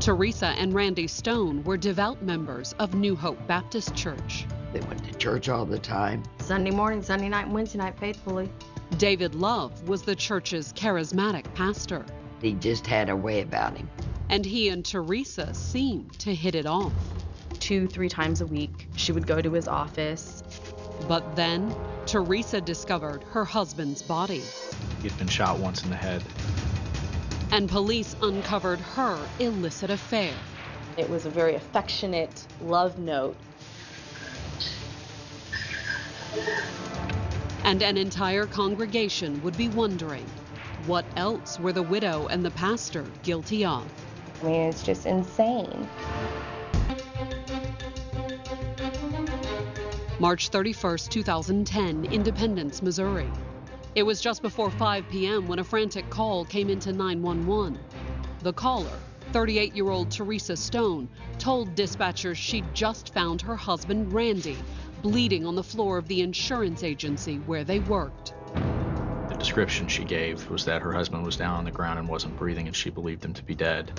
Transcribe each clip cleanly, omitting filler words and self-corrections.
Teresa and Randy Stone were devout members of New Hope Baptist Church. They went to church all the time. Sunday morning, Sunday night, and Wednesday night faithfully. David Love was the church's charismatic pastor. He just had a way about him. And he and Teresa seemed to hit it off. 2-3 times a week, she would go to his office. But then, Teresa discovered her husband's body. He'd been shot once in the head. And police uncovered her illicit affair. It was a very affectionate love note. And an entire congregation would be wondering, what else were the widow and the pastor guilty of? I mean, it's just insane. March 31st, 2010, Independence, Missouri. It was just before 5 p.m. when a frantic call came into 911. The caller, 38-year-old Teresa Stone, told dispatchers she'd just found her husband, Randy, bleeding on the floor of the insurance agency where they worked. The description she gave was that her husband was down on the ground and wasn't breathing, and she believed him to be dead.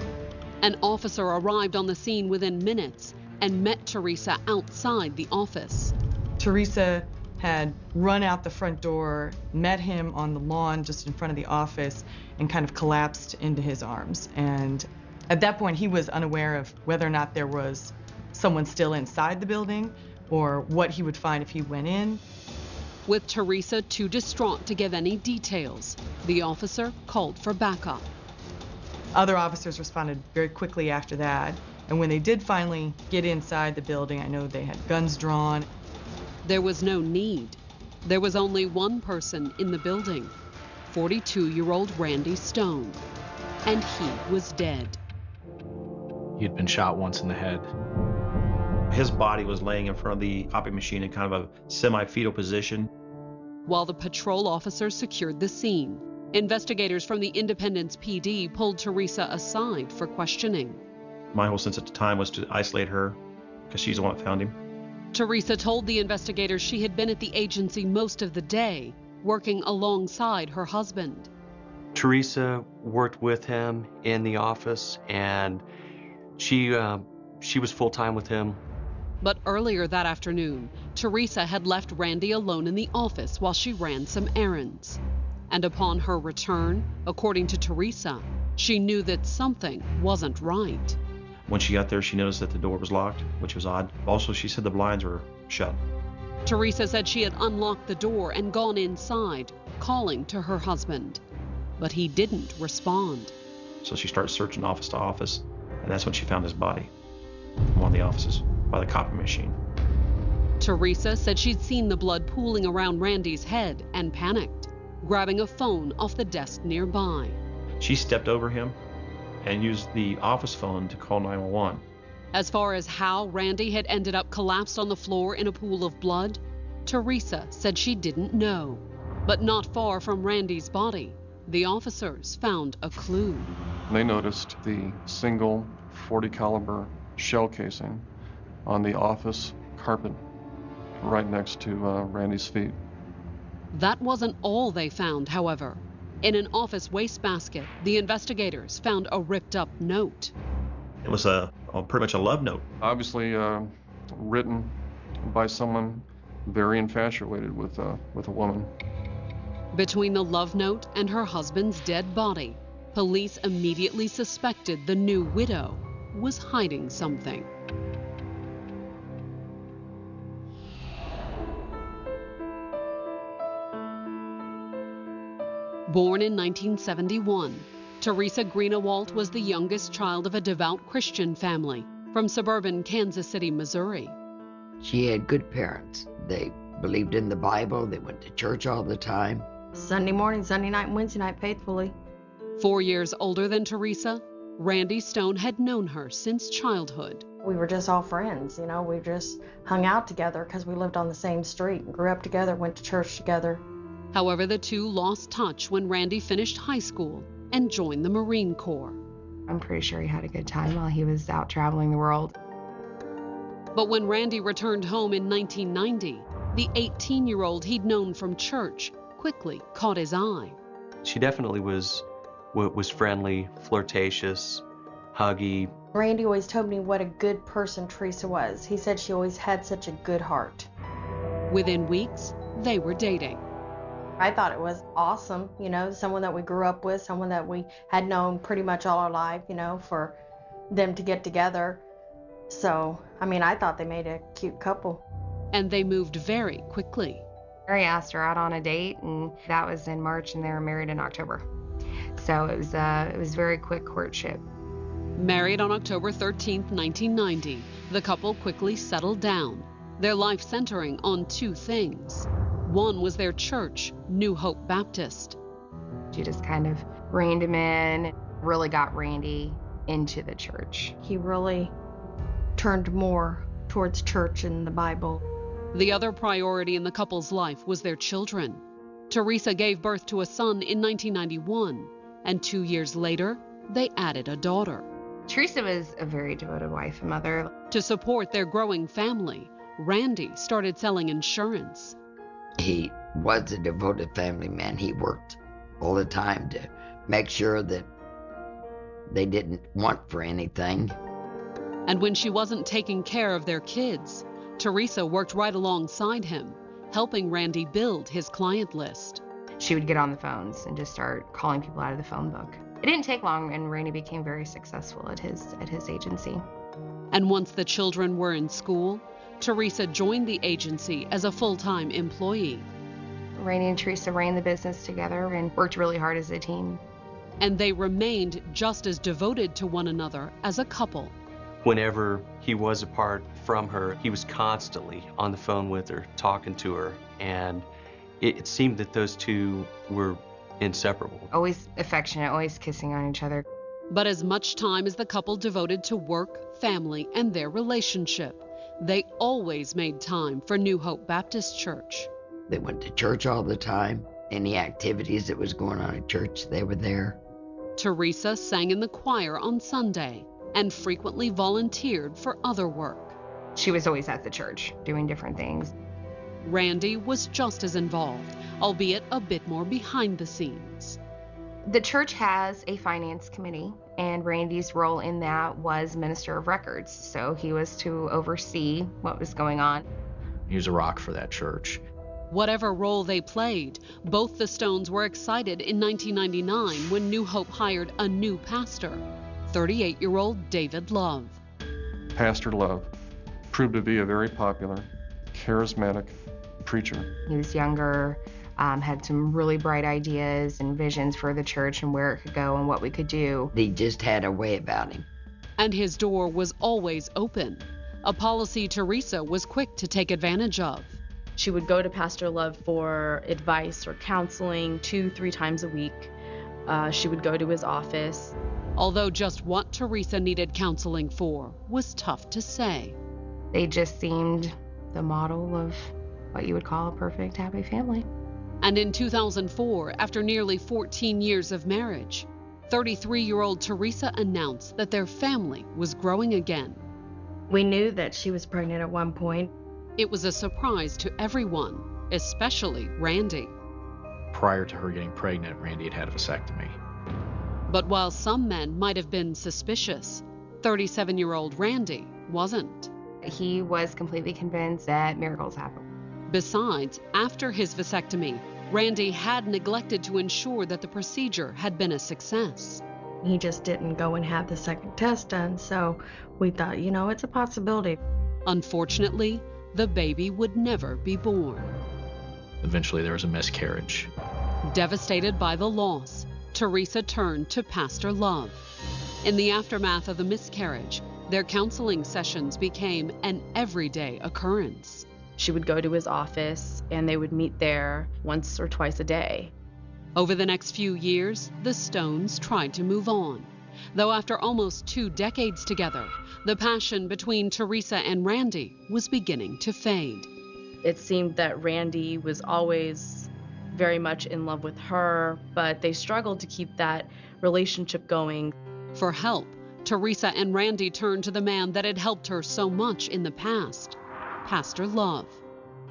An officer arrived on the scene within minutes and met Teresa outside the office. Teresa had run out the front door, met him on the lawn just in front of the office, and kind of collapsed into his arms. And at that point, he was unaware of whether or not there was someone still inside the building or what he would find if he went in. With Teresa too distraught to give any details, the officer called for backup. Other officers responded very quickly after that. And when they did finally get inside the building, I know they had guns drawn. There was no need. There was only one person in the building, 42-year-old Randy Stone, and he was dead. He'd been shot once in the head. His body was laying in front of the copy machine in kind of a semi-fetal position. While the patrol officers secured the scene, investigators from the Independence PD pulled Teresa aside for questioning. My whole sense at the time was to isolate her because she's the one that found him. Teresa told the investigators she had been at the agency most of the day, working alongside her husband. Teresa worked with him in the office, and she was full-time with him. But earlier that afternoon, Teresa had left Randy alone in the office while she ran some errands. And upon her return, according to Teresa, she knew that something wasn't right. When she got there, she noticed that the door was locked, which was odd. Also, she said the blinds were shut. Teresa said she had unlocked the door and gone inside, calling to her husband. But he didn't respond. So she started searching office to office, and that's when she found his body in one of the offices by the copy machine. Teresa said she'd seen the blood pooling around Randy's head and panicked, grabbing a phone off the desk nearby. She stepped over him and used the office phone to call 911. As far as how Randy had ended up collapsed on the floor in a pool of blood, Teresa said she didn't know. But not far from Randy's body, the officers found a clue. They noticed the single .40 caliber shell casing on the office carpet right next to Randy's feet. That wasn't all they found, however. In an office wastebasket, the investigators found a ripped-up note. It was pretty much a love note. Obviously written by someone very infatuated with a woman. Between the love note and her husband's dead body, police immediately suspected the new widow was hiding something. Born in 1971, Teresa Greenawalt was the youngest child of a devout Christian family from suburban Kansas City, Missouri. She had good parents. They believed in the Bible. They went to church all the time. Sunday morning, Sunday night, and Wednesday night faithfully. 4 years older than Teresa, Randy Stone had known her since childhood. We were just all friends, you know. We just hung out together because we lived on the same street, grew up together, went to church together. However, the two lost touch when Randy finished high school and joined the Marine Corps. I'm pretty sure he had a good time while he was out traveling the world. But when Randy returned home in 1990, the 18-year-old he'd known from church quickly caught his eye. She definitely was friendly, flirtatious, huggy. Randy always told me what a good person Teresa was. He said she always had such a good heart. Within weeks, they were dating. I thought it was awesome, you know, someone that we grew up with, someone that we had known pretty much all our life, you know, for them to get together. So, I mean, I thought they made a cute couple. And they moved very quickly. Mary asked her out on a date, and that was in March, and they were married in October. So it was very quick courtship. Married on October 13th, 1990, the couple quickly settled down, their life centering on two things. One was their church, New Hope Baptist. She just kind of reined him in, really got Randy into the church. He really turned more towards church and the Bible. The other priority in the couple's life was their children. Teresa gave birth to a son in 1991, and 2 years later, they added a daughter. Teresa was a very devoted wife and mother. To support their growing family, Randy started selling insurance. He was a devoted family man. He worked all the time to make sure that they didn't want for anything. And when she wasn't taking care of their kids, Teresa worked right alongside him, helping Randy build his client list. She would get on the phones and just start calling people out of the phone book. It didn't take long, and Randy became very successful at his agency. And once the children were in school, Teresa joined the agency as a full-time employee. Randy and Teresa ran the business together and worked really hard as a team. And they remained just as devoted to one another as a couple. Whenever he was apart from her, he was constantly on the phone with her, talking to her, and it seemed that those two were inseparable. Always affectionate, always kissing on each other. But as much time as the couple devoted to work, family, and their relationship, they always made time for New Hope Baptist Church. They went to church all the time. Any activities that was going on at church, they were there. Teresa sang in the choir on Sunday and frequently volunteered for other work. She was always at the church, doing different things. Randy was just as involved, albeit a bit more behind the scenes. The church has a finance committee, and Randy's role in that was minister of records. So he was to oversee what was going on. He was a rock for that church. Whatever role they played, both the Stones were excited in 1999 when New Hope hired a new pastor, 38-year-old David Love. Pastor Love proved to be a very popular, charismatic preacher. He was younger, had some really bright ideas and visions for the church and where it could go and what we could do. He just had a way about him. And his door was always open, a policy Teresa was quick to take advantage of. She would go to Pastor Love for advice or counseling 2-3 times a week. She would go to his office. Although just what Teresa needed counseling for was tough to say. They just seemed the model of what you would call a perfect, happy family. And in 2004, after nearly 14 years of marriage, 33-year-old Teresa announced that their family was growing again. We knew that she was pregnant at one point. It was a surprise to everyone, especially Randy. Prior to her getting pregnant, Randy had had a vasectomy. But while some men might have been suspicious, 37-year-old Randy wasn't. He was completely convinced that miracles happen. Besides, after his vasectomy, Randy had neglected to ensure that the procedure had been a success. He just didn't go and have the second test done, so we thought, you know, it's a possibility. Unfortunately, the baby would never be born. Eventually, there was a miscarriage. Devastated by the loss, Teresa turned to Pastor Love. In the aftermath of the miscarriage, their counseling sessions became an everyday occurrence. She would go to his office, and they would meet there once or twice a day. Over the next few years, the Stones tried to move on. Though after almost 2 decades together, the passion between Teresa and Randy was beginning to fade. It seemed that Randy was always very much in love with her, but they struggled to keep that relationship going. For help, Teresa and Randy turned to the man that had helped her so much in the past, Pastor Love.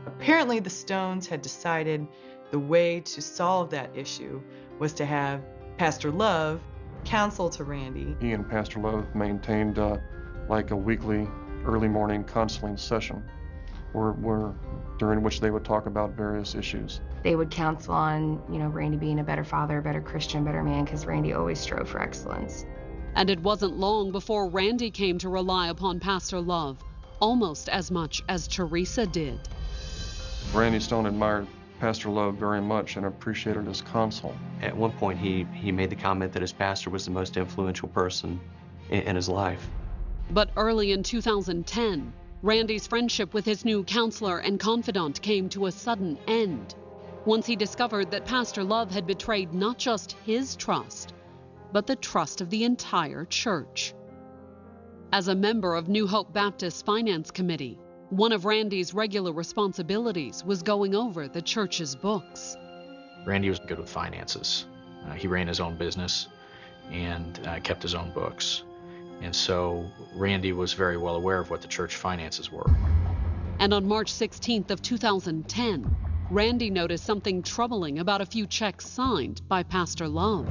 Apparently, the Stones had decided the way to solve that issue was to have Pastor Love counsel to Randy. He and Pastor Love maintained like a weekly early morning counseling session during which they would talk about various issues. They would counsel on, Randy being a better father, a better Christian, better man, because Randy always strove for excellence. And it wasn't long before Randy came to rely upon Pastor Love almost as much as Teresa did. Randy Stone admired Pastor Love very much and appreciated his counsel. At one point, he made the comment that his pastor was the most influential person in his life. But early in 2010, Randy's friendship with his new counselor and confidant came to a sudden end once he discovered that Pastor Love had betrayed not just his trust, but the trust of the entire church. As a member of New Hope Baptist's Finance Committee, one of Randy's regular responsibilities was going over the church's books. Randy was good with finances. He ran his own business and kept his own books. And so Randy was very well aware of what the church finances were. And on March 16th of 2010, Randy noticed something troubling about a few checks signed by Pastor Love.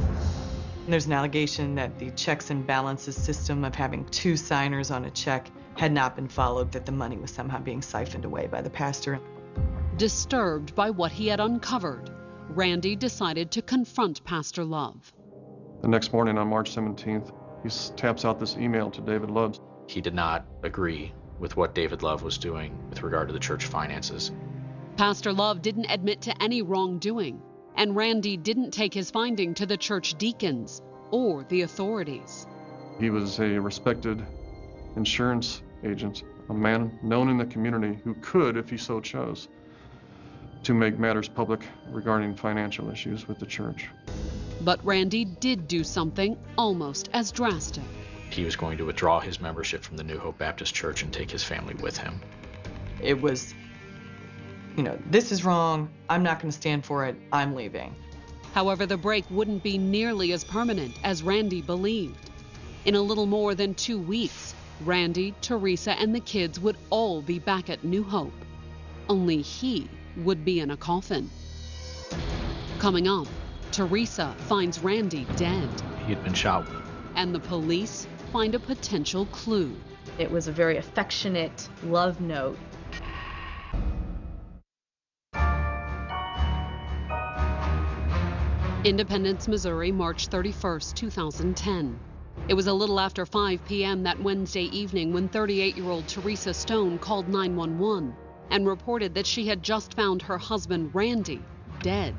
There's an allegation that the checks and balances system of having two signers on a check had not been followed, that the money was somehow being siphoned away by the pastor. Disturbed by what he had uncovered, Randy decided to confront Pastor Love. The next morning on March 17th, he taps out this email to David Love. He did not agree with what David Love was doing with regard to the church finances. Pastor Love didn't admit to any wrongdoing, and Randy didn't take his finding to the church deacons or the authorities. He was a respected insurance agent, a man known in the community who could, if he so chose, to make matters public regarding financial issues with the church. But Randy did do something almost as drastic. He was going to withdraw his membership from the New Hope Baptist Church and take his family with him. It was, this is wrong, I'm not going to stand for it, I'm leaving. However, the break wouldn't be nearly as permanent as Randy believed. In a little more than 2 weeks, Randy, Teresa, and the kids would all be back at New Hope. Only he would be in a coffin. Coming up, Teresa finds Randy dead. He had been shot. And the police find a potential clue. It was a very affectionate love note. Independence, Missouri, March 31st, 2010. It was a little after 5 p.m. that Wednesday evening when 38-year-old Teresa Stone called 911 and reported that she had just found her husband, Randy, dead.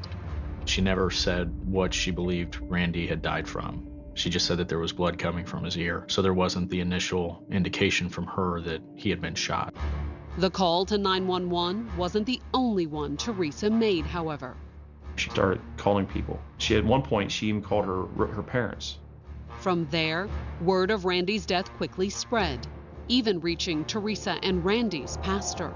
She never said what she believed Randy had died from. She just said that there was blood coming from his ear, so there wasn't the initial indication from her that he had been shot. The call to 911 wasn't the only one Teresa made, however. She started calling people. At one point, she even called her parents. From there, word of Randy's death quickly spread, even reaching Teresa and Randy's pastor.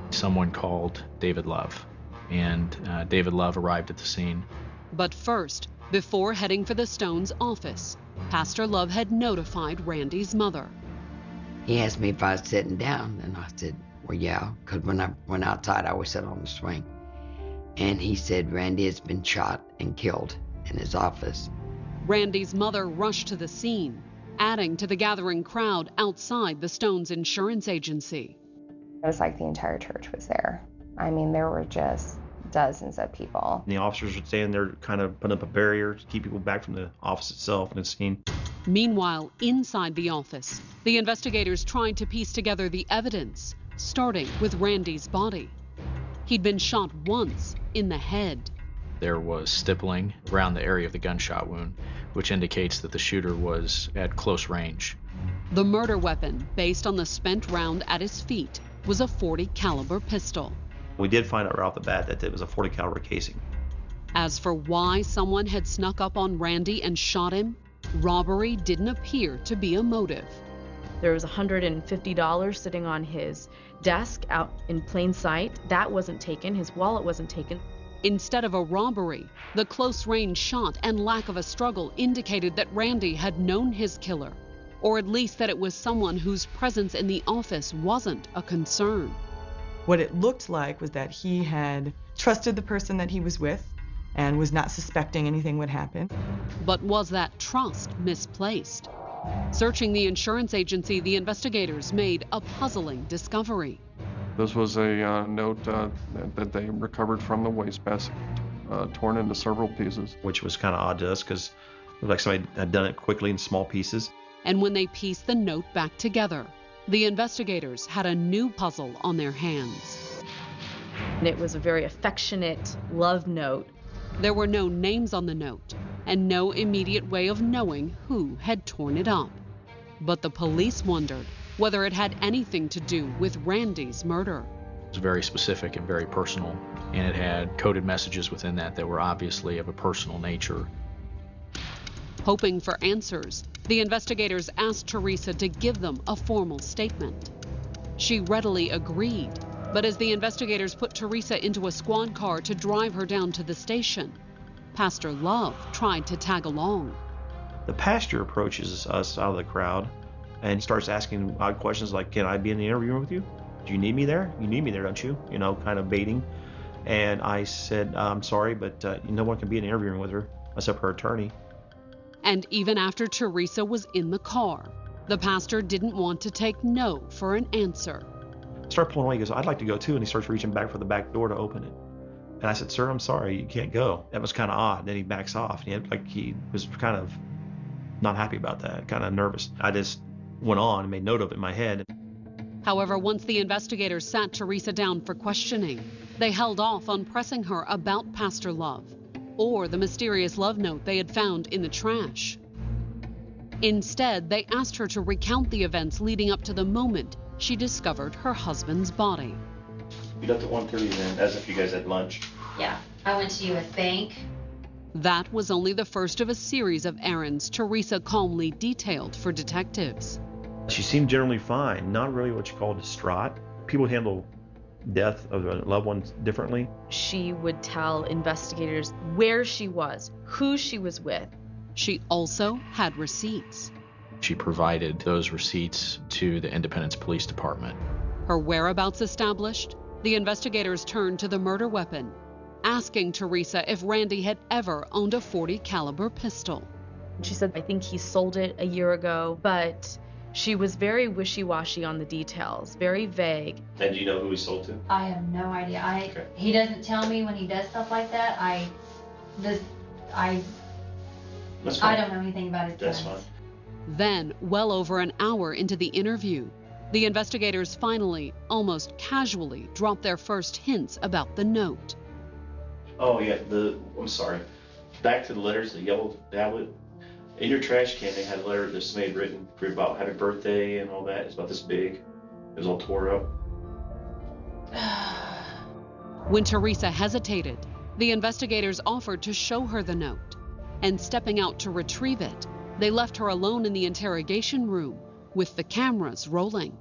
Someone called David Love, and David Love arrived at the scene. But first, before heading for the Stones' office, Pastor Love had notified Randy's mother. He asked me if I was sitting down, and I said, well, yeah, because when I went outside, I always sat on the swing. And he said Randy has been shot and killed in his office. Randy's mother rushed to the scene, adding to the gathering crowd outside the Stones insurance agency. It was like the entire church was there. I mean, there were just dozens of people. And the officers were standing there kind of putting up a barrier to keep people back from the office itself and the scene. Meanwhile, inside the office, the investigators tried to piece together the evidence, starting with Randy's body. He'd been shot once in the head. There was stippling around the area of the gunshot wound, which indicates that the shooter was at close range. The murder weapon, based on the spent round at his feet, was a .40 caliber pistol. We did find out right off the bat that it was a .40 caliber casing. As for why someone had snuck up on Randy and shot him, robbery didn't appear to be a motive. There was $150 sitting on his desk out in plain sight. That wasn't taken. His wallet wasn't taken. Instead of a robbery, the close-range shot and lack of a struggle indicated that Randy had known his killer, or at least that it was someone whose presence in the office wasn't a concern. What it looked like was that he had trusted the person that he was with, and was not suspecting anything would happen. But was that trust misplaced? Searching the insurance agency, the investigators made a puzzling discovery. This was a note that they recovered from the wastebasket, torn into several pieces. Which was kind of odd to us because it looked like somebody had done it quickly in small pieces. And when they pieced the note back together, the investigators had a new puzzle on their hands. And it was a very affectionate love note. There were no names on the note and no immediate way of knowing who had torn it up. But the police wondered whether it had anything to do with Randy's murder. It was very specific and very personal, and it had coded messages within that were obviously of a personal nature. Hoping for answers, the investigators asked Teresa to give them a formal statement. She readily agreed, but as the investigators put Teresa into a squad car to drive her down to the station, Pastor Love tried to tag along. The pastor approaches us out of the crowd and starts asking odd questions like, can I be in the interview with you? Do you need me there? You need me there, don't you? You know, kind of baiting. And I said, I'm sorry, but no one can be in the interviewing with her except her attorney. And even after Teresa was in the car, the pastor didn't want to take no for an answer. I started pulling away. He goes, I'd like to go too. And he starts reaching back for the back door to open it. And I said, sir, I'm sorry, you can't go. That was kind of odd. Then he backs off. And he was kind of not happy about that, kind of nervous. I just went on and made note of it in my head. However, once the investigators sat Teresa down for questioning, they held off on pressing her about Pastor Love or the mysterious love note they had found in the trash. Instead, they asked her to recount the events leading up to the moment she discovered her husband's body. You left at 1:30 then, as if you guys had lunch. Yeah, I went to U.S. Bank. That was only the first of a series of errands Teresa calmly detailed for detectives. She seemed generally fine, not really what you call distraught. People handle death of a loved one differently. She would tell investigators where she was, who she was with. She also had receipts. She provided those receipts to the Independence Police Department. Her whereabouts established, the investigators turned to the murder weapon, asking Teresa if Randy had ever owned a .40 caliber pistol. She said, I think he sold it a year ago, but she was very wishy-washy on the details, very vague. And do you know who he sold to? I have no idea. Okay. He doesn't tell me when he does stuff like that. I don't know anything about his guns. That's fine. Then, well over an hour into the interview, the investigators finally, almost casually, dropped their first hints about the note. Oh yeah, I'm sorry. Back to the letters, the yellow tablet. In your trash can, they had a letter that somebody had written for about happy birthday and all that. It's about this big. It was all tore up. When Teresa hesitated, the investigators offered to show her the note, and stepping out to retrieve it, they left her alone in the interrogation room with the cameras rolling.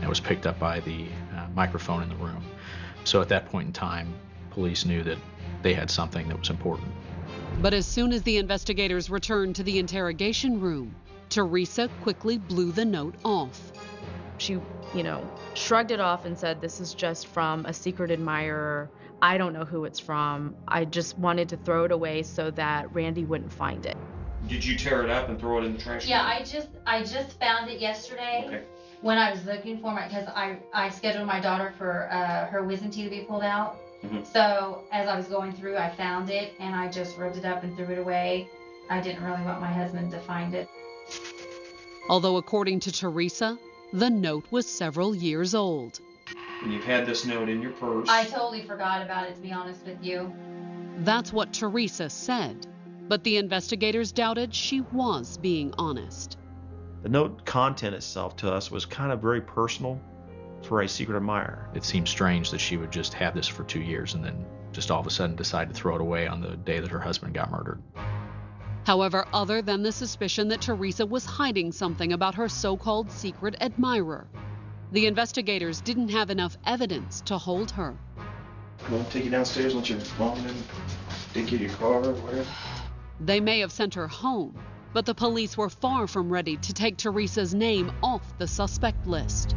It was picked up by the microphone in the room. So at that point in time, police knew that they had something that was important. But as soon as the investigators returned to the interrogation room, Teresa quickly blew the note off. She, shrugged it off and said, this is just from a secret admirer. I don't know who it's from. I just wanted to throw it away so that Randy wouldn't find it. Did you tear it up and throw it in the trash can? Yeah, I just found it yesterday. Okay. When I was looking for it, because I scheduled my daughter for her wisdom teeth to be pulled out. Mm-hmm. So as I was going through, I found it and I just ripped it up and threw it away. I didn't really want my husband to find it. Although according to Teresa, the note was several years old. And you've had this note in your purse. I totally forgot about it, to be honest with you. That's what Teresa said, but the investigators doubted she was being honest. The note content itself to us was kind of very personal for a secret admirer. It seemed strange that she would just have this for 2 years and then just all of a sudden decide to throw it away on the day that her husband got murdered. However, other than the suspicion that Teresa was hiding something about her so-called secret admirer, the investigators didn't have enough evidence to hold her. Come on, take you downstairs, let your mom in, take you to your car or whatever. They may have sent her home, but the police were far from ready to take Teresa's name off the suspect list.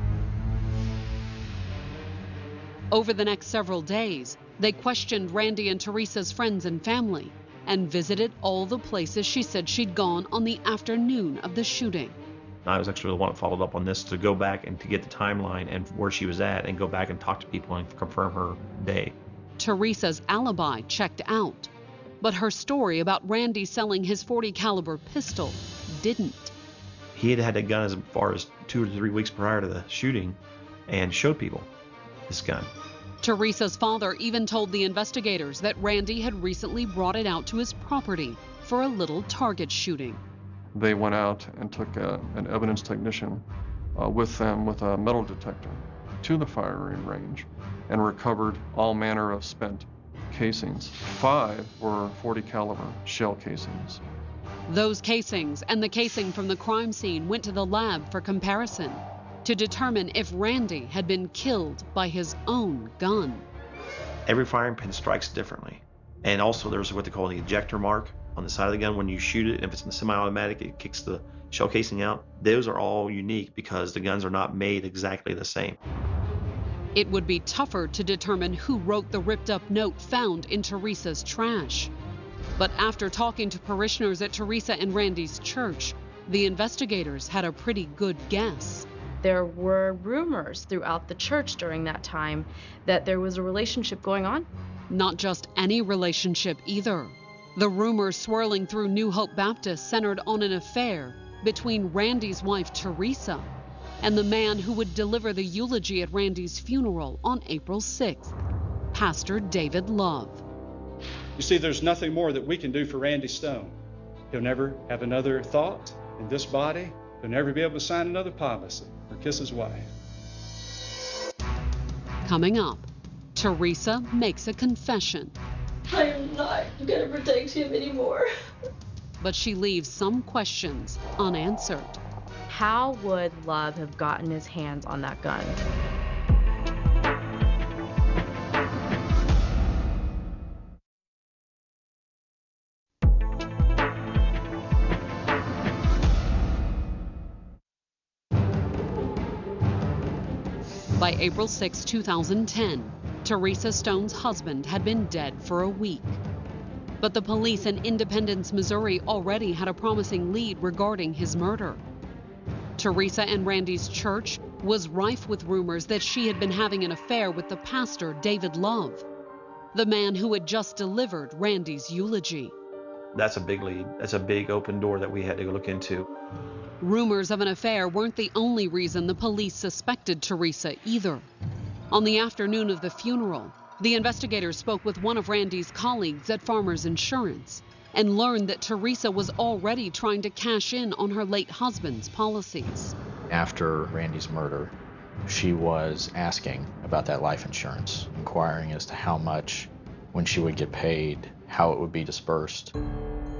Over the next several days, they questioned Randy and Teresa's friends and family and visited all the places she said she'd gone on the afternoon of the shooting. I was actually the one that followed up on this to go back and to get the timeline and where she was at and go back and talk to people and confirm her day. Teresa's alibi checked out, but her story about Randy selling his .40 caliber pistol didn't. He had had a gun as far as 2 or 3 weeks prior to the shooting and showed people this gun. Teresa's father even told the investigators that Randy had recently brought it out to his property for a little target shooting. They went out and took an evidence technician with them with a metal detector to the firing range and recovered all manner of spent casings. 5 were .40 caliber shell casings. Those casings and the casing from the crime scene went to the lab for comparison to determine if Randy had been killed by his own gun. Every firing pin strikes differently. And also there's what they call the ejector mark on the side of the gun. When you shoot it, if it's in the semi-automatic, it kicks the shell casing out. Those are all unique because the guns are not made exactly the same. It would be tougher to determine who wrote the ripped-up note found in Teresa's trash. But after talking to parishioners at Teresa and Randy's church, the investigators had a pretty good guess. There were rumors throughout the church during that time that there was a relationship going on. Not just any relationship either. The rumors swirling through New Hope Baptist centered on an affair between Randy's wife, Teresa, and the man who would deliver the eulogy at Randy's funeral on April 6th, Pastor David Love. You see, there's nothing more that we can do for Randy Stone. He'll never have another thought in this body. He'll never be able to sign another policy or kiss his wife. Coming up, Teresa makes a confession. I am not going to protect him anymore. But she leaves some questions unanswered. How would Love have gotten his hands on that gun? By April 6, 2010, Teresa Stone's husband had been dead for a week. But the police in Independence, Missouri already had a promising lead regarding his murder. Teresa and Randy's church was rife with rumors that she had been having an affair with the pastor, David Love, the man who had just delivered Randy's eulogy. That's a big lead. That's a big open door that we had to go look into. Rumors of an affair weren't the only reason the police suspected Teresa either. On the afternoon of the funeral, the investigators spoke with one of Randy's colleagues at Farmers Insurance and learned that Teresa was already trying to cash in on her late husband's policies. After Randy's murder, she was asking about that life insurance, inquiring as to how much, when she would get paid, how it would be dispersed.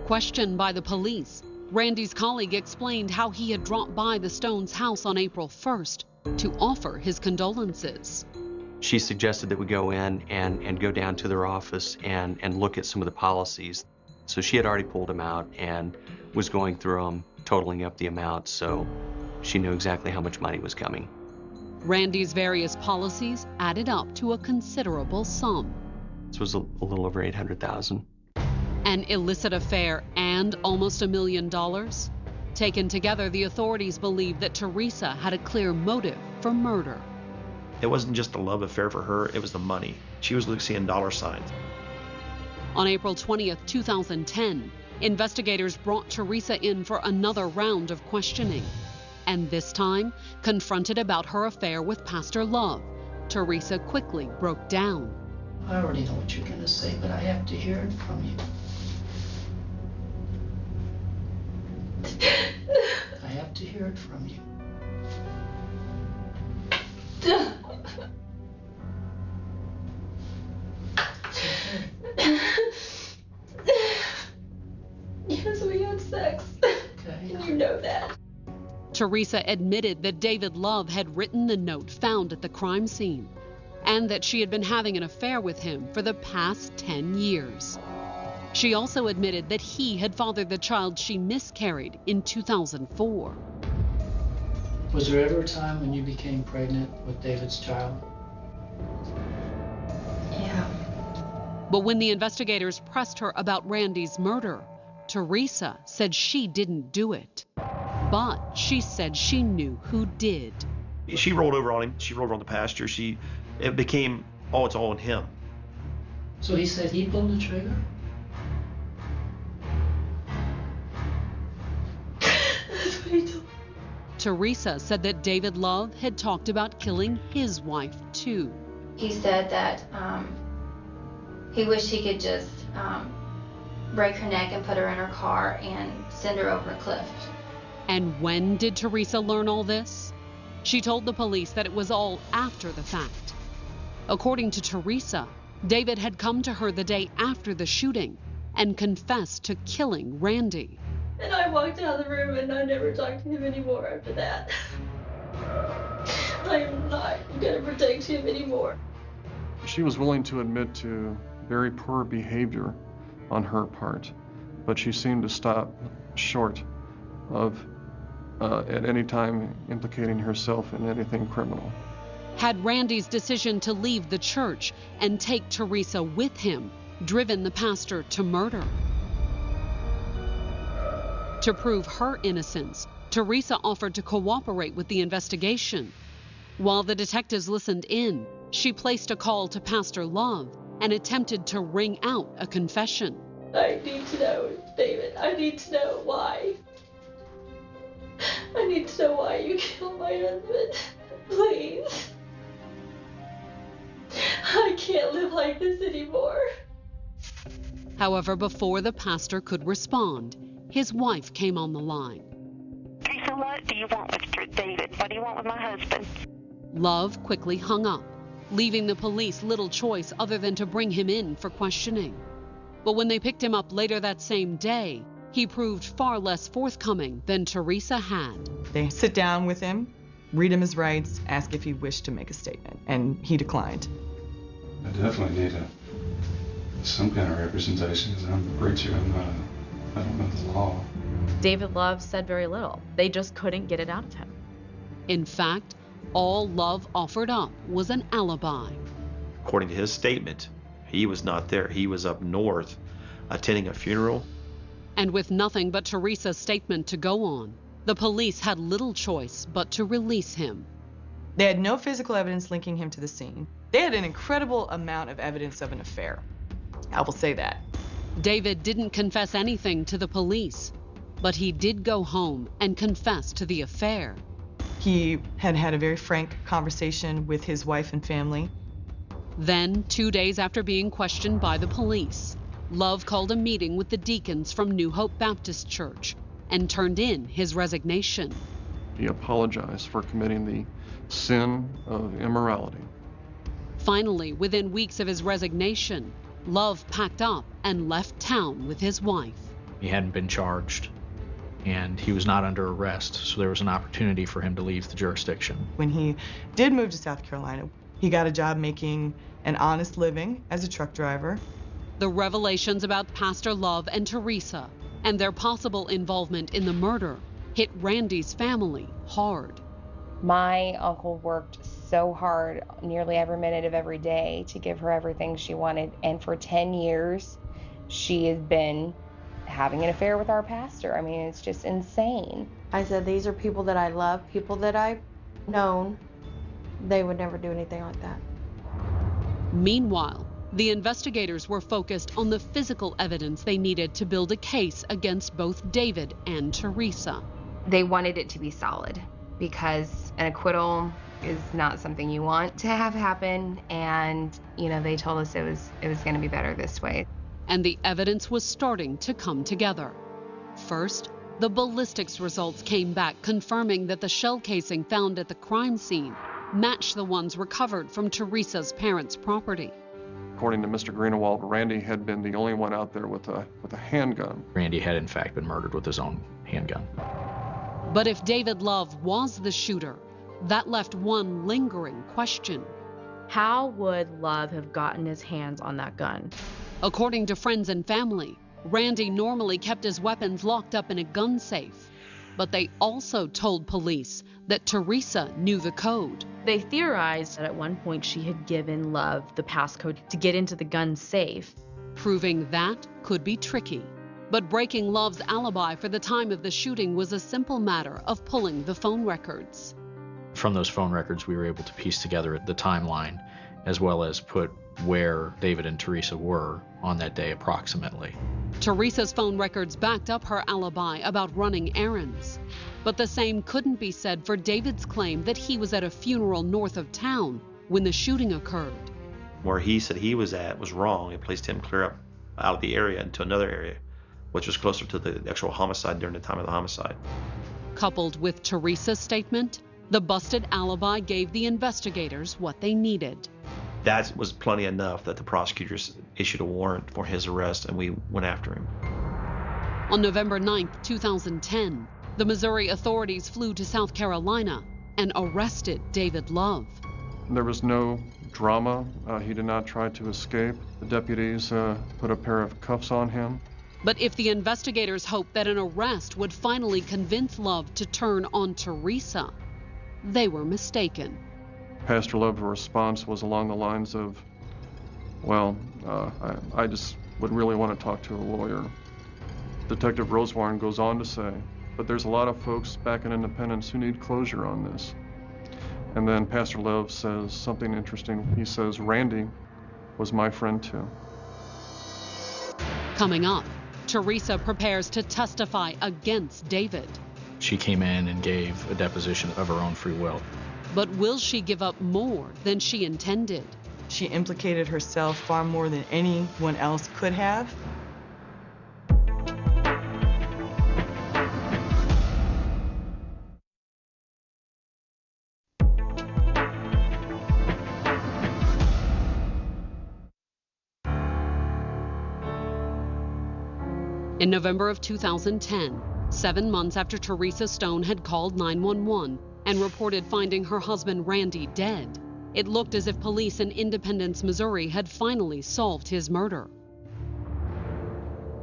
Questioned by the police, Randy's colleague explained how he had dropped by the Stones' house on April 1st to offer his condolences. She suggested that we go in and go down to their office and look at some of the policies. So she had already pulled them out and was going through them, totaling up the amount, so she knew exactly how much money was coming. Randy's various policies added up to a considerable sum. This was a little over $800,000. An illicit affair and almost $1 million? Taken together, the authorities believe that Teresa had a clear motive for murder. It wasn't just a love affair for her, it was the money. She was seeing dollar signs. On April 20th, 2010, investigators brought Teresa in for another round of questioning. And this time, confronted about her affair with Pastor Love, Teresa quickly broke down. I already know what you're going to say, but I have to hear it from you. I have to hear it from you. Yes, we had sex. Okay. You know that. Teresa admitted that David Love had written the note found at the crime scene and that she had been having an affair with him for the past 10 years. She also admitted that he had fathered the child she miscarried in 2004. Was there ever a time when you became pregnant with David's child? But when the investigators pressed her about Randy's murder, Teresa said she didn't do it. But she said she knew who did. She rolled over on him. She rolled over on the pastor. It became, oh, it's all on him. So he said he pulled the trigger? That's what he told me. Teresa said that David Love had talked about killing his wife, too. He said that he wished he could just break her neck and put her in her car and send her over a cliff. And when did Teresa learn all this? She told the police that it was all after the fact. According to Teresa, David had come to her the day after the shooting and confessed to killing Randy. And I walked out of the room and I never talked to him anymore after that. I am not going to protect him anymore. She was willing to admit to very poor behavior on her part, but she seemed to stop short of at any time implicating herself in anything criminal. Had Randy's decision to leave the church and take Teresa with him driven the pastor to murder? To prove her innocence, Teresa offered to cooperate with the investigation. While the detectives listened in, she placed a call to Pastor Love and attempted to wring out a confession. I need to know, David. I need to know why. I need to know why you killed my husband. Please. I can't live like this anymore. However, before the pastor could respond, his wife came on the line. Teresa, what do you want with David? What do you want with my husband? Love quickly hung up, leaving the police little choice other than to bring him in for questioning. But when they picked him up later that same day, he proved far less forthcoming than Teresa had. They sit down with him, read him his rights, ask if he wished to make a statement, and he declined. I definitely need some kind of representation because I'm a preacher. I don't know the law. David Love said very little. They just couldn't get it out of him. In fact, all Love offered up was an alibi. According to his statement, he was not there. He was up north attending a funeral. And with nothing but Teresa's statement to go on, the police had little choice but to release him. They had no physical evidence linking him to the scene. They had an incredible amount of evidence of an affair. I will say that. David didn't confess anything to the police, but he did go home and confess to the affair. He had had a very frank conversation with his wife and family. Then, 2 days after being questioned by the police, Love called a meeting with the deacons from New Hope Baptist Church and turned in his resignation. He apologized for committing the sin of immorality. Finally, within weeks of his resignation, Love packed up and left town with his wife. He hadn't been charged, and he was not under arrest, so there was an opportunity for him to leave the jurisdiction. When he did move to South Carolina, he got a job making an honest living as a truck driver. The revelations about Pastor Love and Teresa and their possible involvement in the murder hit Randy's family hard. My uncle worked so hard nearly every minute of every day to give her everything she wanted, and for 10 years she has been having an affair with our pastor. I mean, it's just insane. I said, these are people that I love, people that I've known. They would never do anything like that. Meanwhile, the investigators were focused on the physical evidence they needed to build a case against both David and Teresa. They wanted it to be solid because an acquittal is not something you want to have happen, and they told us it was going to be better this way. And the evidence was starting to come together. First, the ballistics results came back confirming that the shell casing found at the crime scene matched the ones recovered from Teresa's parents' property. According to Mr. Greenewald, Randy had been the only one out there with a handgun. Randy had in fact been murdered with his own handgun. But if David Love was the shooter, that left one lingering question. How would Love have gotten his hands on that gun? According to friends and family, Randy normally kept his weapons locked up in a gun safe. But they also told police that Teresa knew the code. They theorized that at one point she had given Love the passcode to get into the gun safe. Proving that could be tricky. But breaking Love's alibi for the time of the shooting was a simple matter of pulling the phone records. From those phone records, we were able to piece together the timeline, as well as put where David and Teresa were on that day approximately. Teresa's phone records backed up her alibi about running errands. But the same couldn't be said for David's claim that he was at a funeral north of town when the shooting occurred. Where he said he was at was wrong. It placed him clear up out of the area into another area, which was closer to the actual homicide during the time of the homicide. Coupled with Teresa's statement, the busted alibi gave the investigators what they needed. That was plenty enough that the prosecutors issued a warrant for his arrest, and we went after him. On November 9, 2010, the Missouri authorities flew to South Carolina and arrested David Love. There was no drama. He did not try to escape. The deputies put a pair of cuffs on him. But if the investigators hoped that an arrest would finally convince Love to turn on Teresa, they were mistaken. Pastor Love's response was along the lines of, well, I just would really want to talk to a lawyer. Detective Rosewarren goes on to say, but there's a lot of folks back in Independence who need closure on this. And then Pastor Love says something interesting. He says, Randy was my friend too. Coming up, Teresa prepares to testify against David. She came in and gave a deposition of her own free will. But will she give up more than she intended? She implicated herself far more than anyone else could have. In November of 2010, 7 months after Teresa Stone had called 911 and reported finding her husband Randy dead, it looked as if police in Independence, Missouri had finally solved his murder.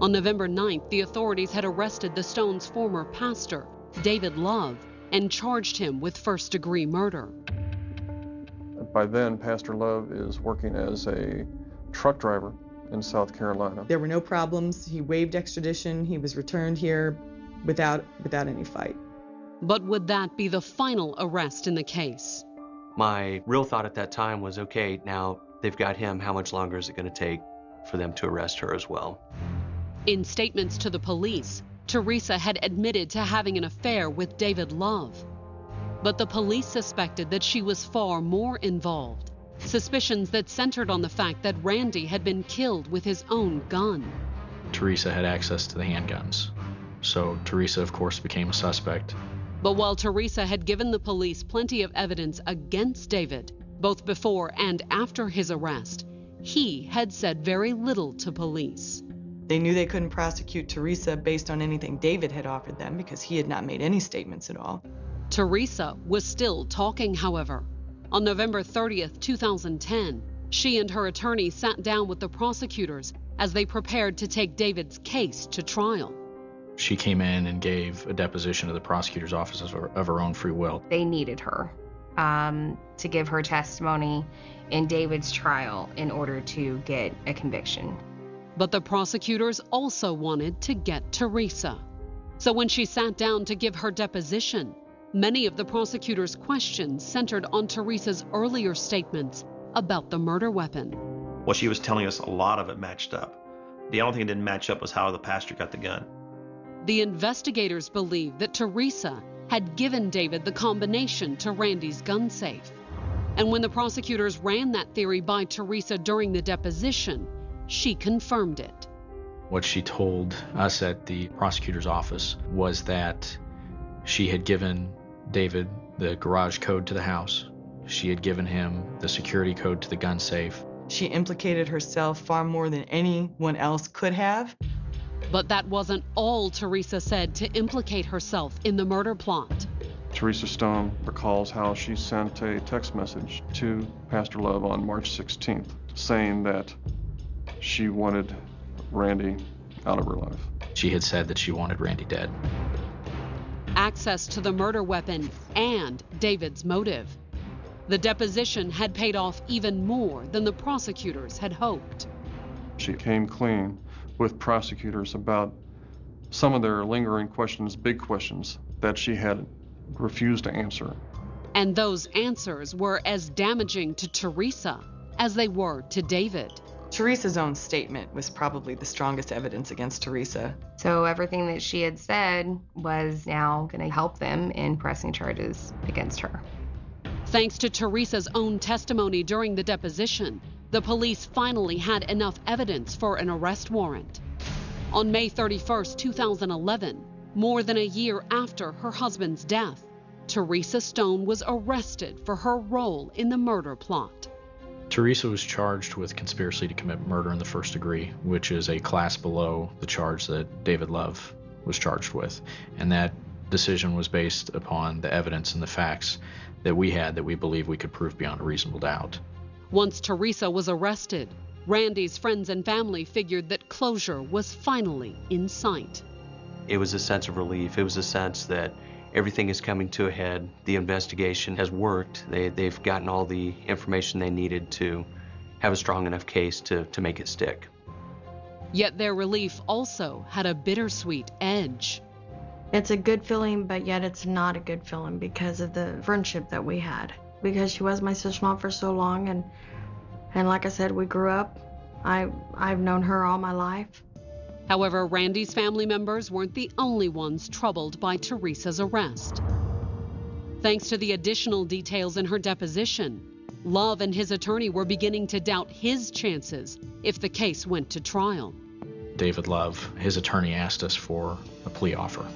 On November 9th, the authorities had arrested the Stones' former pastor, David Love, and charged him with first-degree murder. By then, Pastor Love is working as a truck driver in South Carolina. There were no problems. He waived extradition. He was returned here without any fight. But would that be the final arrest in the case? My real thought at that time was, okay, now they've got him. How much longer is it going to take for them to arrest her as well? In statements to the police, Teresa had admitted to having an affair with David Love. But the police suspected that she was far more involved. Suspicions that centered on the fact that Randy had been killed with his own gun. Teresa had access to the handguns, so Teresa, of course, became a suspect. But while Teresa had given the police plenty of evidence against David, both before and after his arrest, he had said very little to police. They knew they couldn't prosecute Teresa based on anything David had offered them because he had not made any statements at all. Teresa was still talking, however. On November 30th, 2010, she and her attorney sat down with the prosecutors as they prepared to take David's case to trial. She came in and gave a deposition to the prosecutor's office of her own free will. They needed her to give her testimony in David's trial in order to get a conviction. But the prosecutors also wanted to get Teresa. So when she sat down to give her deposition, many of the prosecutor's questions centered on Teresa's earlier statements about the murder weapon. What she was telling us, a lot of it matched up. The only thing that didn't match up was how the pastor got the gun. The investigators believed that Teresa had given David the combination to Randy's gun safe. And when the prosecutors ran that theory by Teresa during the deposition, she confirmed it. What she told us at the prosecutor's office was that she had given David the garage code to the house. She had given him the security code to the gun safe. She implicated herself far more than anyone else could have. But that wasn't all Teresa said to implicate herself in the murder plot. Teresa Stone recalls how she sent a text message to Pastor Love on March 16th saying that she wanted Randy out of her life. She had said that she wanted Randy dead. Access to the murder weapon and David's motive. The deposition had paid off even more than the prosecutors had hoped. She came clean with prosecutors about some of their lingering questions, big questions, that she had refused to answer. And those answers were as damaging to Teresa as they were to David. Teresa's own statement was probably the strongest evidence against Teresa. So everything that she had said was now going to help them in pressing charges against her. Thanks to Teresa's own testimony during the deposition, the police finally had enough evidence for an arrest warrant. On May 31st, 2011, more than a year after her husband's death, Teresa Stone was arrested for her role in the murder plot. Teresa was charged with conspiracy to commit murder in the first degree, which is a class below the charge that David Love was charged with. And that decision was based upon the evidence and the facts that we had that we believe we could prove beyond a reasonable doubt. Once Teresa was arrested, Randy's friends and family figured that closure was finally in sight. It was a sense of relief. It was a sense that everything is coming to a head. The investigation has worked. They've gotten all the information they needed to have a strong enough case to make it stick. Yet their relief also had a bittersweet edge. It's a good feeling, but yet it's not a good feeling because of the friendship that we had. Because she was my sister-in-law for so long, and like I said, we grew up. I've known her all my life. However, Randy's family members weren't the only ones troubled by Teresa's arrest. Thanks to the additional details in her deposition, Love and his attorney were beginning to doubt his chances if the case went to trial. David Love, his attorney, asked us for a plea offer.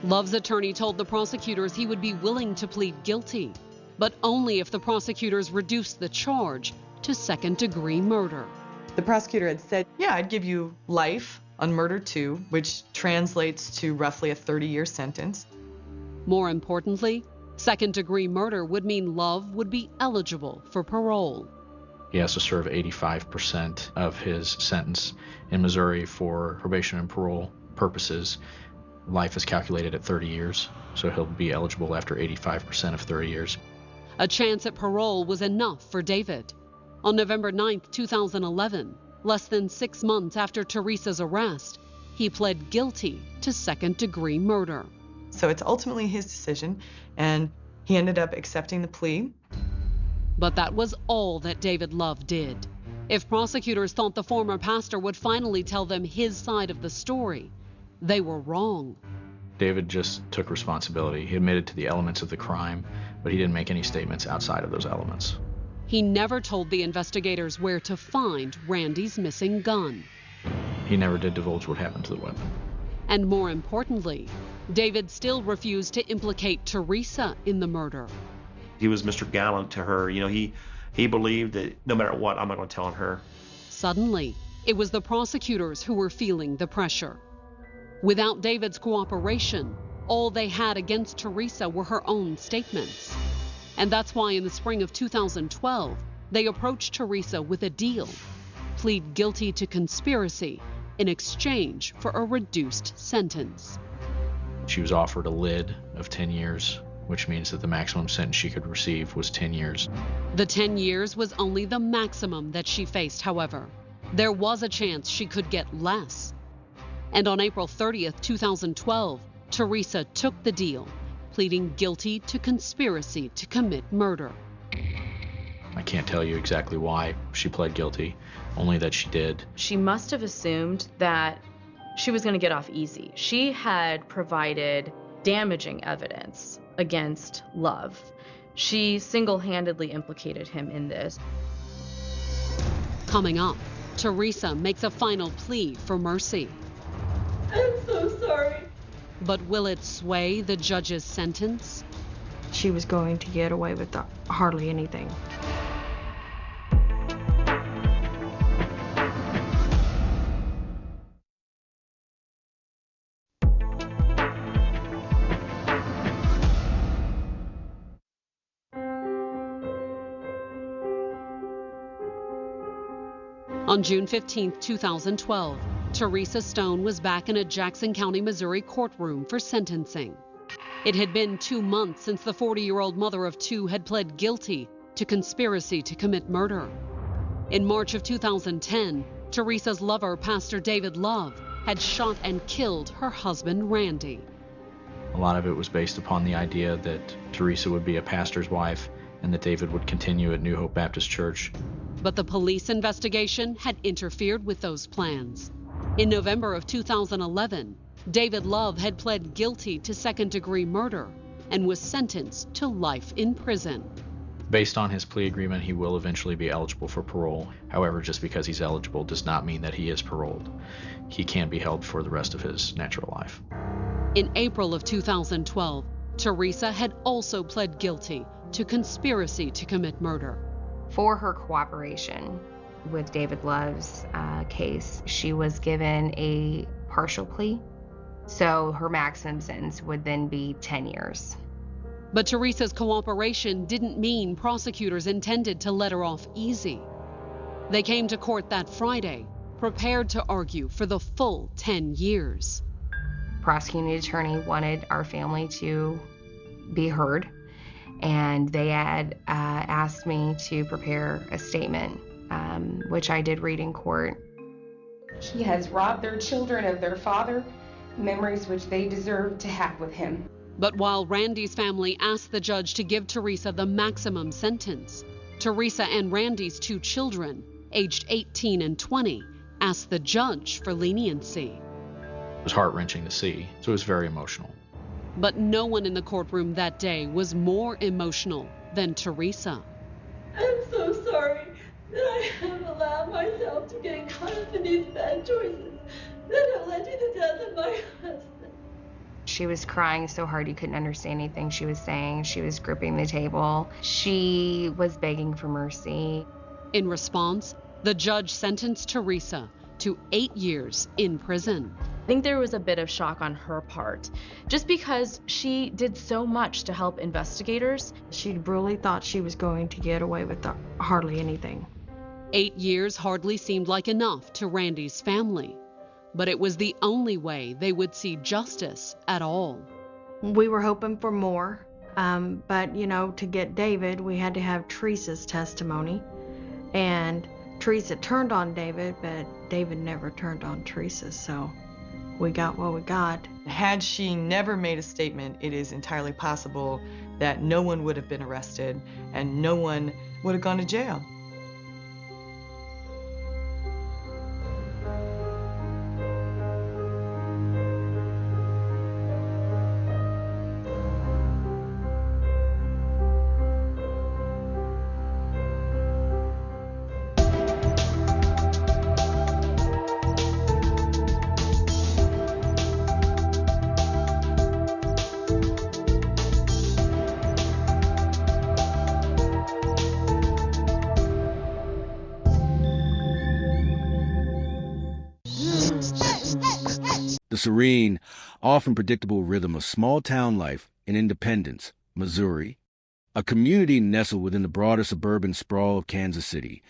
Love's attorney told the prosecutors he would be willing to plead guilty, but only if the prosecutors reduced the charge to second-degree murder. The prosecutor had said, yeah, I'd give you life on murder 2, which translates to roughly a 30-year sentence. More importantly, second-degree murder would mean Love would be eligible for parole. He has to serve 85% of his sentence. In Missouri, for probation and parole purposes, life is calculated at 30 years, so he'll be eligible after 85% of 30 years. A chance at parole was enough for David. On November 9, 2011, less than 6 months after Teresa's arrest, he pled guilty to second-degree murder. So it's ultimately his decision, and he ended up accepting the plea. But that was all that David Love did. If prosecutors thought the former pastor would finally tell them his side of the story, they were wrong. David just took responsibility. He admitted to the elements of the crime, but he didn't make any statements outside of those elements. He never told the investigators where to find Randy's missing gun. He never did divulge what happened to the weapon. And more importantly, David still refused to implicate Teresa in the murder. He was Mr. Gallant to her. You know, he believed that no matter what, I'm not going to tell on her. Suddenly, it was the prosecutors who were feeling the pressure. Without David's cooperation, all they had against Teresa were her own statements. And that's why in the spring of 2012, they approached Teresa with a deal: plead guilty to conspiracy in exchange for a reduced sentence. She was offered a lid of 10 years, which means that the maximum sentence she could receive was 10 years. The 10 years was only the maximum that she faced, however. There was a chance she could get less. And on April 30th, 2012, Teresa took the deal, pleading guilty to conspiracy to commit murder. I can't tell you exactly why she pled guilty, only that she did. She must have assumed that she was going to get off easy. She had provided damaging evidence against Love. She single-handedly implicated him in this. Coming up, Teresa makes a final plea for mercy. I'm so sorry. But will it sway the judge's sentence? She was going to get away with hardly anything. On June 15, 2012, Teresa Stone was back in a Jackson County, Missouri courtroom for sentencing. It had been 2 months since the 40-year-old mother of 2 had pled guilty to conspiracy to commit murder. In March of 2010, Teresa's lover, Pastor David Love, had shot and killed her husband, Randy. A lot of it was based upon the idea that Teresa would be a pastor's wife and that David would continue at New Hope Baptist Church. But the police investigation had interfered with those plans. In November of 2011, David Love had pled guilty to second-degree murder and was sentenced to life in prison. Based on his plea agreement, he will eventually be eligible for parole. However, just because he's eligible does not mean that he is paroled. He can be held for the rest of his natural life. In April of 2012, Teresa had also pled guilty to conspiracy to commit murder. For her cooperation with David Love's case, she was given a partial plea, so her maximum sentence would then be 10 years. But Teresa's cooperation didn't mean prosecutors intended to let her off easy. They came to court that Friday, prepared to argue for the full 10 years. Prosecuting attorney wanted our family to be heard, and they had asked me to prepare a statement, which I did read in court. He has robbed their children of their father, memories which they deserve to have with him. But while Randy's family asked the judge to give Teresa the maximum sentence, Teresa and Randy's two children, aged 18 and 20, asked the judge for leniency. It was heart-wrenching to see, so it was very emotional. But no one in the courtroom that day was more emotional than Teresa. I'm so sorry that I have allowed myself to get caught up in these bad choices that have led to the death of my husband. She was crying so hard you couldn't understand anything she was saying. She was gripping the table. She was begging for mercy. In response, the judge sentenced Teresa to 8 years in prison. I think there was a bit of shock on her part, just because she did so much to help investigators. She really thought she was going to get away with hardly anything. 8 years hardly seemed like enough to Randy's family, but it was the only way they would see justice at all. We were hoping for more, but to get David, we had to have Teresa's testimony, and Teresa turned on David, but David never turned on Teresa, so we got what we got. Had she never made a statement, it is entirely possible that no one would have been arrested and no one would have gone to jail. The serene, often predictable rhythm of small-town life in Independence, Missouri, a community nestled within the broader suburban sprawl of Kansas City,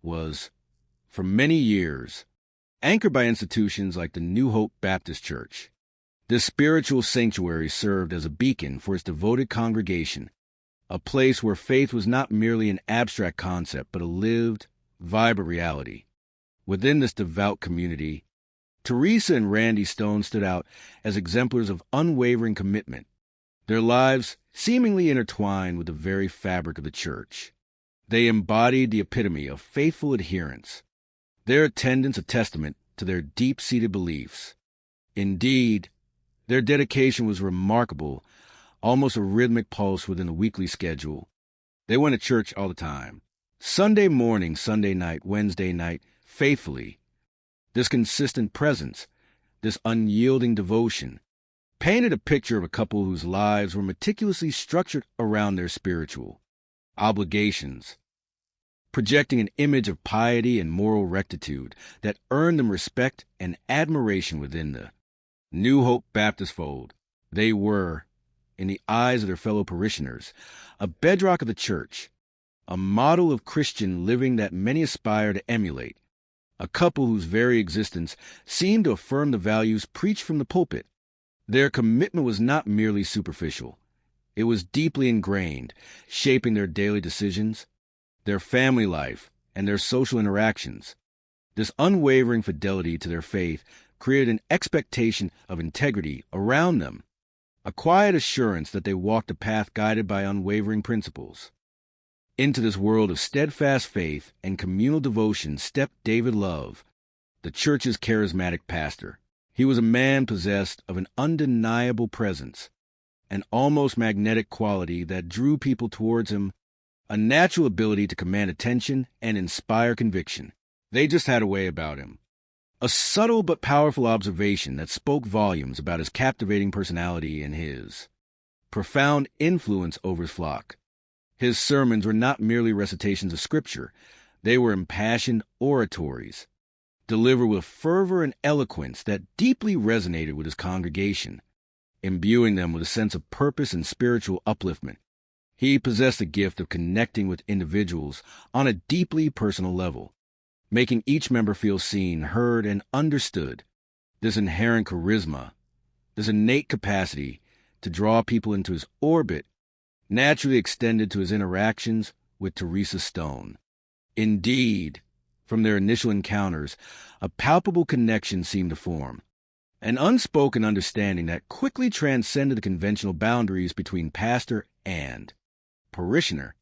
was, for many years, anchored by institutions like the New Hope Baptist Church. This spiritual sanctuary served as a beacon for its devoted congregation, a place where faith was not merely an abstract concept, but a lived, vibrant reality. Within this devout community, Teresa and Randy Stone stood out as exemplars of unwavering commitment, their lives seemingly intertwined with the very fabric of the church. They embodied the epitome of faithful adherence, their attendance a testament to their deep-seated beliefs. Indeed, their dedication was remarkable, almost a rhythmic pulse within the weekly schedule. They went to church all the time, Sunday morning, Sunday night, Wednesday night, faithfully. This consistent presence, this unyielding devotion, painted a picture of a couple whose lives were meticulously structured around their spiritual obligations, projecting an image of piety and moral rectitude that earned them respect and admiration within the New Hope Baptist fold. They were, in the eyes of their fellow parishioners, a bedrock of the church, a model of Christian living that many aspire to emulate. A couple whose very existence seemed to affirm the values preached from the pulpit. Their commitment was not merely superficial. It was deeply ingrained, shaping their daily decisions, their family life, and their social interactions. This unwavering fidelity to their faith created an expectation of integrity around them, a quiet assurance that they walked a path guided by unwavering principles. Into this world of steadfast faith and communal devotion stepped David Love, the church's charismatic pastor. He was a man possessed of an undeniable presence, an almost magnetic quality that drew people towards him, a natural ability to command attention and inspire conviction. They just had a way about him. A subtle but powerful observation that spoke volumes about his captivating personality and his profound influence over his flock. His sermons were not merely recitations of Scripture. They were impassioned oratories, delivered with fervor and eloquence that deeply resonated with his congregation, imbuing them with a sense of purpose and spiritual upliftment. He possessed the gift of connecting with individuals on a deeply personal level, making each member feel seen, heard, and understood. This inherent charisma, this innate capacity to draw people into his orbit, naturally extended to his interactions with Teresa Stone. Indeed, from their initial encounters, a palpable connection seemed to form, an unspoken understanding that quickly transcended the conventional boundaries between pastor and parishioner.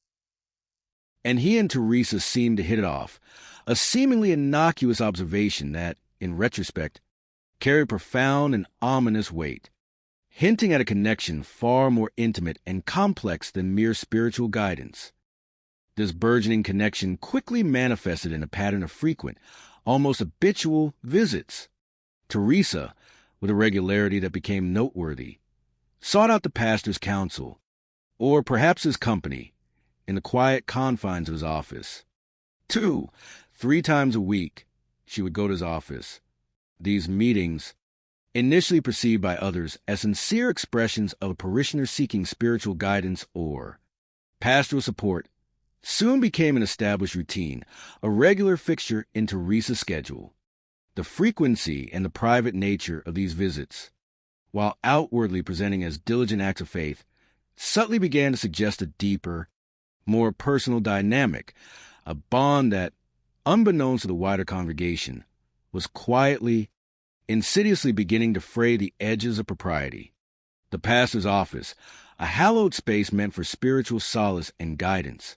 And he and Teresa seemed to hit it off, a seemingly innocuous observation that, in retrospect, carried profound and ominous weight, hinting at a connection far more intimate and complex than mere spiritual guidance. This burgeoning connection quickly manifested in a pattern of frequent, almost habitual visits. Teresa, with a regularity that became noteworthy, sought out the pastor's counsel, or perhaps his company, in the quiet confines of his office. 2-3 times a week, she would go to his office. These meetings, initially perceived by others as sincere expressions of a parishioner seeking spiritual guidance or pastoral support, soon became an established routine, a regular fixture in Teresa's schedule. The frequency and the private nature of these visits, while outwardly presenting as diligent acts of faith, subtly began to suggest a deeper, more personal dynamic, a bond that, unbeknownst to the wider congregation, was quietly, insidiously beginning to fray the edges of propriety. The pastor's office, a hallowed space meant for spiritual solace and guidance,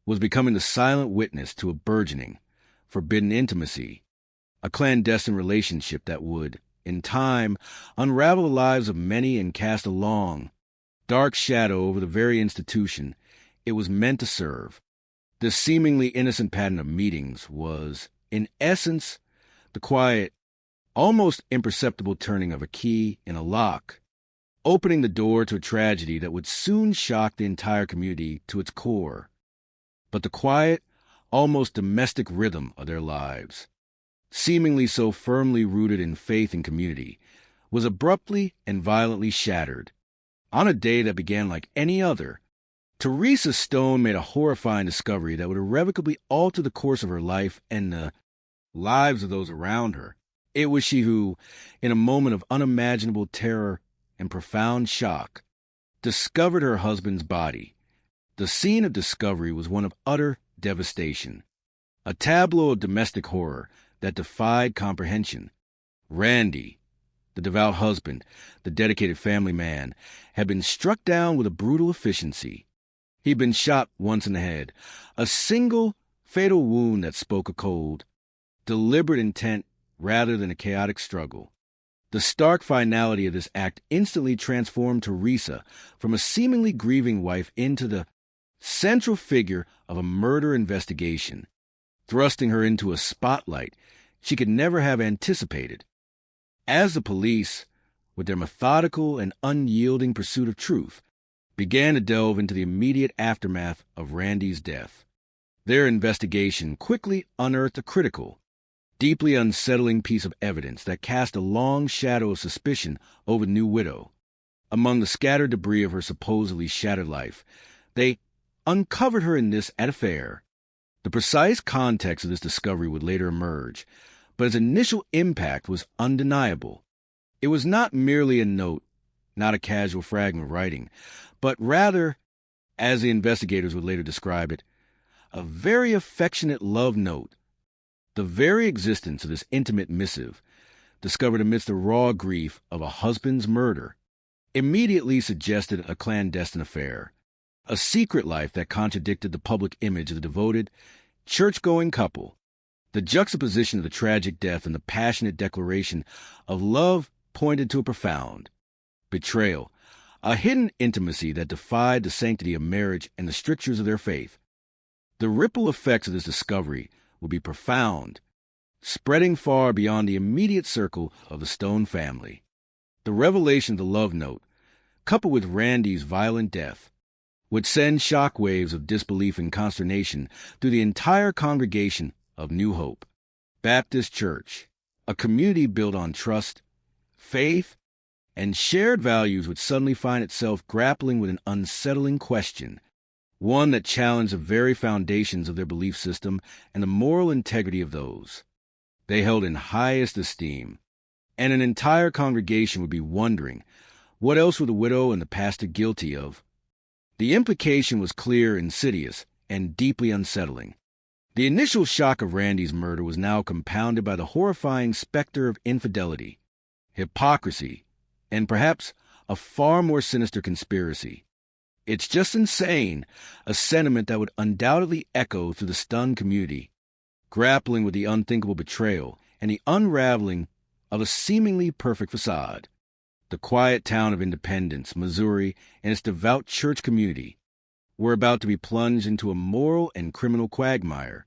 was becoming the silent witness to a burgeoning, forbidden intimacy, a clandestine relationship that would, in time, unravel the lives of many and cast a long, dark shadow over the very institution it was meant to serve. This seemingly innocent pattern of meetings was, in essence, the quiet, almost imperceptible turning of a key in a lock, opening the door to a tragedy that would soon shock the entire community to its core. But the quiet, almost domestic rhythm of their lives, seemingly so firmly rooted in faith and community, was abruptly and violently shattered. On a day that began like any other, Teresa Stone made a horrifying discovery that would irrevocably alter the course of her life and the lives of those around her. It was she who, in a moment of unimaginable terror and profound shock, discovered her husband's body. The scene of discovery was one of utter devastation, a tableau of domestic horror that defied comprehension. Randy, the devout husband, the dedicated family man, had been struck down with a brutal efficiency. He'd been shot once in the head, a single fatal wound that spoke a cold, deliberate intent rather than a chaotic struggle. The stark finality of this act instantly transformed Teresa from a seemingly grieving wife into the central figure of a murder investigation, thrusting her into a spotlight she could never have anticipated. As the police, with their methodical and unyielding pursuit of truth, began to delve into the immediate aftermath of Randy's death, their investigation quickly unearthed a critical, deeply unsettling piece of evidence that cast a long shadow of suspicion over the new widow. Among the scattered debris of her supposedly shattered life, they uncovered her in this affair. The precise context of this discovery would later emerge, but its initial impact was undeniable. It was not merely a note, not a casual fragment of writing, but rather, as the investigators would later describe it, a very affectionate love note. The very existence of this intimate missive, discovered amidst the raw grief of a husband's murder, immediately suggested a clandestine affair, a secret life that contradicted the public image of the devoted, church-going couple. The juxtaposition of the tragic death and the passionate declaration of love pointed to a profound betrayal, a hidden intimacy that defied the sanctity of marriage and the strictures of their faith. The ripple effects of this discovery would be profound, spreading far beyond the immediate circle of the Stone family. The revelation of the love note, coupled with Randy's violent death, would send shock waves of disbelief and consternation through the entire congregation of New Hope Baptist Church, a community built on trust, faith, and shared values would suddenly find itself grappling with an unsettling question, one that challenged the very foundations of their belief system and the moral integrity of those they held in highest esteem. And an entire congregation would be wondering, what else were the widow and the pastor guilty of? The implication was clear, insidious, and deeply unsettling. The initial shock of Randy's murder was now compounded by the horrifying specter of infidelity, hypocrisy, and perhaps a far more sinister conspiracy. It's just insane, a sentiment that would undoubtedly echo through the stunned community, grappling with the unthinkable betrayal and the unraveling of a seemingly perfect facade. The quiet town of Independence, Missouri, and its devout church community were about to be plunged into a moral and criminal quagmire,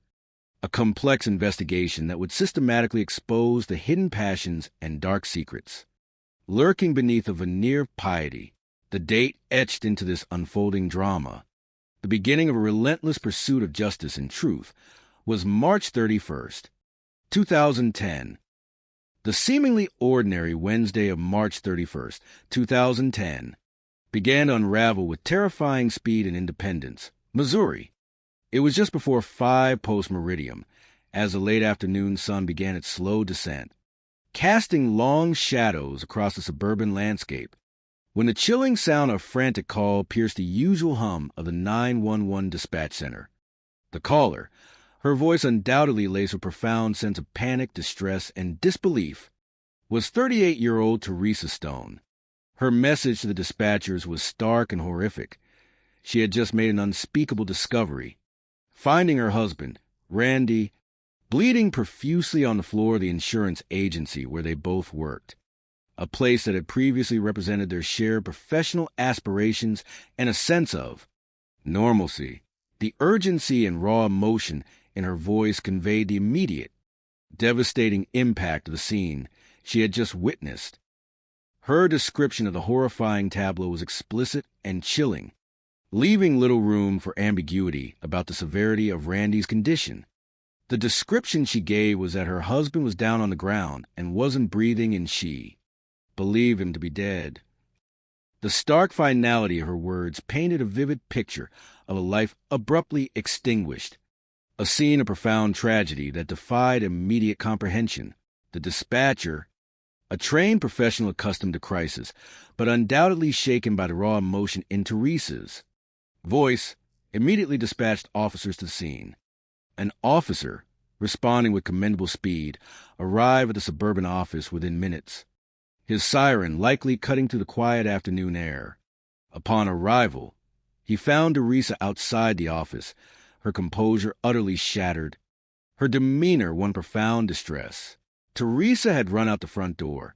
a complex investigation that would systematically expose the hidden passions and dark secrets lurking beneath a veneer of piety. The date etched into this unfolding drama, the beginning of a relentless pursuit of justice and truth, was March 31st, 2010. The seemingly ordinary Wednesday of March 31st, 2010, began to unravel with terrifying speed in Independence, Missouri. It was just before 5 post-meridium, as the late afternoon sun began its slow descent, casting long shadows across the suburban landscape, when the chilling sound of frantic call pierced the usual hum of the 911 dispatch center. The caller, her voice undoubtedly laced with a profound sense of panic, distress, and disbelief, was 38-year-old Teresa Stone. Her message to the dispatchers was stark and horrific. She had just made an unspeakable discovery, finding her husband, Randy, bleeding profusely on the floor of the insurance agency where they both worked, a place that had previously represented their shared professional aspirations and a sense of normalcy. The urgency and raw emotion in her voice conveyed the immediate, devastating impact of the scene she had just witnessed. Her description of the horrifying tableau was explicit and chilling, leaving little room for ambiguity about the severity of Randy's condition. The description she gave was that her husband was down on the ground and wasn't breathing, and she believed him to be dead. The stark finality of her words painted a vivid picture of a life abruptly extinguished, a scene of profound tragedy that defied immediate comprehension. The dispatcher, a trained professional accustomed to crisis, but undoubtedly shaken by the raw emotion in Teresa's voice, immediately dispatched officers to the scene. An officer, responding with commendable speed, arrived at the suburban office within minutes, his siren likely cutting through the quiet afternoon air. Upon arrival, he found Teresa outside the office, her composure utterly shattered, her demeanor one profound distress. Teresa had run out the front door,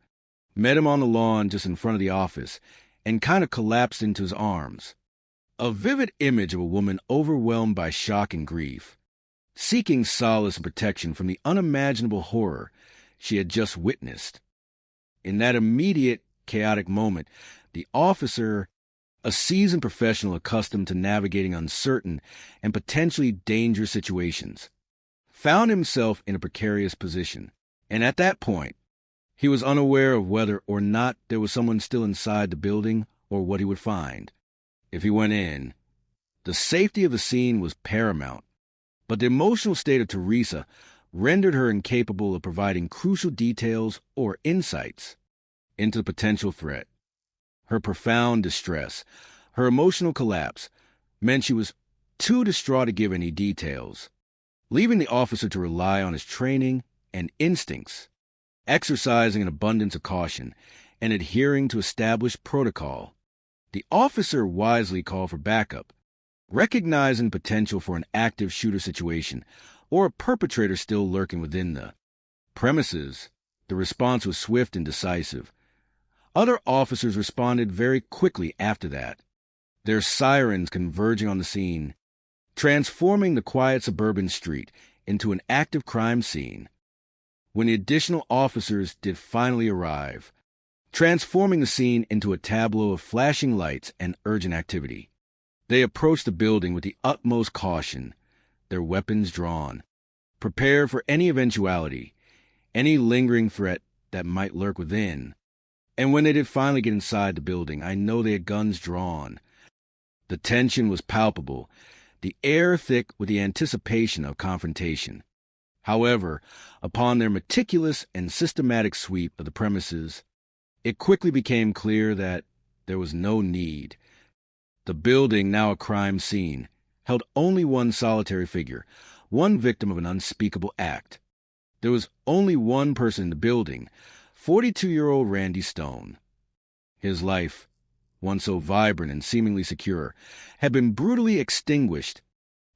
met him on the lawn just in front of the office, and kind of collapsed into his arms. A vivid image of a woman overwhelmed by shock and grief, seeking solace and protection from the unimaginable horror she had just witnessed. In that immediate, chaotic moment, the officer, a seasoned professional accustomed to navigating uncertain and potentially dangerous situations, found himself in a precarious position. And at that point, he was unaware of whether or not there was someone still inside the building or what he would find. If he went in, the safety of the scene was paramount. But the emotional state of Teresa rendered her incapable of providing crucial details or insights into the potential threat. Her profound distress, her emotional collapse, meant she was too distraught to give any details, leaving the officer to rely on his training and instincts, exercising an abundance of caution and adhering to established protocol. The officer wisely called for backup, recognizing potential for an active shooter situation or a perpetrator still lurking within the premises. The response was swift and decisive. Other officers responded very quickly after that, their sirens converging on the scene, transforming the quiet suburban street into an active crime scene. When the additional officers did finally arrive, transforming the scene into a tableau of flashing lights and urgent activity, they approached the building with the utmost caution, their weapons drawn, prepared for any eventuality, any lingering threat that might lurk within. And when they did finally get inside the building, I know they had guns drawn. The tension was palpable, the air thick with the anticipation of confrontation. However, upon their meticulous and systematic sweep of the premises, it quickly became clear that there was no need. The building, now a crime scene, held only one solitary figure, one victim of an unspeakable act. There was only one person in the building, 42-year-old Randy Stone. His life, once so vibrant and seemingly secure, had been brutally extinguished,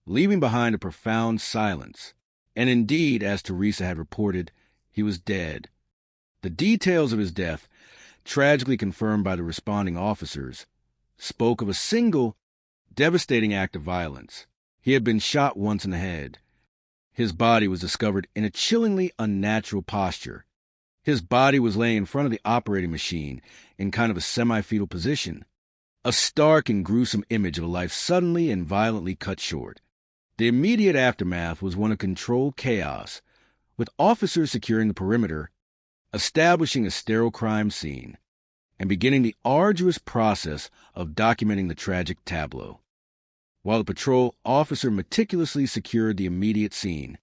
leaving behind a profound silence. And indeed, as Teresa had reported, he was dead. The details of his death, tragically confirmed by the responding officers, spoke of a single, devastating act of violence. He had been shot once in the head. His body was discovered in a chillingly unnatural posture. His body was laying in front of the operating machine in kind of a semi-fetal position, a stark and gruesome image of a life suddenly and violently cut short. The immediate aftermath was one of controlled chaos, with officers securing the perimeter, establishing a sterile crime scene, and beginning the arduous process of documenting the tragic tableau. While the patrol officer meticulously secured the immediate scene,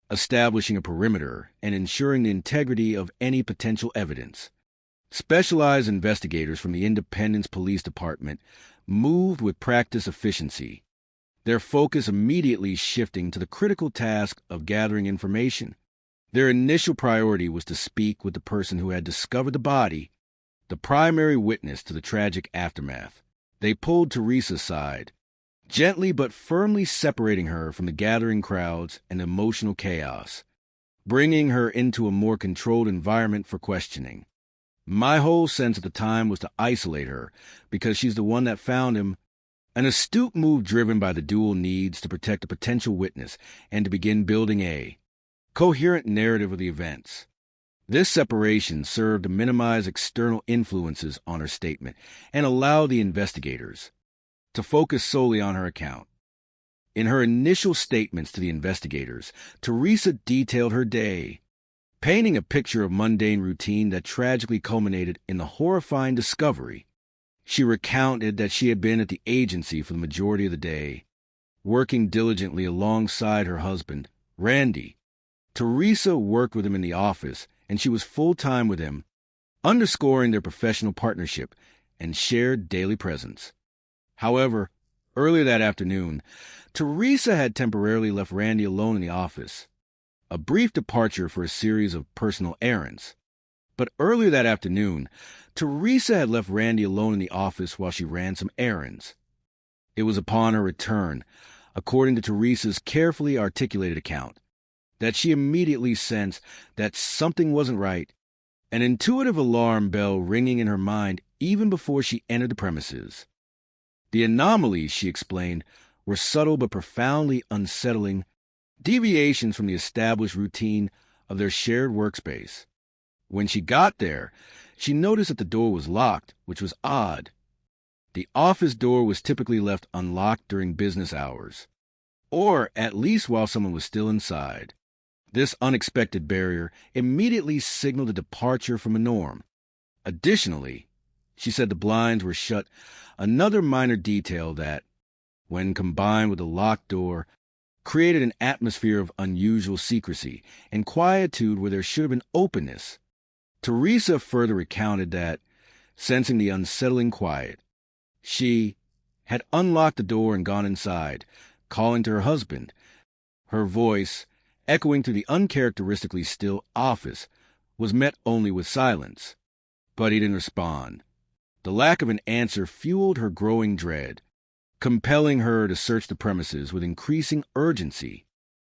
establishing a perimeter and ensuring the integrity of any potential evidence, specialized investigators from the Independence Police Department moved with practiced efficiency, their focus immediately shifting to the critical task of gathering information. Their initial priority was to speak with the person who had discovered the body, the primary witness to the tragic aftermath. They pulled Teresa aside, gently but firmly separating her from the gathering crowds and emotional chaos, bringing her into a more controlled environment for questioning. My whole sense at the time was to isolate her, because she's the one that found him, an astute move driven by the dual needs to protect a potential witness and to begin building a coherent narrative of the events. This separation served to minimize external influences on her statement and allow the investigators to focus solely on her account. In her initial statements to the investigators, Teresa detailed her day, painting a picture of mundane routine that tragically culminated in the horrifying discovery. She recounted that she had been at the agency for the majority of the day, working diligently alongside her husband, Randy. Teresa worked with him in the office, and she was full-time with him, underscoring their professional partnership and shared daily presence. However, earlier that afternoon, Teresa had temporarily left Randy alone in the office, a brief departure for a series of personal errands. But earlier that afternoon, Teresa had left Randy alone in the office while she ran some errands. It was upon her return, according to Teresa's carefully articulated account, that she immediately sensed that something wasn't right, an intuitive alarm bell ringing in her mind even before she entered the premises. The anomalies, she explained, were subtle but profoundly unsettling, deviations from the established routine of their shared workspace. When she got there, she noticed that the door was locked, which was odd. The office door was typically left unlocked during business hours, or at least while someone was still inside. This unexpected barrier immediately signaled a departure from a norm. Additionally, she said the blinds were shut, another minor detail that, when combined with a locked door, created an atmosphere of unusual secrecy and quietude where there should have been openness. Teresa further recounted that, sensing the unsettling quiet, she had unlocked the door and gone inside, calling to her husband. Her voice, echoing through the uncharacteristically still office, was met only with silence. But he didn't respond. The lack of an answer fueled her growing dread, compelling her to search the premises with increasing urgency.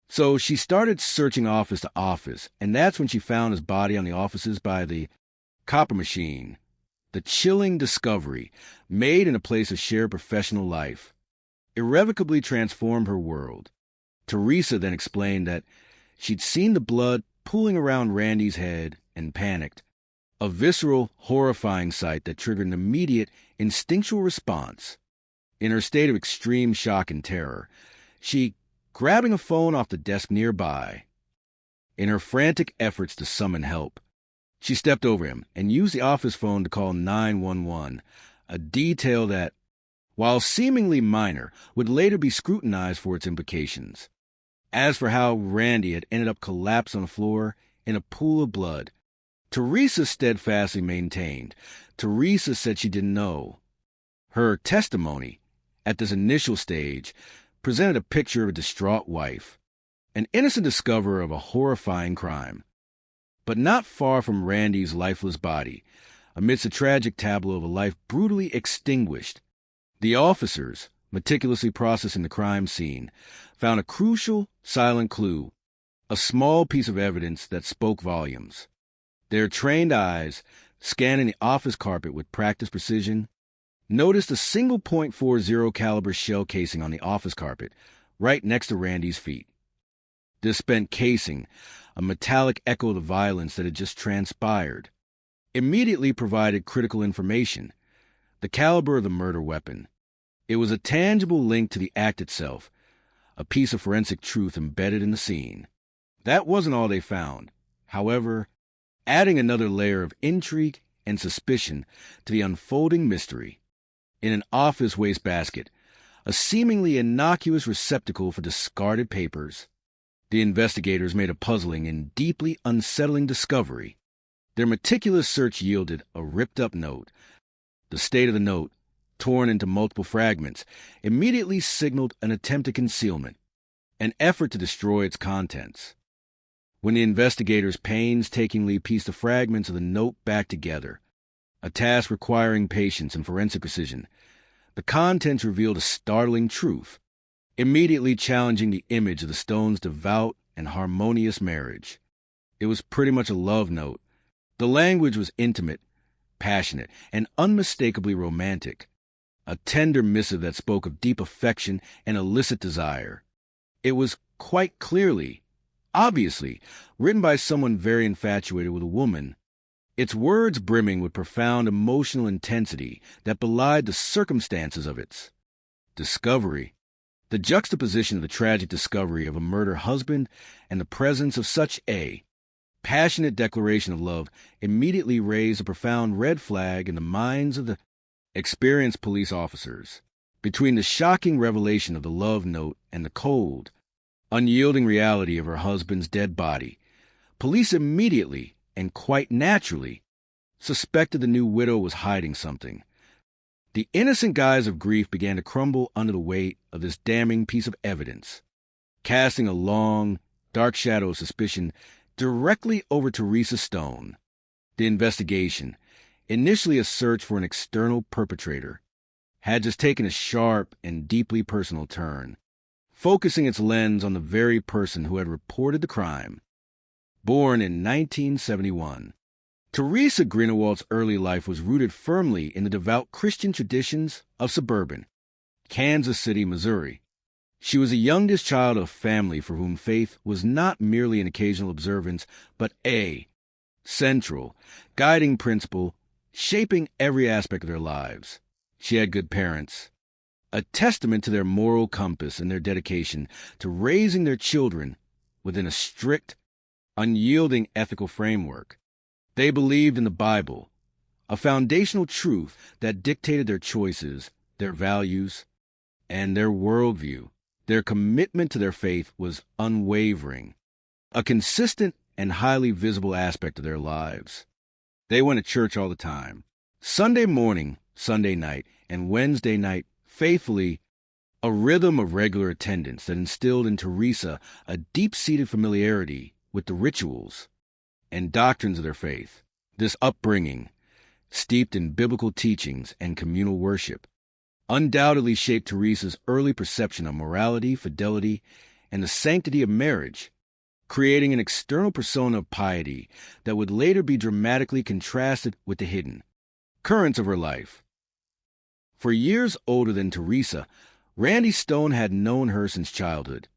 So she started searching office to office, and that's when she found his body on the offices by the copper machine. The chilling discovery, made in a place of shared professional life, irrevocably transformed her world. Teresa then explained that she'd seen the blood pooling around Randy's head and panicked. A visceral, horrifying sight that triggered an immediate, instinctual response. In her state of extreme shock and terror, she, grabbing a phone off the desk nearby, in her frantic efforts to summon help, she stepped over him and used the office phone to call 911, a detail that, while seemingly minor, would later be scrutinized for its implications. As for how Randy had ended up collapsed on the floor in a pool of blood, Teresa steadfastly maintained. Teresa said she didn't know. Her testimony, at this initial stage, presented a picture of a distraught wife, an innocent discoverer of a horrifying crime. But not far from Randy's lifeless body, amidst a tragic tableau of a life brutally extinguished, the officers, meticulously processing the crime scene, found a crucial, silent clue, a small piece of evidence that spoke volumes. Their trained eyes, scanning the office carpet with practiced precision, noticed a single .40 caliber shell casing on the office carpet, right next to Randy's feet. This spent casing, a metallic echo of the violence that had just transpired, immediately provided critical information, the caliber of the murder weapon. It was a tangible link to the act itself, a piece of forensic truth embedded in the scene. That wasn't all they found, however, adding another layer of intrigue and suspicion to the unfolding mystery. In an office wastebasket, a seemingly innocuous receptacle for discarded papers, the investigators made a puzzling and deeply unsettling discovery. Their meticulous search yielded a ripped-up note. The state of the note, torn into multiple fragments, immediately signaled an attempt at concealment, an effort to destroy its contents. When the investigators painstakingly pieced the fragments of the note back together, a task requiring patience and forensic precision, the contents revealed a startling truth, immediately challenging the image of the Stones' devout and harmonious marriage. It was pretty much a love note. The language was intimate, passionate, and unmistakably romantic, a tender missive that spoke of deep affection and illicit desire. It was quite clearly, obviously, written by someone very infatuated with a woman, its words brimming with profound emotional intensity that belied the circumstances of its discovery. The juxtaposition of the tragic discovery of a murdered husband and the presence of such a passionate declaration of love immediately raised a profound red flag in the minds of the experienced police officers. Between the shocking revelation of the love note and the cold, unyielding reality of her husband's dead body, police immediately, and quite naturally, suspected the new widow was hiding something. The innocent guise of grief began to crumble under the weight of this damning piece of evidence, casting a long, dark shadow of suspicion directly over Teresa Stone. The investigation, initially a search for an external perpetrator, had just taken a sharp and deeply personal turn, focusing its lens on the very person who had reported the crime. Born in 1971, Teresa Greenewald's early life was rooted firmly in the devout Christian traditions of suburban Kansas City, Missouri. She was the youngest child of a family for whom faith was not merely an occasional observance, but a central, guiding principle shaping every aspect of their lives. She had good parents, a testament to their moral compass and their dedication to raising their children within a strict, unyielding ethical framework. They believed in the Bible, a foundational truth that dictated their choices, their values, and their worldview. Their commitment to their faith was unwavering, a consistent and highly visible aspect of their lives. They went to church all the time, Sunday morning, Sunday night, and Wednesday night, faithfully a rhythm of regular attendance that instilled in Teresa a deep-seated familiarity with the rituals and doctrines of their faith. This upbringing, steeped in biblical teachings and communal worship, undoubtedly shaped Teresa's early perception of morality, fidelity, and the sanctity of marriage, creating an external persona of piety that would later be dramatically contrasted with the hidden currents of her life. For years older than Teresa, Randy Stone had known her since childhood.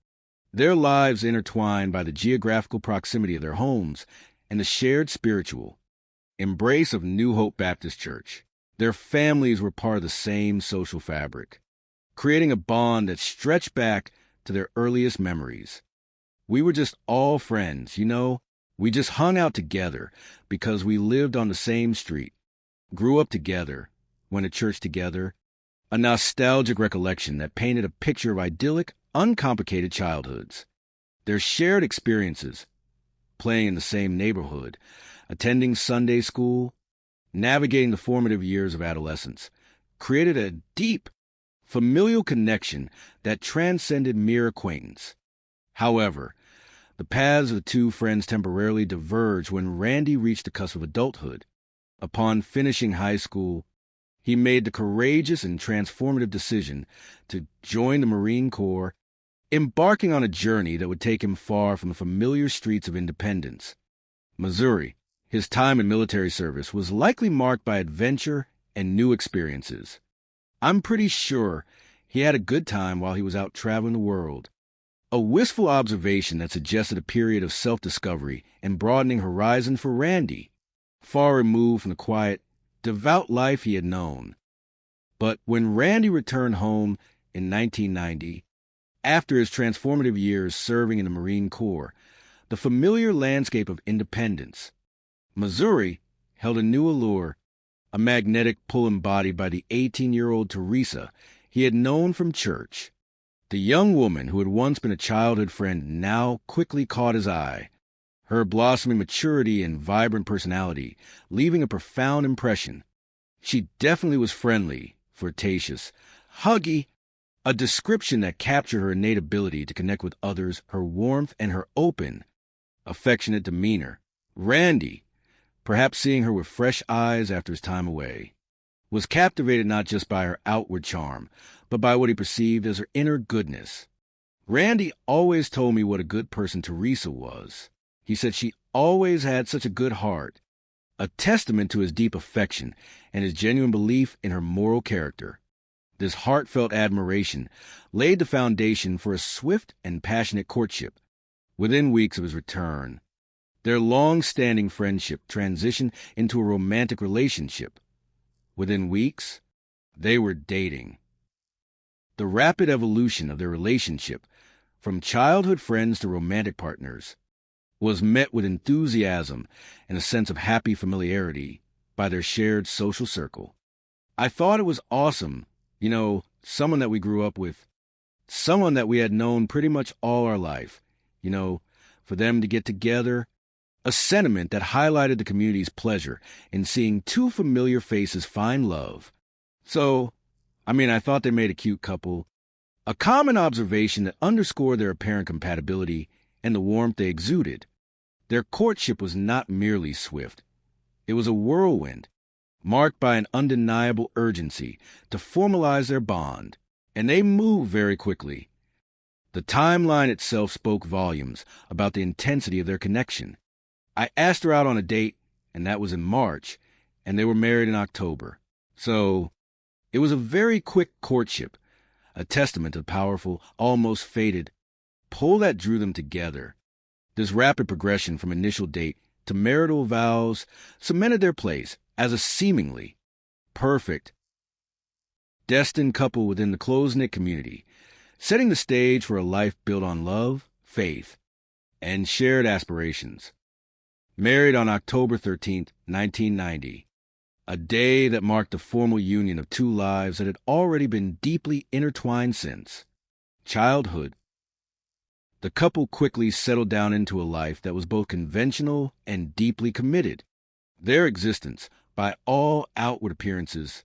Their lives intertwined by the geographical proximity of their homes and the shared spiritual embrace of New Hope Baptist Church. Their families were part of the same social fabric, creating a bond that stretched back to their earliest memories. We were just all friends, you know. We just hung out together because we lived on the same street, grew up together, went to church together, a nostalgic recollection that painted a picture of idyllic, uncomplicated childhoods. Their shared experiences, playing in the same neighborhood, attending Sunday school, navigating the formative years of adolescence, created a deep, familial connection that transcended mere acquaintance. However, the paths of the two friends temporarily diverged when Randy reached the cusp of adulthood. Upon finishing high school, he made the courageous and transformative decision to join the Marine Corps, embarking on a journey that would take him far from the familiar streets of Independence, Missouri. His time in military service was likely marked by adventure and new experiences. I'm pretty sure he had a good time while he was out traveling the world. A wistful observation that suggested a period of self-discovery and broadening horizon for Randy, far removed from the quiet, devout life he had known. But when Randy returned home in 1990, after his transformative years serving in the Marine Corps, the familiar landscape of Independence, Missouri, held a new allure, a magnetic pull embodied by the 18-year-old Teresa he had known from church. The young woman who had once been a childhood friend now quickly caught his eye, her blossoming maturity and vibrant personality leaving a profound impression. She definitely was friendly, flirtatious, huggy, a description that captured her innate ability to connect with others, her warmth, and her open, affectionate demeanor. Randy, perhaps seeing her with fresh eyes after his time away, was captivated not just by her outward charm, but by what he perceived as her inner goodness. Randy always told me what a good person Teresa was. He said she always had such a good heart, a testament to his deep affection and his genuine belief in her moral character. This heartfelt admiration laid the foundation for a swift and passionate courtship. Within weeks of his return, their long-standing friendship transitioned into a romantic relationship. Within weeks, they were dating. The rapid evolution of their relationship, from childhood friends to romantic partners, was met with enthusiasm and a sense of happy familiarity by their shared social circle. I thought it was awesome, you know, someone that we grew up with, someone that we had known pretty much all our life, you know, for them to get together, a sentiment that highlighted the community's pleasure in seeing two familiar faces find love. So, I thought they made a cute couple, a common observation that underscored their apparent compatibility and the warmth they exuded. Their courtship was not merely swift. It was a whirlwind, marked by an undeniable urgency to formalize their bond, and they moved very quickly. The timeline itself spoke volumes about the intensity of their connection. I asked her out on a date, and that was in March, and they were married in October. So, it was a very quick courtship, a testament to the powerful, almost fated pull that drew them together. This rapid progression from initial date to marital vows cemented their place as a seemingly perfect, destined couple within the close-knit community, setting the stage for a life built on love, faith, and shared aspirations. Married on October 13, 1990, a day that marked the formal union of two lives that had already been deeply intertwined since childhood. The couple quickly settled down into a life that was both conventional and deeply committed. Their existence, by all outward appearances,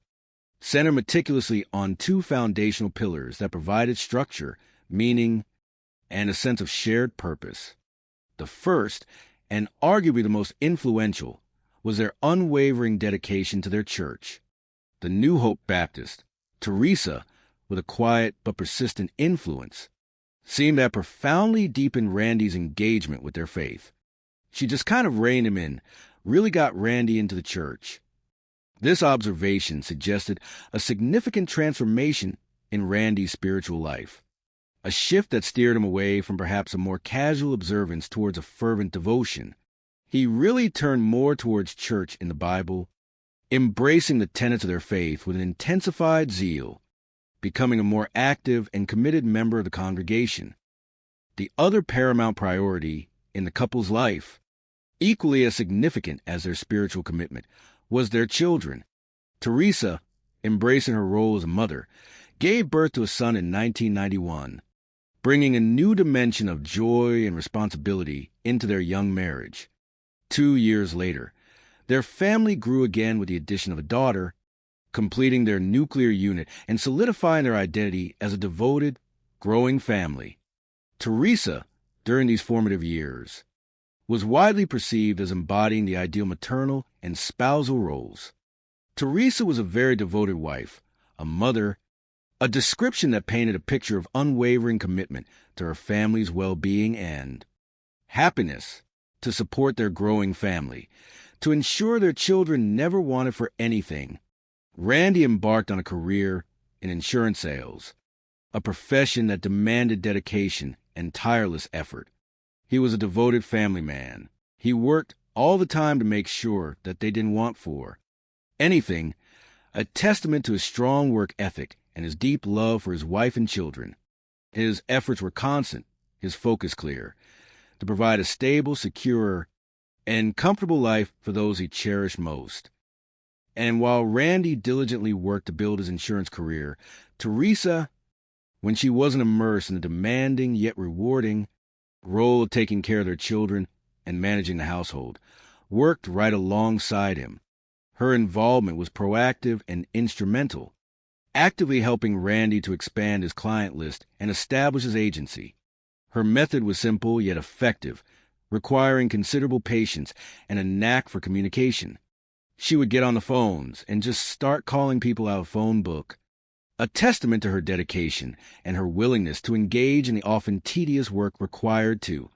centered meticulously on two foundational pillars that provided structure, meaning, and a sense of shared purpose. The first, and arguably the most influential, was their unwavering dedication to their church. The New Hope Baptist, Teresa, with a quiet but persistent influence, seemed to have profoundly deepened Randy's engagement with their faith. She just kind of reined him in, really got Randy into the church. This observation suggested a significant transformation in Randy's spiritual life, a shift that steered him away from perhaps a more casual observance towards a fervent devotion. He really turned more towards church in the Bible, embracing the tenets of their faith with an intensified zeal, becoming a more active and committed member of the congregation. The other paramount priority in the couple's life, equally as significant as their spiritual commitment, was their children. Teresa, embracing her role as a mother, gave birth to a son in 1991, bringing a new dimension of joy and responsibility into their young marriage. 2 years later, their family grew again with the addition of a daughter, completing their nuclear unit and solidifying their identity as a devoted, growing family. Teresa, during these formative years, was widely perceived as embodying the ideal maternal and spousal roles. Teresa was a very devoted wife, a mother, a description that painted a picture of unwavering commitment to her family's well-being and happiness to support their growing family, to ensure their children never wanted for anything. Randy embarked on a career in insurance sales, a profession that demanded dedication and tireless effort. He was a devoted family man. He worked all the time to make sure that they didn't want for anything, a testament to his strong work ethic and his deep love for his wife and children. His efforts were constant, his focus clear, to provide a stable, secure, and comfortable life for those he cherished most. And while Randy diligently worked to build his insurance career, Teresa, when she wasn't immersed in the demanding yet rewarding role of taking care of their children and managing the household, worked right alongside him. Her involvement was proactive and instrumental, actively helping Randy to expand his client list and establish his agency. Her method was simple yet effective, requiring considerable patience and a knack for communication. She would get on the phones and just start calling people out of a phone book, a testament to her dedication and her willingness to engage in the often tedious work required to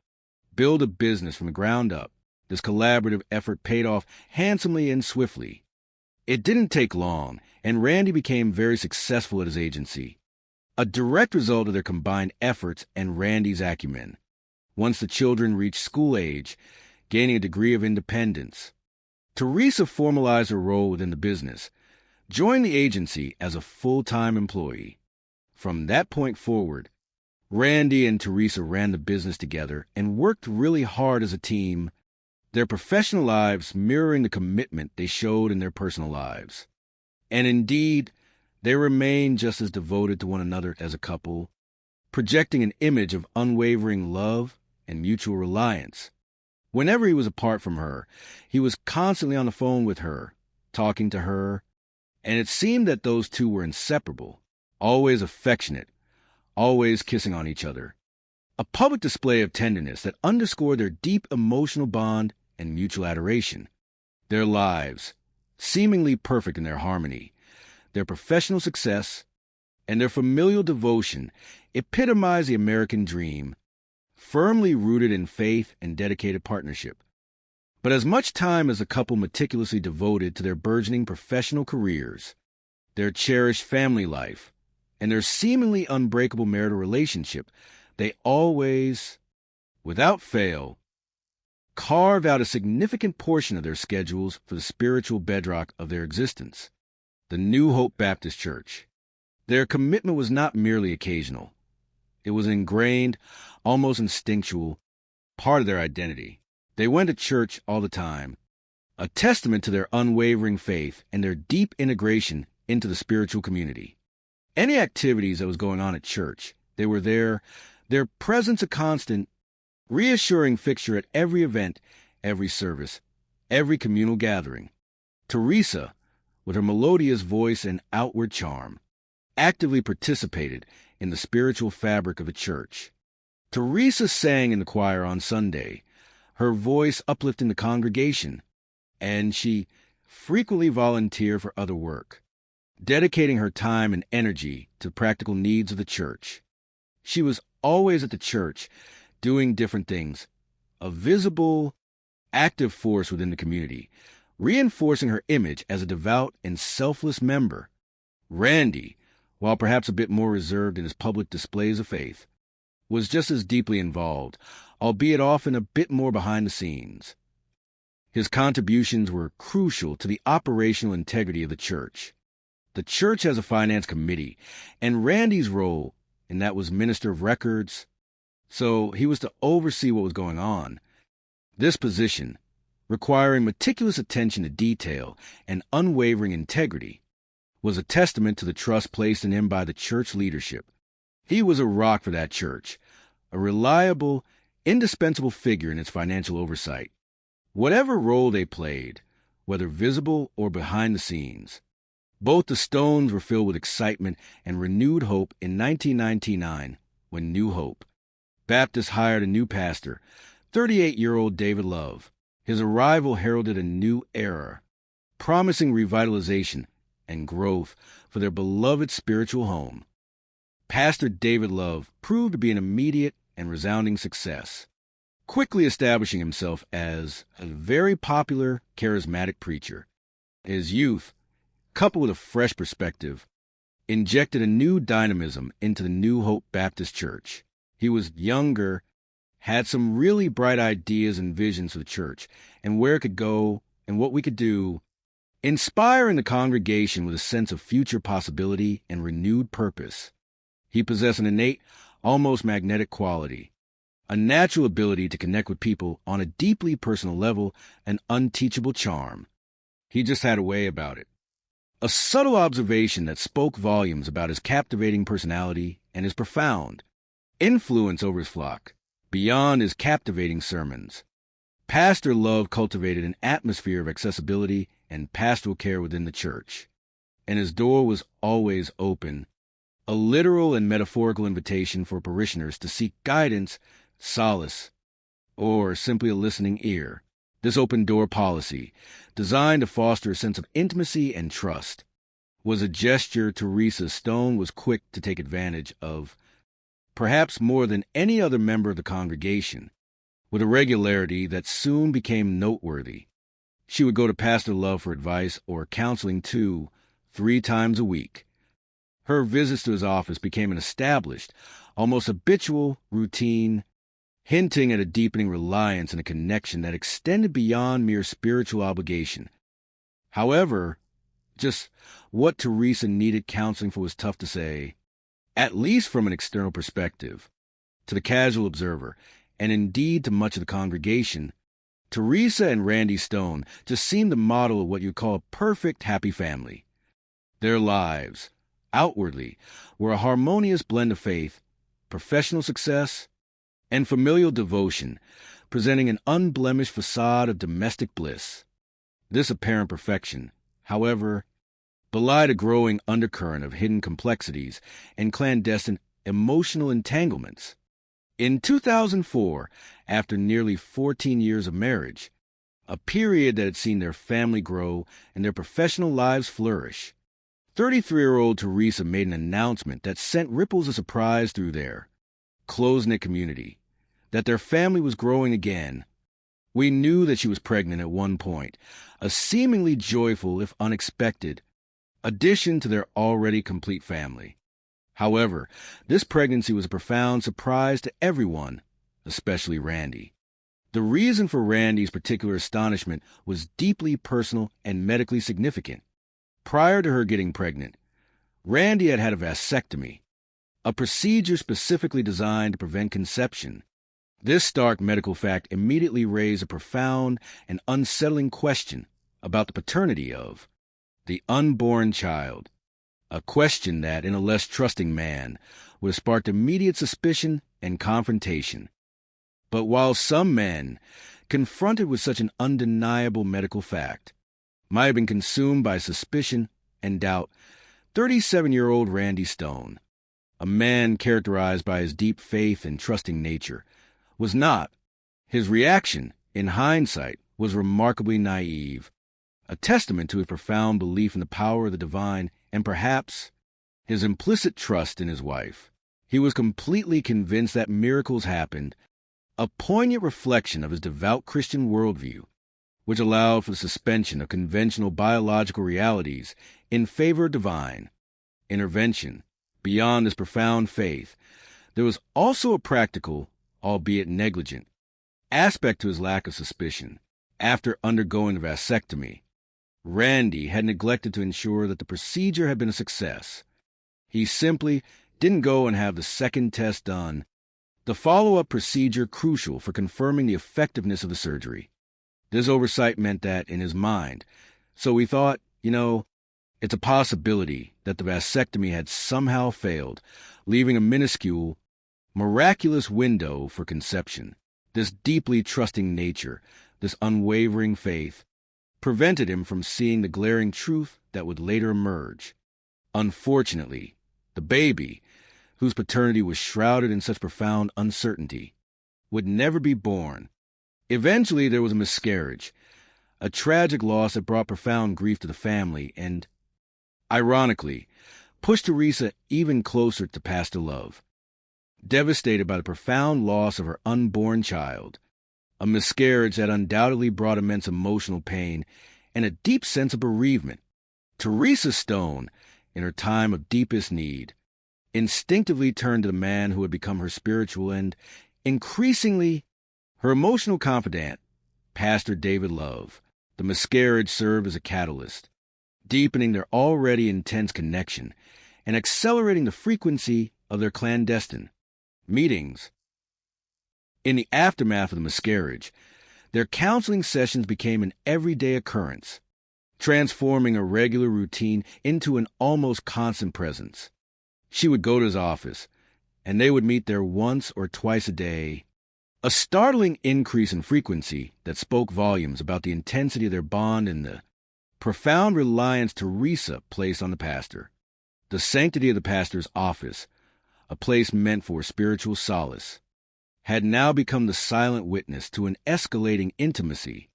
build a business from the ground up. This collaborative effort paid off handsomely and swiftly. It didn't take long, and Randy became very successful at his agency, a direct result of their combined efforts and Randy's acumen. Once the children reached school age, gaining a degree of independence, Teresa formalized her role within the business, joined the agency as a full-time employee. From that point forward, Randy and Teresa ran the business together and worked really hard as a team, their professional lives mirroring the commitment they showed in their personal lives. And indeed, they remained just as devoted to one another as a couple, projecting an image of unwavering love and mutual reliance. Whenever he was apart from her, he was constantly on the phone with her, talking to her, and it seemed that those two were inseparable, always affectionate, always kissing on each other. A public display of tenderness that underscored their deep emotional bond and mutual adoration. Their lives, seemingly perfect in their harmony, their professional success, and their familial devotion epitomized the American dream, firmly rooted in faith and dedicated partnership. But as much time as the couple meticulously devoted to their burgeoning professional careers, their cherished family life, and their seemingly unbreakable marital relationship, they always, without fail, carved out a significant portion of their schedules for the spiritual bedrock of their existence, the New Hope Baptist Church. Their commitment was not merely occasional. It was ingrained, almost instinctual, part of their identity. They went to church all the time, a testament to their unwavering faith and their deep integration into the spiritual community. Any activities that was going on at church, they were there, their presence a constant, reassuring fixture at every event, every service, every communal gathering. Teresa, with her melodious voice and outward charm, actively participated in the spiritual fabric of the church. Teresa sang in the choir on Sunday, her voice uplifting the congregation, and she frequently volunteered for other work, dedicating her time and energy to the practical needs of the church. She was always at the church, doing different things, a visible, active force within the community, reinforcing her image as a devout and selfless member. Randy, while perhaps a bit more reserved in his public displays of faith, was just as deeply involved, albeit often a bit more behind the scenes. His contributions were crucial to the operational integrity of the church. The church has a finance committee, and Randy's role in that was minister of records, so he was to oversee what was going on. This position, requiring meticulous attention to detail and unwavering integrity, was a testament to the trust placed in him by the church leadership. He was a rock for that church, a reliable, indispensable figure in its financial oversight. Whatever role they played, whether visible or behind the scenes, both the Stones were filled with excitement and renewed hope in 1999 when New Hope Baptist hired a new pastor, 38-year-old David Love. His arrival heralded a new era, promising revitalization and growth for their beloved spiritual home. Pastor David Love proved to be an immediate and resounding success, quickly establishing himself as a very popular, charismatic preacher. His youth, coupled with a fresh perspective, injected a new dynamism into the New Hope Baptist Church. He was younger, had some really bright ideas and visions for the church and where it could go and what we could do, inspiring the congregation with a sense of future possibility and renewed purpose. He possessed an innate, almost magnetic quality, a natural ability to connect with people on a deeply personal level, an unteachable charm. He just had a way about it. A subtle observation that spoke volumes about his captivating personality and his profound influence over his flock. Beyond his captivating sermons, Pastor Love cultivated an atmosphere of accessibility and pastoral care within the church, and his door was always open, a literal and metaphorical invitation for parishioners to seek guidance, solace, or simply a listening ear. This open-door policy, designed to foster a sense of intimacy and trust, was a gesture Teresa Stone was quick to take advantage of, perhaps more than any other member of the congregation, with a regularity that soon became noteworthy. She would go to Pastor Love for advice or counseling 2-3 times a week. Her visits to his office became an established, almost habitual routine, hinting at a deepening reliance and a connection that extended beyond mere spiritual obligation. However, just what Teresa needed counseling for was tough to say, at least from an external perspective. To the casual observer, and indeed to much of the congregation, Teresa and Randy Stone just seemed the model of what you'd call a perfect happy family. Their lives, outwardly, were a harmonious blend of faith, professional success, and familial devotion, presenting an unblemished facade of domestic bliss. This apparent perfection, however, belied a growing undercurrent of hidden complexities and clandestine emotional entanglements. In 2004, after nearly 14 years of marriage, a period that had seen their family grow and their professional lives flourish, 33-year-old Teresa made an announcement that sent ripples of surprise through their close-knit community, that their family was growing again. We knew that she was pregnant at one point, a seemingly joyful, if unexpected, addition to their already complete family. However, this pregnancy was a profound surprise to everyone, especially Randy. The reason for Randy's particular astonishment was deeply personal and medically significant. Prior to her getting pregnant, Randy had had a vasectomy, a procedure specifically designed to prevent conception. This stark medical fact immediately raised a profound and unsettling question about the paternity of the unborn child, a question that, in a less trusting man, would have sparked immediate suspicion and confrontation. But while some men, confronted with such an undeniable medical fact, might have been consumed by suspicion and doubt, 37-year-old Randy Stone, a man characterized by his deep faith and trusting nature, was not. His reaction, in hindsight, was remarkably naive, a testament to his profound belief in the power of the divine and perhaps his implicit trust in his wife. He was completely convinced that miracles happened, a poignant reflection of his devout Christian worldview, which allowed for the suspension of conventional biological realities in favor of divine intervention. Beyond this profound faith, there was also a practical, albeit negligent, aspect to his lack of suspicion. After undergoing the vasectomy, Randy had neglected to ensure that the procedure had been a success. He simply didn't go and have the second test done, the follow-up procedure crucial for confirming the effectiveness of the surgery. This oversight meant that, in his mind, so he thought, it's a possibility that the vasectomy had somehow failed, leaving a minuscule, miraculous window for conception. This deeply trusting nature, this unwavering faith, prevented him from seeing the glaring truth that would later emerge. Unfortunately, the baby, whose paternity was shrouded in such profound uncertainty, would never be born. Eventually, there was a miscarriage, a tragic loss that brought profound grief to the family and, ironically, pushed Teresa even closer to Pastor Love. Devastated by the profound loss of her unborn child, a miscarriage that undoubtedly brought immense emotional pain and a deep sense of bereavement, Teresa Stone, in her time of deepest need, instinctively turned to the man who had become her spiritual and, increasingly, her emotional confidant, Pastor David Love. The miscarriage served as a catalyst, deepening their already intense connection and accelerating the frequency of their clandestine meetings. In the aftermath of the miscarriage, their counseling sessions became an everyday occurrence, transforming a regular routine into an almost constant presence. She would go to his office, and they would meet there once or twice a day, a startling increase in frequency that spoke volumes about the intensity of their bond and the profound reliance Teresa placed on the pastor. The sanctity of the pastor's office, a place meant for spiritual solace, had now become the silent witness to an escalating intimacy,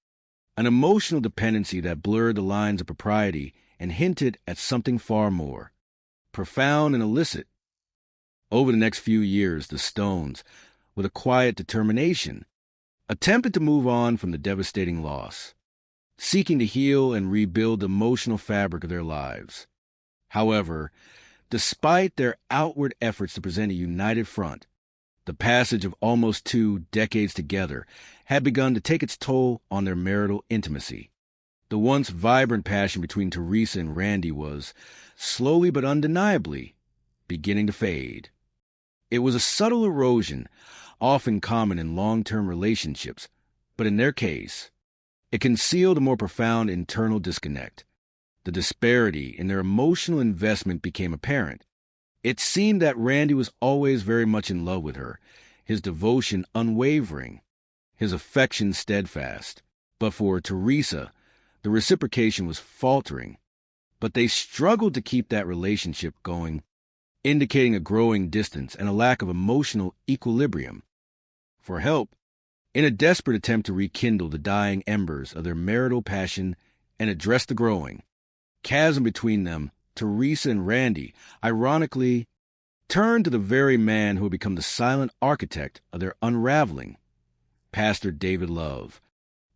an emotional dependency that blurred the lines of propriety and hinted at something far more profound and illicit. Over the next few years, the Stones, with a quiet determination, attempted to move on from the devastating loss, seeking to heal and rebuild the emotional fabric of their lives. However, despite their outward efforts to present a united front, the passage of almost 2 decades together had begun to take its toll on their marital intimacy. The once vibrant passion between Teresa and Randy was, slowly but undeniably, beginning to fade. It was a subtle erosion, often common in long-term relationships, but in their case, it concealed a more profound internal disconnect. The disparity in their emotional investment became apparent. It seemed that Randy was always very much in love with her, his devotion unwavering, his affection steadfast. But for Teresa, the reciprocation was faltering. But they struggled to keep that relationship going, indicating a growing distance and a lack of emotional equilibrium. For help, in a desperate attempt to rekindle the dying embers of their marital passion and address the growing chasm between them, Teresa and Randy, ironically, turned to the very man who had become the silent architect of their unraveling, Pastor David Love,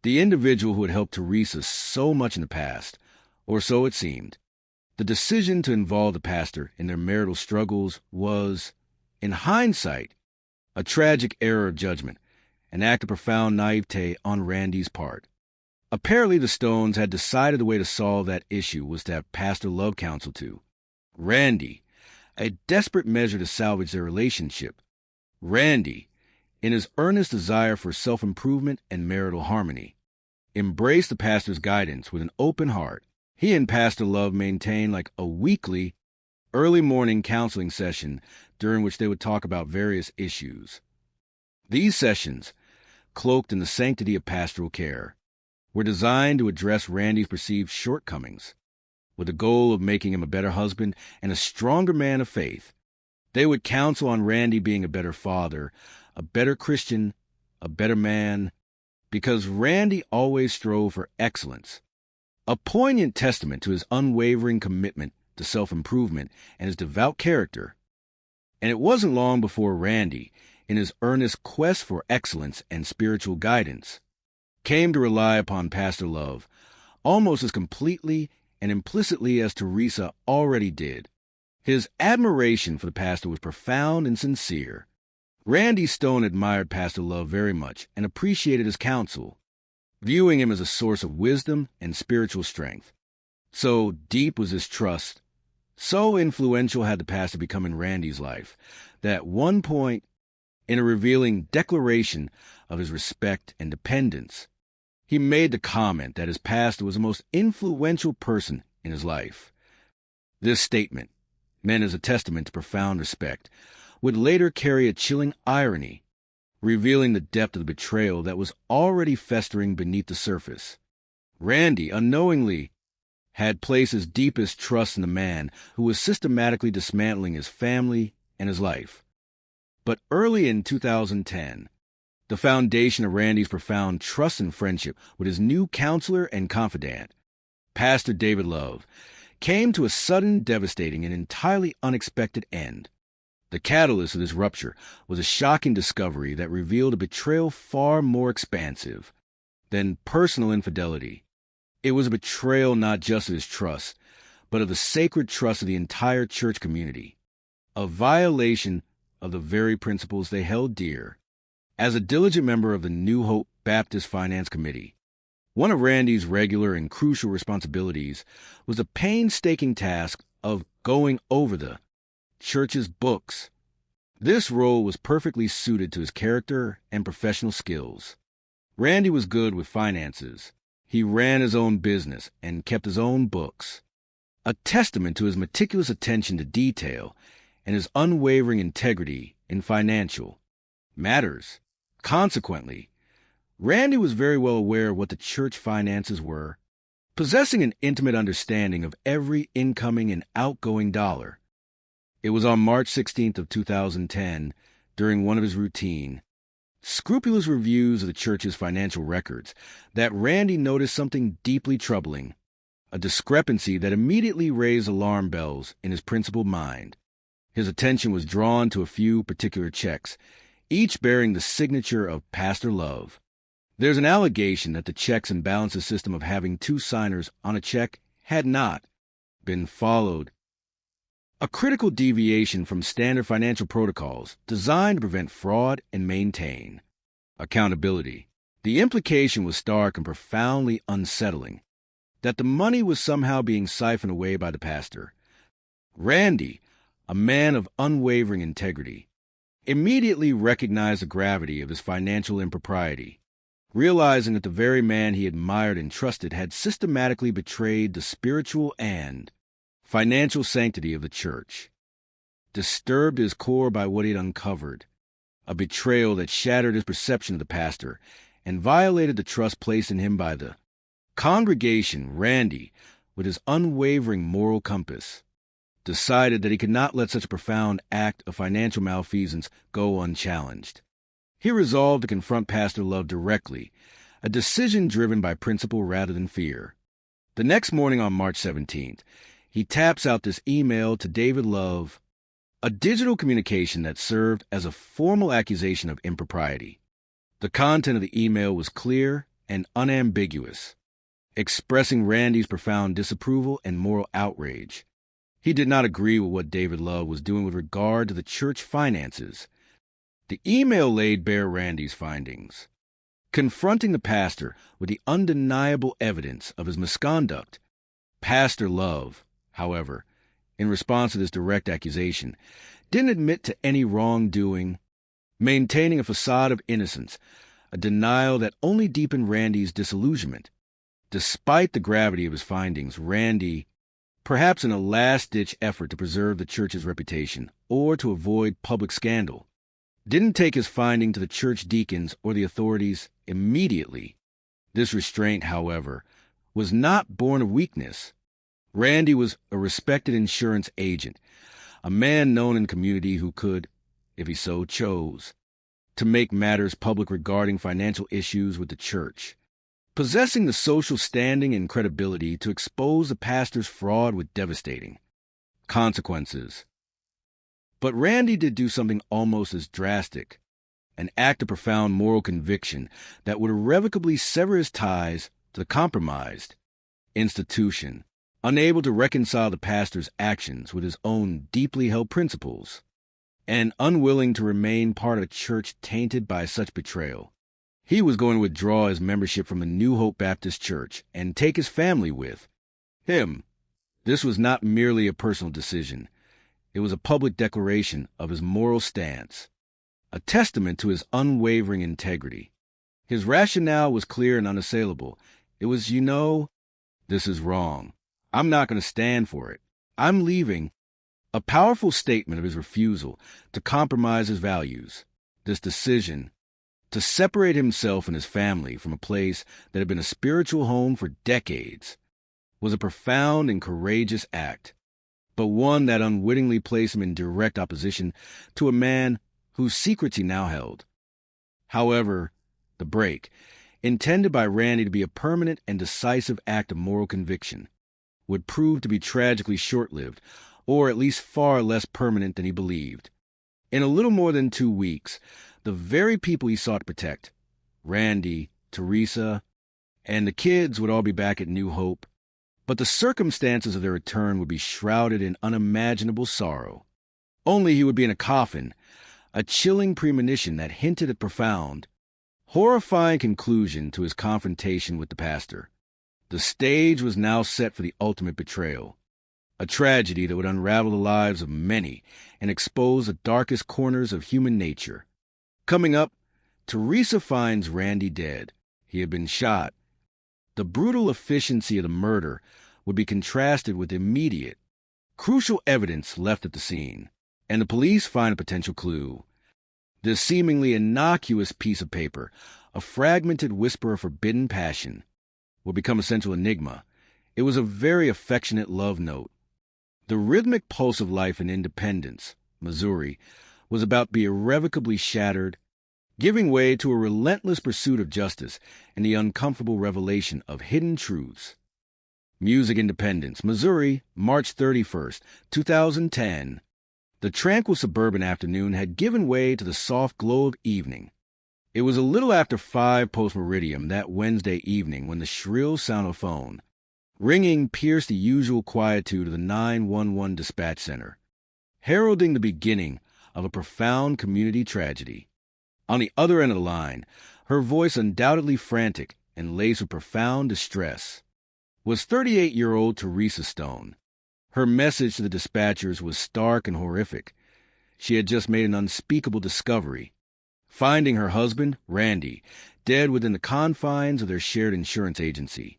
the individual who had helped Teresa so much in the past, or so it seemed. The decision to involve the pastor in their marital struggles was, in hindsight, a tragic error of judgment, an act of profound naivete on Randy's part. Apparently, the Stones had decided the way to solve that issue was to have Pastor Love counsel to Randy, a desperate measure to salvage their relationship. Randy, in his earnest desire for self-improvement and marital harmony, embraced the pastor's guidance with an open heart. He and Pastor Love maintained like a weekly, early morning counseling session during which they would talk about various issues. These sessions, cloaked in the sanctity of pastoral care, were designed to address Randy's perceived shortcomings, with the goal of making him a better husband and a stronger man of faith. They would counsel on Randy being a better father, a better Christian, a better man, because Randy always strove for excellence, a poignant testament to his unwavering commitment to self-improvement and his devout character. And it wasn't long before Randy, in his earnest quest for excellence and spiritual guidance, came to rely upon Pastor Love almost as completely and implicitly as Teresa already did. His admiration for the pastor was profound and sincere. Randy Stone admired Pastor Love very much and appreciated his counsel, viewing him as a source of wisdom and spiritual strength. So deep was his trust, so influential had the pastor become in Randy's life, that at one point, in a revealing declaration of his respect and dependence, he made the comment that his pastor was the most influential person in his life. This statement, meant as a testament to profound respect, would later carry a chilling irony, revealing the depth of the betrayal that was already festering beneath the surface. Randy, unknowingly, had placed his deepest trust in the man who was systematically dismantling his family and his life. But early in 2010, the foundation of Randy's profound trust and friendship with his new counselor and confidant, Pastor David Love, came to a sudden, devastating, and entirely unexpected end. The catalyst of this rupture was a shocking discovery that revealed a betrayal far more expansive than personal infidelity. It was a betrayal not just of his trust, but of the sacred trust of the entire church community, a violation of the very principles they held dear. As a diligent member of the New Hope Baptist Finance Committee, one of Randy's regular and crucial responsibilities was the painstaking task of going over the church's books. This role was perfectly suited to his character and professional skills. Randy was good with finances. He ran his own business and kept his own books, a testament to his meticulous attention to detail and his unwavering integrity in financial matters. Consequently, Randy was very well aware of what the church finances were, possessing an intimate understanding of every incoming and outgoing dollar. It was on March 16th of 2010, during one of his routine, scrupulous reviews of the church's financial records, that Randy noticed something deeply troubling, a discrepancy that immediately raised alarm bells in his principled mind. His attention was drawn to a few particular checks, each bearing the signature of Pastor Love. There's an allegation that the checks and balances system of having two signers on a check had not been followed, a critical deviation from standard financial protocols designed to prevent fraud and maintain accountability. The implication was stark and profoundly unsettling, that the money was somehow being siphoned away by the pastor. Randy, a man of unwavering integrity, immediately recognized the gravity of his financial impropriety, realizing that the very man he admired and trusted had systematically betrayed the spiritual and financial sanctity of the church. Disturbed his core by what he had uncovered, a betrayal that shattered his perception of the pastor and violated the trust placed in him by the congregation, Randy, with his unwavering moral compass, decided that he could not let such a profound act of financial malfeasance go unchallenged. He resolved to confront Pastor Love directly, a decision driven by principle rather than fear. The next morning on March 17th, he taps out this email to David Love, a digital communication that served as a formal accusation of impropriety. The content of the email was clear and unambiguous, expressing Randy's profound disapproval and moral outrage. He did not agree with what David Love was doing with regard to the church finances. The email laid bare Randy's findings, confronting the pastor with the undeniable evidence of his misconduct. Pastor Love, however, in response to this direct accusation, didn't admit to any wrongdoing, maintaining a facade of innocence, a denial that only deepened Randy's disillusionment. Despite the gravity of his findings, Randy, perhaps in a last-ditch effort to preserve the church's reputation or to avoid public scandal, didn't take his finding to the church deacons or the authorities immediately. This restraint, however, was not born of weakness. Randy was a respected insurance agent, a man known in the community who could, if he so chose, to make matters public regarding financial issues with the church, possessing the social standing and credibility to expose the pastor's fraud with devastating consequences. But Randy did do something almost as drastic, an act of profound moral conviction that would irrevocably sever his ties to the compromised institution, unable to reconcile the pastor's actions with his own deeply held principles, and unwilling to remain part of a church tainted by such betrayal. He was going to withdraw his membership from the New Hope Baptist Church and take his family with him. This was not merely a personal decision. It was a public declaration of his moral stance, a testament to his unwavering integrity. His rationale was clear and unassailable. It was, this is wrong. I'm not going to stand for it. I'm leaving. A powerful statement of his refusal to compromise his values. This decision to separate himself and his family from a place that had been a spiritual home for decades was a profound and courageous act, but one that unwittingly placed him in direct opposition to a man whose secrets he now held. However, the break, intended by Randy to be a permanent and decisive act of moral conviction, would prove to be tragically short-lived, or at least far less permanent than he believed. In a little more than 2 weeks, the very people he sought to protect, Randy, Teresa, and the kids would all be back at New Hope, but the circumstances of their return would be shrouded in unimaginable sorrow. Only he would be in a coffin, a chilling premonition that hinted at profound, horrifying conclusion to his confrontation with the pastor. The stage was now set for the ultimate betrayal, a tragedy that would unravel the lives of many and expose the darkest corners of human nature. Coming up, Teresa finds Randy dead. He had been shot. The brutal efficiency of the murder would be contrasted with immediate, crucial evidence left at the scene, and the police find a potential clue. This seemingly innocuous piece of paper, a fragmented whisper of forbidden passion, would become a central enigma. It was a very affectionate love note. The rhythmic pulse of life in Independence, Missouri, was about to be irrevocably shattered, giving way to a relentless pursuit of justice and the uncomfortable revelation of hidden truths. Music Independence, Missouri, March 31st, 2010. The tranquil suburban afternoon had given way to the soft glow of evening. It was a little after 5 post-meridium that Wednesday evening when the shrill sound of a phone ringing pierced the usual quietude of the 911 dispatch center, heralding the beginning of a profound community tragedy. On the other end of the line, her voice undoubtedly frantic and laced with profound distress, was 38-year-old Teresa Stone. Her message to the dispatchers was stark and horrific. She had just made an unspeakable discovery, finding her husband, Randy, dead within the confines of their shared insurance agency.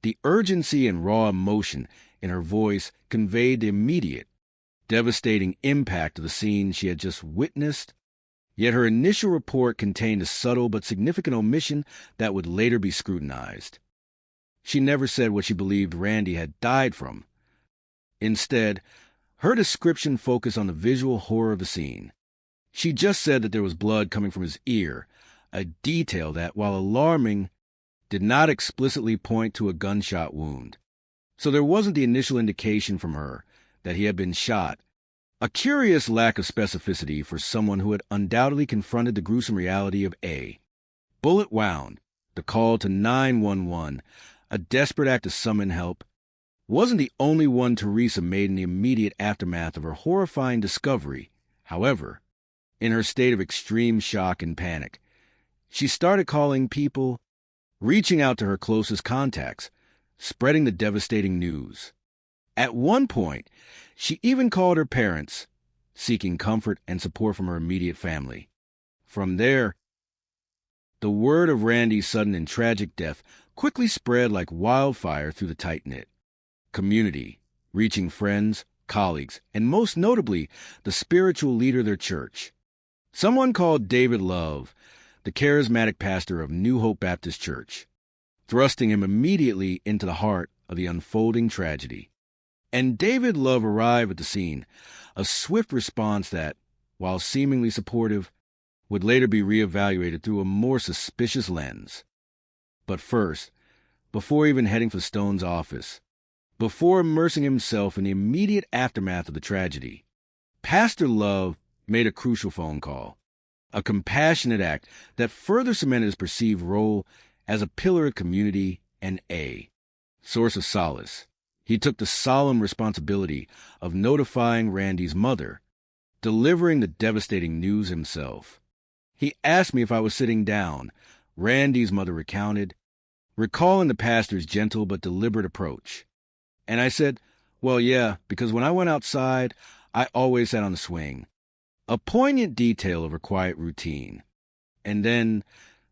The urgency and raw emotion in her voice conveyed the immediate, devastating impact of the scene she had just witnessed. Yet her initial report contained a subtle but significant omission that would later be scrutinized. She never said what she believed Randy had died from. Instead, her description focused on the visual horror of the scene. She just said that there was blood coming from his ear, a detail that, while alarming, did not explicitly point to a gunshot wound. So there wasn't the initial indication from her that he had been shot. A curious lack of specificity for someone who had undoubtedly confronted the gruesome reality of A. Bullet wound, the call to 911, a desperate act to summon help, wasn't the only one Teresa made in the immediate aftermath of her horrifying discovery. However, in her state of extreme shock and panic, she started calling people, reaching out to her closest contacts, spreading the devastating news. At one point, she even called her parents, seeking comfort and support from her immediate family. From there, the word of Randy's sudden and tragic death quickly spread like wildfire through the tight-knit community, reaching friends, colleagues, and most notably, the spiritual leader of their church. Someone called David Love, the charismatic pastor of New Hope Baptist Church. thrusting him immediately into the heart of the unfolding tragedy. And David Love arrived at the scene, a swift response that, while seemingly supportive, would later be reevaluated through a more suspicious lens. But first, before even heading for Stone's office, before immersing himself in the immediate aftermath of the tragedy, Pastor Love made a crucial phone call, a compassionate act that further cemented his perceived role as a pillar of community and a source of solace. He took the solemn responsibility of notifying Randy's mother, delivering the devastating news himself. He asked me if I was sitting down, Randy's mother recounted, recalling the pastor's gentle but deliberate approach. And I said, well, yeah, because when I went outside, I always sat on the swing. A poignant detail of her quiet routine. And then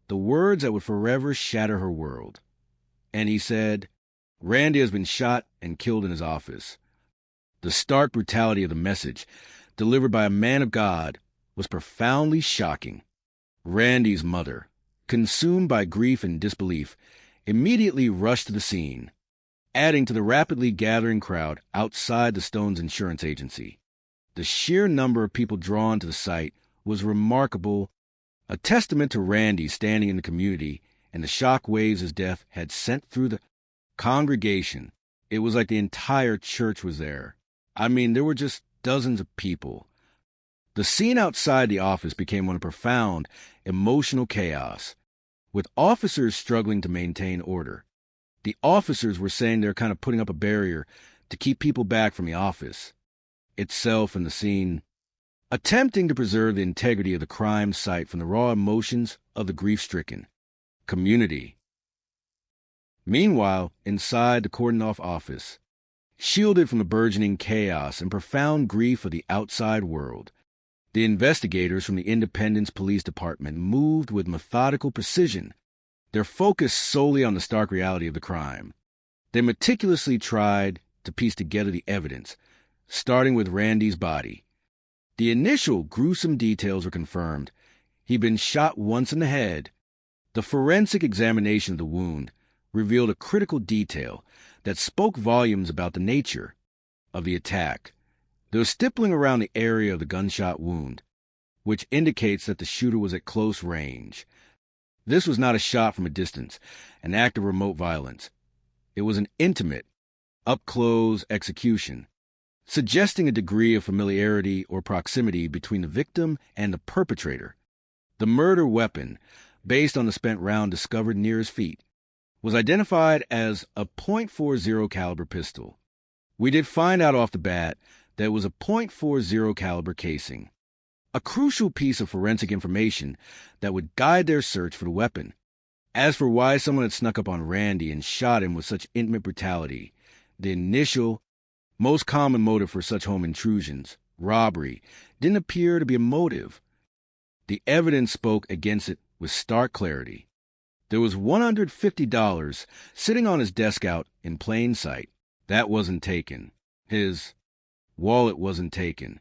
the words that would forever shatter her world. And he said, Randy has been shot and killed in his office. The stark brutality of the message, delivered by a man of God, was profoundly shocking. Randy's mother, consumed by grief and disbelief, immediately rushed to the scene, adding to the rapidly gathering crowd outside the Stones insurance agency. The sheer number of people drawn to the site was remarkable, a testament to Randy standing in the community and the shock waves his death had sent through the congregation. It was like the entire church was there. I mean, there were just dozens of people. The scene outside the office became one of profound, emotional chaos, with officers struggling to maintain order. The officers were saying they're kind of putting up a barrier to keep people back from the office itself and the scene, attempting to preserve the integrity of the crime site from the raw emotions of the grief-stricken community. Meanwhile, inside the cordoned-off office, shielded from the burgeoning chaos and profound grief of the outside world, the investigators from the Independence Police Department moved with methodical precision, their focus solely on the stark reality of the crime. They meticulously tried to piece together the evidence, starting with Randy's body. The initial gruesome details were confirmed. He'd been shot once in the head. The forensic examination of the wound revealed a critical detail that spoke volumes about the nature of the attack. There was stippling around the area of the gunshot wound, which indicates that the shooter was at close range. This was not a shot from a distance, an act of remote violence. It was an intimate, up-close execution, suggesting a degree of familiarity or proximity between the victim and the perpetrator. The murder weapon, based on the spent round discovered near his feet, was identified as a .40 caliber pistol. We did find out off the bat that it was a .40 caliber casing, a crucial piece of forensic information that would guide their search for the weapon. As for why someone had snuck up on Randy and shot him with such intimate brutality, the initial, most common motive for such home intrusions, robbery, didn't appear to be a motive. The evidence spoke against it with stark clarity. There was $150 sitting on his desk out in plain sight. That wasn't taken. His wallet wasn't taken.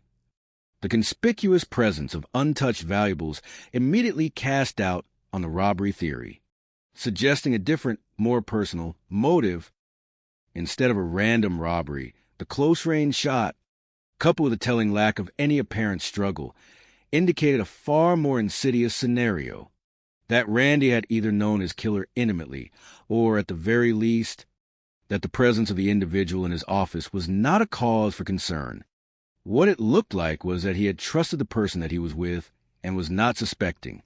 The conspicuous presence of untouched valuables immediately cast doubt on the robbery theory, suggesting a different, more personal motive. Instead of a random robbery, the close-range shot, coupled with a telling lack of any apparent struggle, indicated a far more insidious scenario, that Randy had either known his killer intimately, or at the very least, that the presence of the individual in his office was not a cause for concern. What it looked like was that he had trusted the person that he was with and was not suspecting.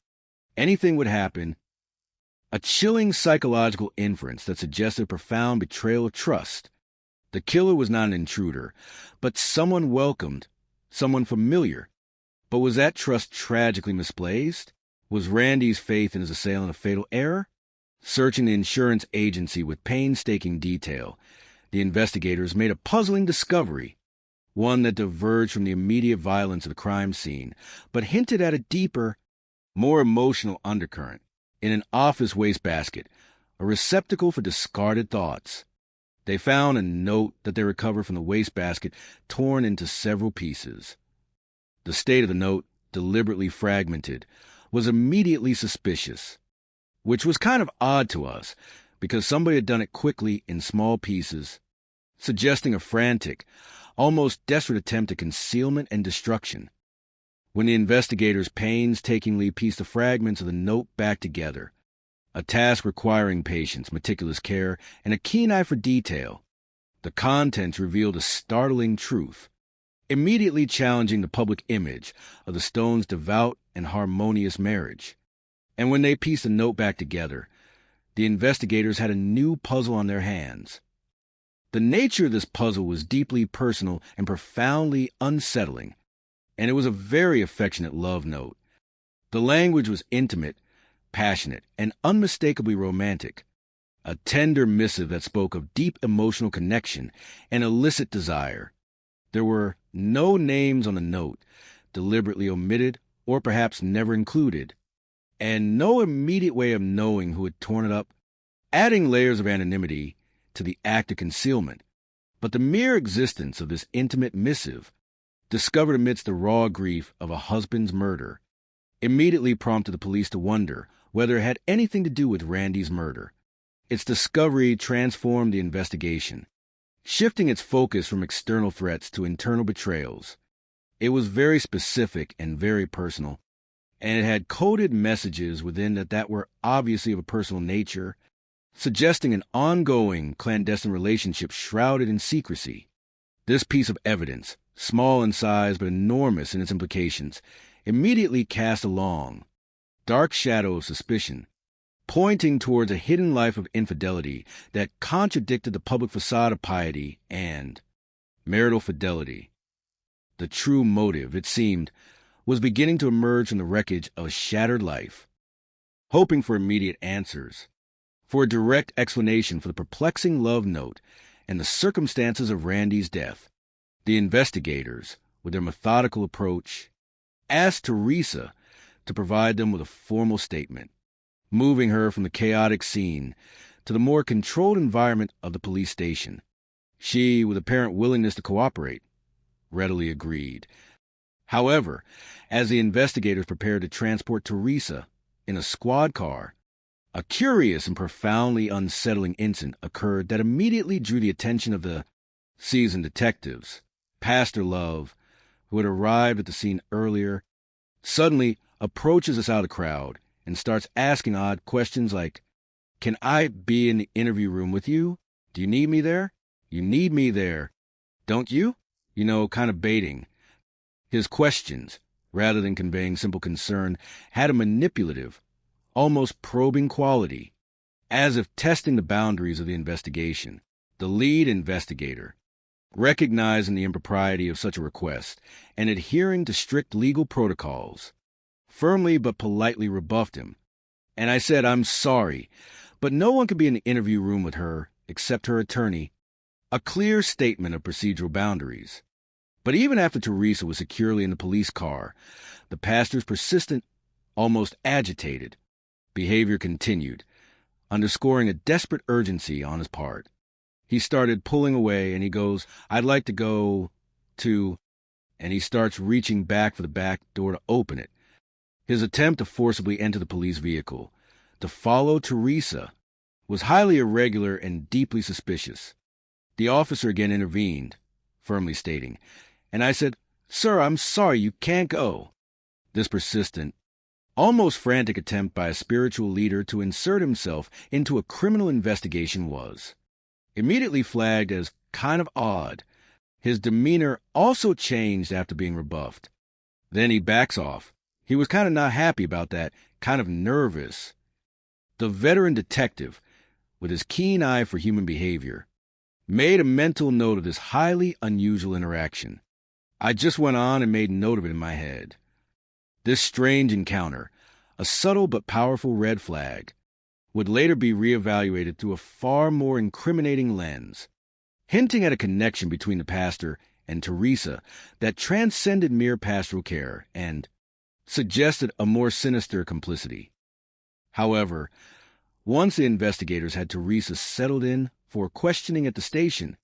Anything would happen. A chilling psychological inference that suggested a profound betrayal of trust. The killer was not an intruder, but someone welcomed, someone familiar. But was that trust tragically misplaced? Was Randy's faith in his assailant a fatal error? Searching the insurance agency with painstaking detail, the investigators made a puzzling discovery, one that diverged from the immediate violence of the crime scene, but hinted at a deeper, more emotional undercurrent. In an office wastebasket, a receptacle for discarded thoughts, they found a note that they recovered from the wastebasket torn into several pieces. The state of the note, deliberately fragmented, was immediately suspicious, which was kind of odd to us, because somebody had done it quickly in small pieces, suggesting a frantic, almost desperate attempt at concealment and destruction. When the investigators painstakingly pieced the fragments of the note back together, a task requiring patience, meticulous care, and a keen eye for detail, the contents revealed a startling truth, immediately challenging the public image of the Stones' devout and harmonious marriage. And when they pieced the note back together, the investigators had a new puzzle on their hands. The nature of this puzzle was deeply personal and profoundly unsettling, and it was a very affectionate love note. The language was intimate, passionate, and unmistakably romantic, a tender missive that spoke of deep emotional connection and illicit desire. There were no names on the note, deliberately omitted or perhaps never included, and no immediate way of knowing who had torn it up, adding layers of anonymity to the act of concealment. But the mere existence of this intimate missive, discovered amidst the raw grief of a husband's murder, immediately prompted the police to wonder whether it had anything to do with Randy's murder. Its discovery transformed the investigation, shifting its focus from external threats to internal betrayals. It was very specific and very personal, and it had coded messages within it that were obviously of a personal nature, suggesting an ongoing clandestine relationship shrouded in secrecy. This piece of evidence, small in size but enormous in its implications, immediately cast a long, dark shadow of suspicion, pointing towards a hidden life of infidelity that contradicted the public facade of piety and marital fidelity. The true motive, it seemed, was beginning to emerge from the wreckage of a shattered life. Hoping for immediate answers, for a direct explanation for the perplexing love note and the circumstances of Randy's death, the investigators, with their methodical approach, asked Teresa to provide them with a formal statement, moving her from the chaotic scene to the more controlled environment of the police station. She, with apparent willingness to cooperate, readily agreed. However, as the investigators prepared to transport Teresa in a squad car, a curious and profoundly unsettling incident occurred that immediately drew the attention of the seasoned detectives. Pastor Love, who had arrived at the scene earlier, suddenly approaches us out of the crowd and starts asking odd questions like, "Can I be in the interview room with you? Do you need me there? You need me there, don't you?" Kind of baiting. His questions, rather than conveying simple concern, had a manipulative, almost probing quality, as if testing the boundaries of the investigation. The lead investigator, recognizing the impropriety of such a request and adhering to strict legal protocols, firmly but politely rebuffed him. And I said, "I'm sorry, but no one could be in the interview room with her except her attorney." A clear statement of procedural boundaries. But even after Teresa was securely in the police car, the pastor's persistent, almost agitated, behavior continued, underscoring a desperate urgency on his part. He started pulling away, and he goes, "I'd like to go to," and he starts reaching back for the back door to open it. His attempt to forcibly enter the police vehicle, to follow Teresa, was highly irregular and deeply suspicious. The officer again intervened, firmly stating, and I said, "Sir, I'm sorry, you can't go." This persistent, almost frantic attempt by a spiritual leader to insert himself into a criminal investigation was immediately flagged as kind of odd. His demeanor also changed after being rebuffed. Then he backs off. He was kind of not happy about that, kind of nervous. The veteran detective, with his keen eye for human behavior, made a mental note of this highly unusual interaction. I just went on and made note of it in my head. This strange encounter, a subtle but powerful red flag, would later be reevaluated through a far more incriminating lens, hinting at a connection between the pastor and Teresa that transcended mere pastoral care and suggested a more sinister complicity. However, once the investigators had Teresa settled in for questioning at the station,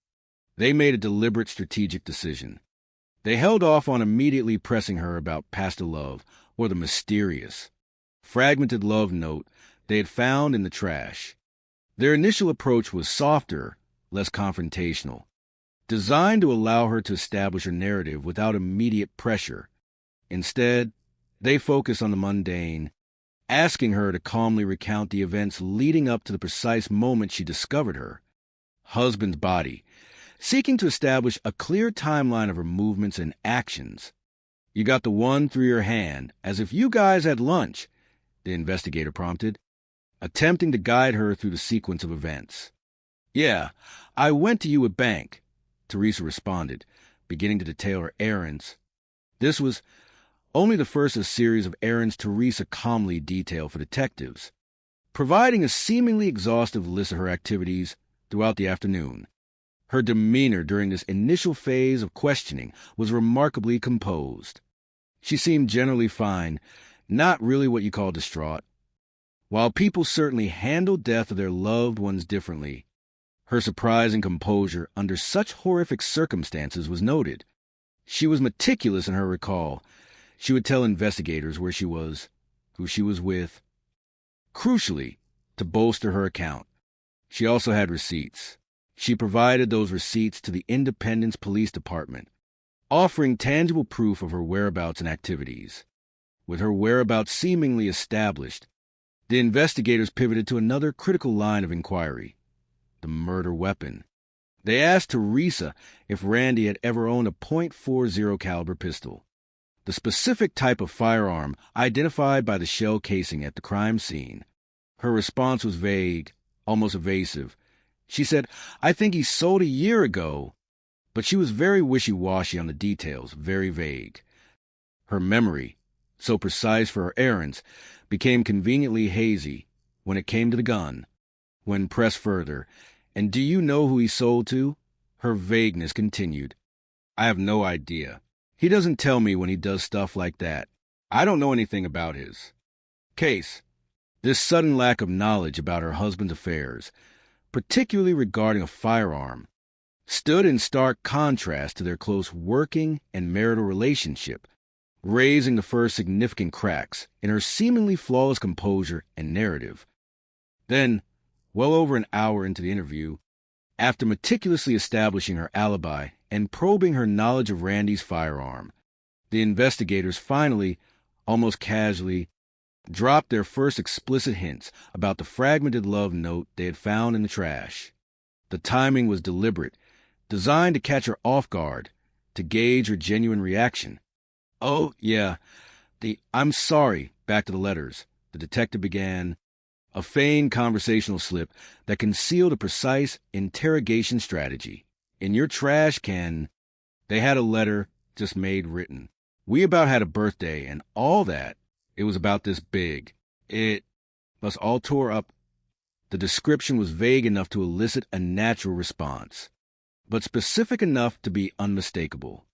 they made a deliberate strategic decision. They held off on immediately pressing her about Pastor Love or the mysterious, fragmented love note they had found in the trash. Their initial approach was softer, less confrontational, designed to allow her to establish her narrative without immediate pressure. Instead, they focused on the mundane, asking her to calmly recount the events leading up to the precise moment she discovered her husband's body, seeking to establish a clear timeline of her movements and actions. "You got the one through your hand, as if you guys had lunch," the investigator prompted, attempting to guide her through the sequence of events. "Yeah, I went to you at bank," Teresa responded, beginning to detail her errands. This was only the first of a series of errands Teresa calmly detailed for detectives, providing a seemingly exhaustive list of her activities throughout the afternoon. Her demeanor during this initial phase of questioning was remarkably composed. She seemed generally fine, not really what you call distraught. While people certainly handle death of their loved ones differently, her surprising composure under such horrific circumstances was noted. She was meticulous in her recall. She would tell investigators where she was, who she was with. Crucially, to bolster her account, she also had receipts. She provided those receipts to the Independence Police Department, offering tangible proof of her whereabouts and activities. With her whereabouts seemingly established, the investigators pivoted to another critical line of inquiry: the murder weapon. They asked Teresa if Randy had ever owned a .40 caliber pistol, the specific type of firearm identified by the shell casing at the crime scene. Her response was vague, almost evasive. She said, "I think he sold a year ago," but she was very wishy-washy on the details, very vague. Her memory, so precise for her errands, became conveniently hazy when it came to the gun. When pressed further, "And do you know who he sold to?" her vagueness continued. "I have no idea. He doesn't tell me when he does stuff like that. I don't know anything about his case." This sudden lack of knowledge about her husband's affairs, particularly regarding a firearm, stood in stark contrast to their close working and marital relationship, raising the first significant cracks in her seemingly flawless composure and narrative. Then, well over an hour into the interview, after meticulously establishing her alibi and probing her knowledge of Randy's firearm, the investigators finally, almost casually, dropped their first explicit hints about the fragmented love note they had found in the trash. The timing was deliberate, designed to catch her off guard, to gauge her genuine reaction. "Oh, yeah, I'm sorry, back to the letters," the detective began, a feigned conversational slip that concealed a precise interrogation strategy. "In your trash can," they had a letter just made written. "We about had a birthday and all that. It was about this big. It was all tore up." The description was vague enough to elicit a natural response, but specific enough to be unmistakable.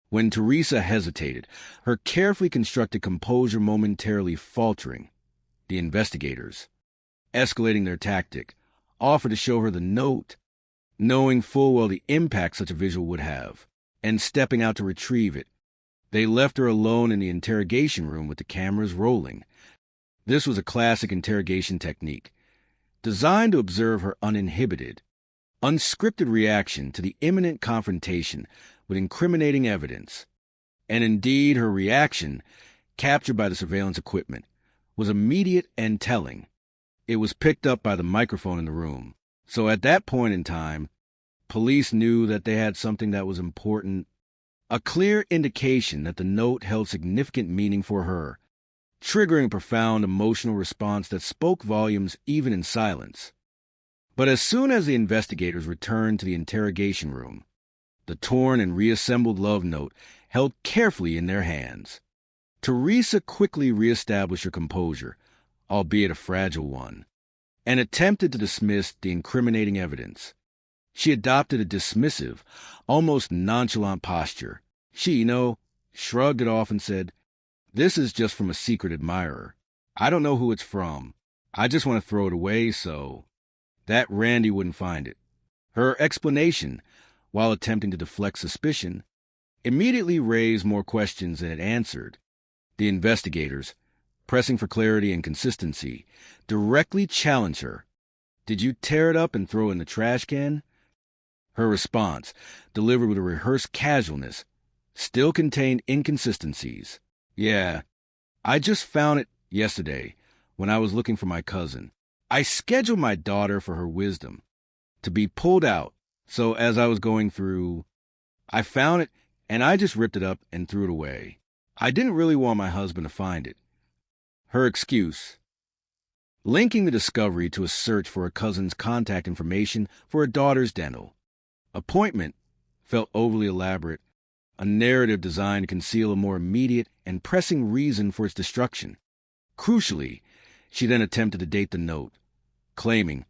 When Teresa hesitated, her carefully constructed composure momentarily faltering, the investigators, escalating their tactic, offered to show her the note, knowing full well the impact such a visual would have, and stepping out to retrieve it. They left her alone in the interrogation room with the cameras rolling. This was a classic interrogation technique, designed to observe her uninhibited, unscripted reaction to the imminent confrontation with incriminating evidence. And indeed, her reaction, captured by the surveillance equipment, was immediate and telling. It was picked up by the microphone in the room. So at that point in time, police knew that they had something that was important, a clear indication that the note held significant meaning for her, triggering a profound emotional response that spoke volumes even in silence. But as soon as the investigators returned to the interrogation room, the torn and reassembled love note held carefully in their hands, Teresa quickly reestablished her composure, albeit a fragile one, and attempted to dismiss the incriminating evidence. She adopted a dismissive, almost nonchalant posture. She, shrugged it off and said, "This is just from a secret admirer. I don't know who it's from. I just want to throw it away so that Randy wouldn't find it." Her explanation, while attempting to deflect suspicion, immediately raised more questions than it answered. The investigators, pressing for clarity and consistency, directly challenged her. Did you tear it up and throw it in the trash can? Her response, delivered with a rehearsed casualness, still contained inconsistencies. Yeah, I just found it yesterday when I was looking for my cousin. I scheduled my daughter for her wisdom to be pulled out, so as I was going through, I found it and I just ripped it up and threw it away. I didn't really want my husband to find it. Her excuse, linking the discovery to a search for a cousin's contact information for her daughter's dental appointment, felt overly elaborate, a narrative designed to conceal a more immediate and pressing reason for its destruction. Crucially, she then attempted to date the note, claiming,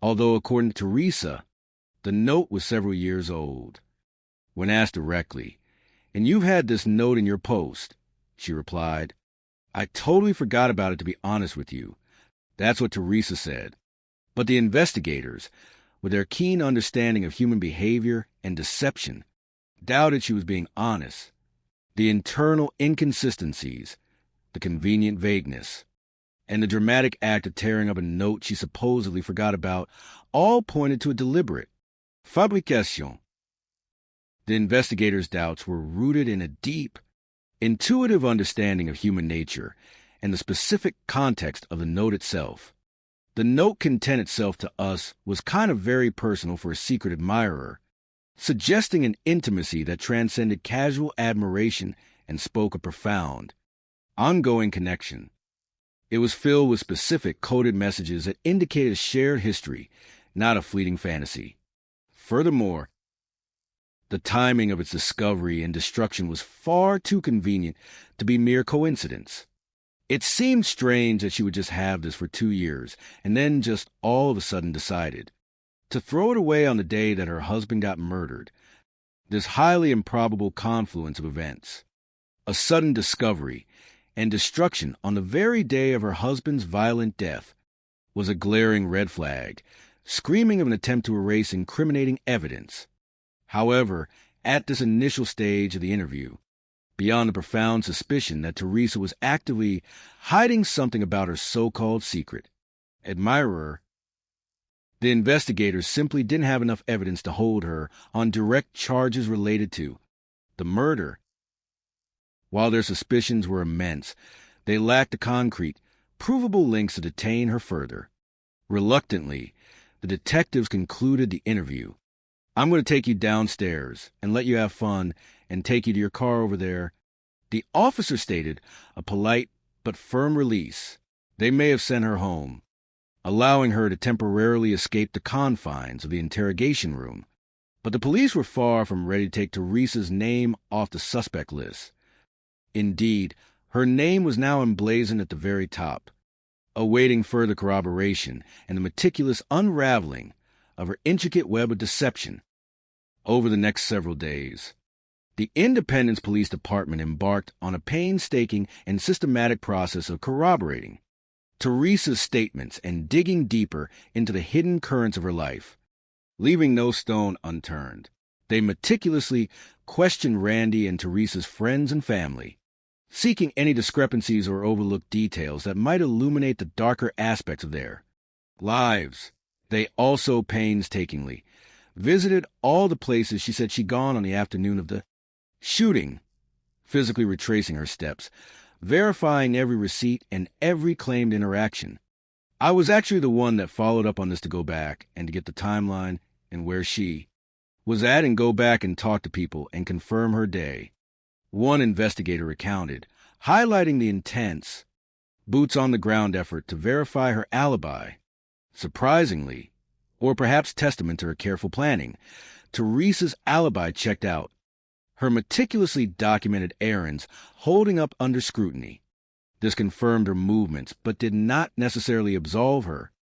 although according to Teresa, the note was several years old. When asked directly, "And you've had this note in your post," she replied, "I totally forgot about it, to be honest with you." That's what Teresa said. But the investigators, with their keen understanding of human behavior and deception, doubted she was being honest. The internal inconsistencies, the convenient vagueness, and the dramatic act of tearing up a note she supposedly forgot about all pointed to a deliberate fabrication. The investigators' doubts were rooted in a deep, intuitive understanding of human nature and the specific context of the note itself. The note content itself to us was kind of very personal for a secret admirer, suggesting an intimacy that transcended casual admiration and spoke a profound, ongoing connection. It was filled with specific coded messages that indicated a shared history, not a fleeting fantasy. Furthermore, the timing of its discovery and destruction was far too convenient to be mere coincidence. It seemed strange that she would just have this for 2 years and then just all of a sudden decided to throw it away on the day that her husband got murdered. This highly improbable confluence of events, a sudden discovery and destruction on the very day of her husband's violent death, was a glaring red flag, screaming of an attempt to erase incriminating evidence. However, at this initial stage of the interview, beyond the profound suspicion that Teresa was actively hiding something about her so-called secret admirer, the investigators simply didn't have enough evidence to hold her on direct charges related to the murder. While their suspicions were immense, they lacked the concrete, provable links to detain her further. Reluctantly, the detectives concluded the interview. "I'm going to take you downstairs and let you have fun and take you to your car over there," the officer stated, a polite but firm release. They may have sent her home, allowing her to temporarily escape the confines of the interrogation room. But the police were far from ready to take Teresa's name off the suspect list. Indeed, her name was now emblazoned at the very top, awaiting further corroboration and the meticulous unraveling of her intricate web of deception. Over the next several days, the Independence Police Department embarked on a painstaking and systematic process of corroborating Teresa's statements and digging deeper into the hidden currents of her life. Leaving no stone unturned, they meticulously questioned Randy and Teresa's friends and family, seeking any discrepancies or overlooked details that might illuminate the darker aspects of their lives. They also painstakingly visited all the places she said she'd gone on the afternoon of the shooting, physically retracing her steps, verifying every receipt and every claimed interaction. I was actually the one that followed up on this to go back and to get the timeline and where she was at and go back and talk to people and confirm her day. One investigator recounted, highlighting the intense, boots-on-the-ground effort to verify her alibi. Surprisingly, or perhaps testament to her careful planning, Teresa's alibi checked out, her meticulously documented errands holding up under scrutiny. This confirmed her movements, but did not necessarily absolve her,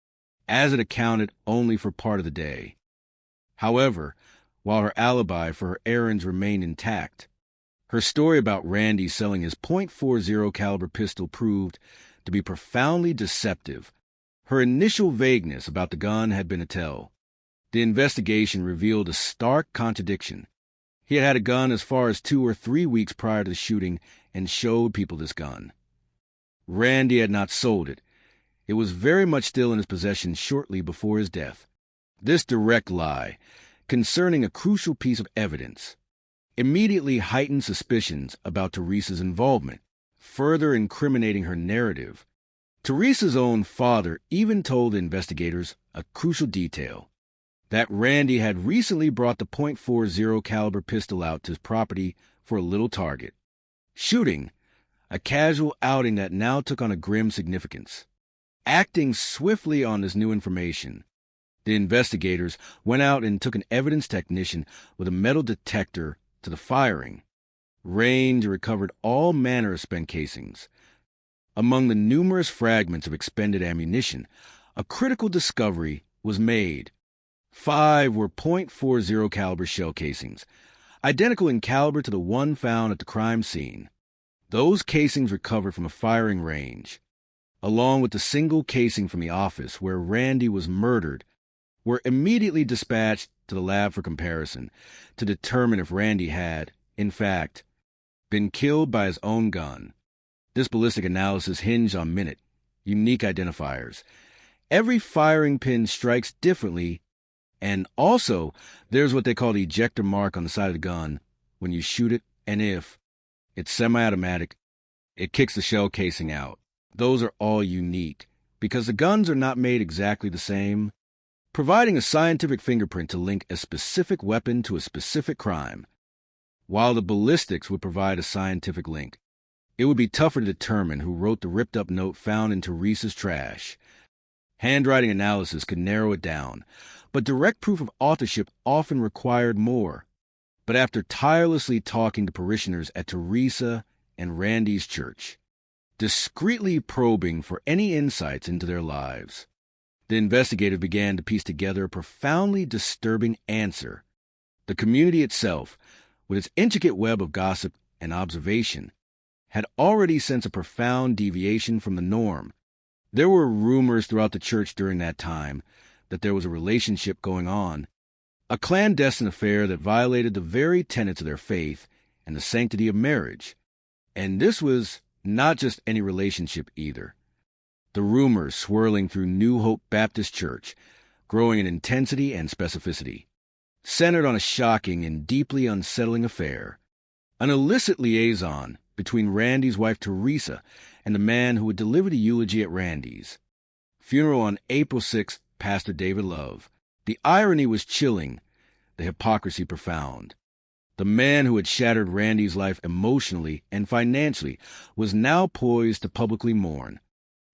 as it accounted only for part of the day. However, while her alibi for her errands remained intact, her story about Randy selling his .40 caliber pistol proved to be profoundly deceptive. Her initial vagueness about the gun had been a tell. The investigation revealed a stark contradiction. He had had a gun as far as 2 or 3 weeks prior to the shooting and showed people this gun. Randy had not sold it. It was very much still in his possession shortly before his death. This direct lie, concerning a crucial piece of evidence, immediately heightened suspicions about Teresa's involvement, further incriminating her narrative. Teresa's own father even told the investigators a crucial detail, that Randy had recently brought the .40 caliber pistol out to his property for a little target. Shooting, a casual outing that now took on a grim significance. Acting swiftly on this new information, the investigators went out and took an evidence technician with a metal detector to the firing range and recovered all manner of spent casings. Among the numerous fragments of expended ammunition, a critical discovery was made. 5 were .40 caliber shell casings, identical in caliber to the one found at the crime scene. Those casings recovered from a firing range, along with the single casing from the office where Randy was murdered, were immediately dispatched to the lab for comparison to determine if Randy had, in fact, been killed by his own gun. This ballistic analysis hinged on minute, unique identifiers. Every firing pin strikes differently, and also there's what they call the ejector mark on the side of the gun when you shoot it, and if it's semi-automatic, it kicks the shell casing out. Those are all unique, because the guns are not made exactly the same, providing a scientific fingerprint to link a specific weapon to a specific crime. While the ballistics would provide a scientific link, it would be tougher to determine who wrote the ripped-up note found in Teresa's trash. Handwriting analysis could narrow it down, but direct proof of authorship often required more. But after tirelessly talking to parishioners at Teresa and Randy's church, discreetly probing for any insights into their lives, the investigator began to piece together a profoundly disturbing answer. The community itself, with its intricate web of gossip and observation, had already sensed a profound deviation from the norm. There were rumors throughout the church during that time that there was a relationship going on, a clandestine affair that violated the very tenets of their faith and the sanctity of marriage. And this was not just any relationship either. The rumors swirling through New Hope Baptist Church, growing in intensity and specificity, centered on a shocking and deeply unsettling affair, an illicit liaison between Randy's wife Teresa and the man who would deliver the eulogy at Randy's funeral on April 6th, Pastor David Love. The irony was chilling, the hypocrisy profound. The man who had shattered Randy's life emotionally and financially was now poised to publicly mourn.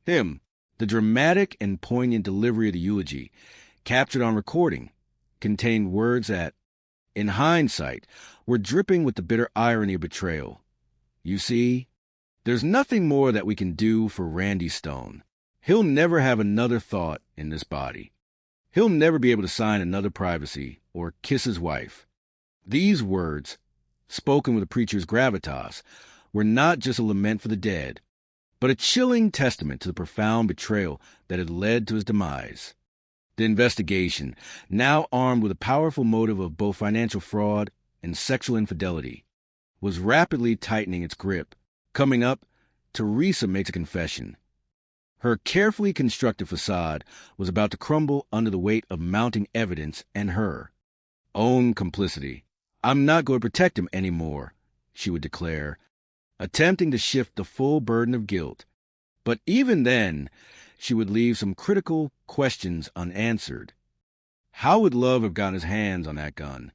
Him, the dramatic and poignant delivery of the eulogy, captured on recording, contained words that, in hindsight, were dripping with the bitter irony of betrayal. You see, there's nothing more that we can do for Randy Stone. He'll never have another thought in this body. He'll never be able to sign another privacy or kiss his wife. These words, spoken with a preacher's gravitas, were not just a lament for the dead, but a chilling testament to the profound betrayal that had led to his demise. The investigation, now armed with a powerful motive of both financial fraud and sexual infidelity, was rapidly tightening its grip. Coming up, Teresa makes a confession. Her carefully constructed facade was about to crumble under the weight of mounting evidence and her own complicity. "I'm not going to protect him anymore," she would declare, attempting to shift the full burden of guilt. But even then, she would leave some critical questions unanswered. How would Love have gotten his hands on that gun?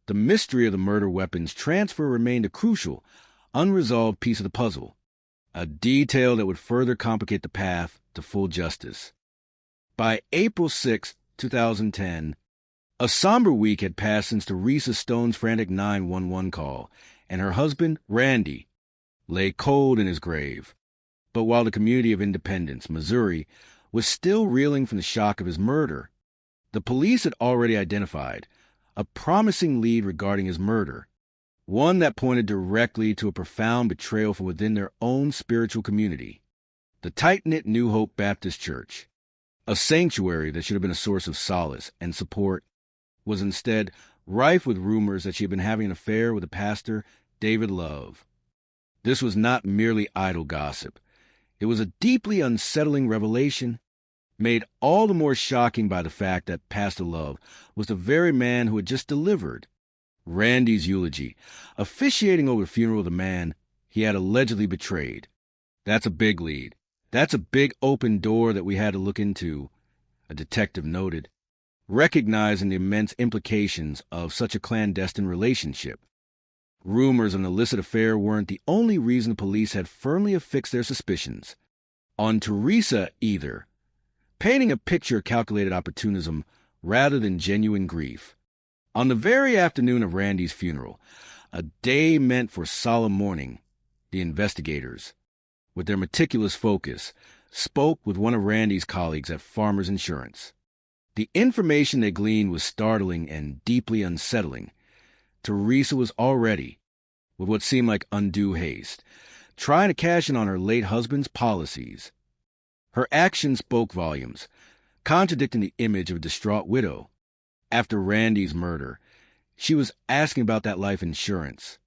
The mystery of the murder weapon's transfer remained a crucial, unresolved piece of the puzzle, a detail that would further complicate the path to full justice. By April 6, 2010, a somber week had passed since Teresa Stone's frantic 911 call, and her husband, Randy, lay cold in his grave. But while the community of Independence, Missouri, was still reeling from the shock of his murder, the police had already identified a promising lead regarding his murder, one that pointed directly to a profound betrayal from within their own spiritual community. The tight-knit New Hope Baptist Church, a sanctuary that should have been a source of solace and support, was instead rife with rumors that she had been having an affair with the pastor, David Love. This was not merely idle gossip. It was a deeply unsettling revelation, made all the more shocking by the fact that Pastor Love was the very man who had just delivered Randy's eulogy, officiating over the funeral of the man he had allegedly betrayed. That's a big lead. That's a big open door that we had to look into, a detective noted, recognizing the immense implications of such a clandestine relationship. Rumors of an illicit affair weren't the only reason the police had firmly affixed their suspicions on Teresa either, painting a picture of calculated opportunism rather than genuine grief. On the very afternoon of Randy's funeral, a day meant for solemn mourning, the investigators, with their meticulous focus, spoke with one of Randy's colleagues at Farmers Insurance. The information they gleaned was startling and deeply unsettling. Teresa was already, with what seemed like undue haste, trying to cash in on her late husband's policies. Her actions spoke volumes, contradicting the image of a distraught widow. After Randy's murder, she was asking about that life insurance,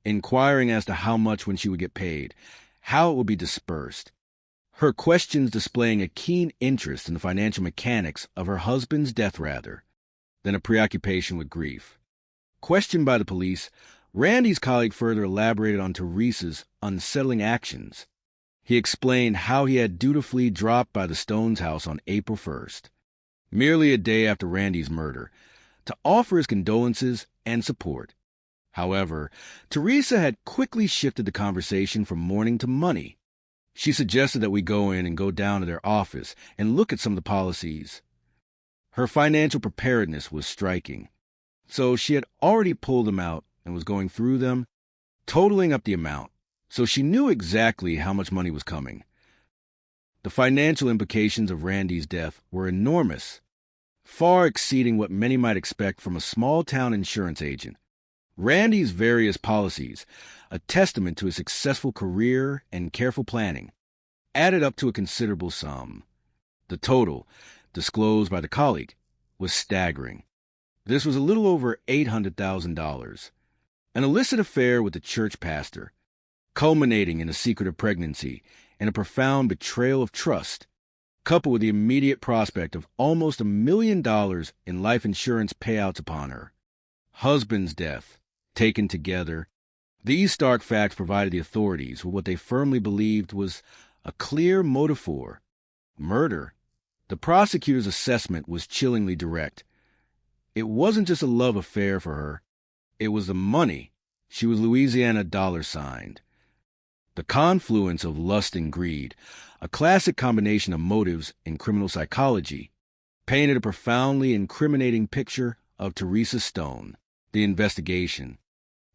inquiring as to how much when she would get paid, how it would be dispersed. Her questions displaying a keen interest in the financial mechanics of her husband's death rather than a preoccupation with grief. Questioned by the police, Randy's colleague further elaborated on Teresa's unsettling actions. He explained how he had dutifully dropped by the Stones' house on April 1st, merely a day after Randy's murder, to offer his condolences and support. However, Teresa had quickly shifted the conversation from mourning to money. She suggested that we go in and go down to their office and look at some of the policies. Her financial preparedness was striking, so she had already pulled them out and was going through them, totaling up the amount, so she knew exactly how much money was coming. The financial implications of Randy's death were enormous, far exceeding what many might expect from a small-town insurance agent. Randy's various policies, a testament to his successful career and careful planning, added up to a considerable sum. The total, disclosed by the colleague, was staggering. This was a little over $800,000. An illicit affair with the church pastor, culminating in a secretive pregnancy and a profound betrayal of trust, coupled with the immediate prospect of almost $1 million in life insurance payouts upon her. Husband's death, taken together, these stark facts provided the authorities with what they firmly believed was a clear motive for murder. The prosecutor's assessment was chillingly direct. It wasn't just a love affair for her. It was the money. She was Louisiana dollar-signed. The confluence of lust and greed, a classic combination of motives in criminal psychology, painted a profoundly incriminating picture of Teresa Stone. The investigation,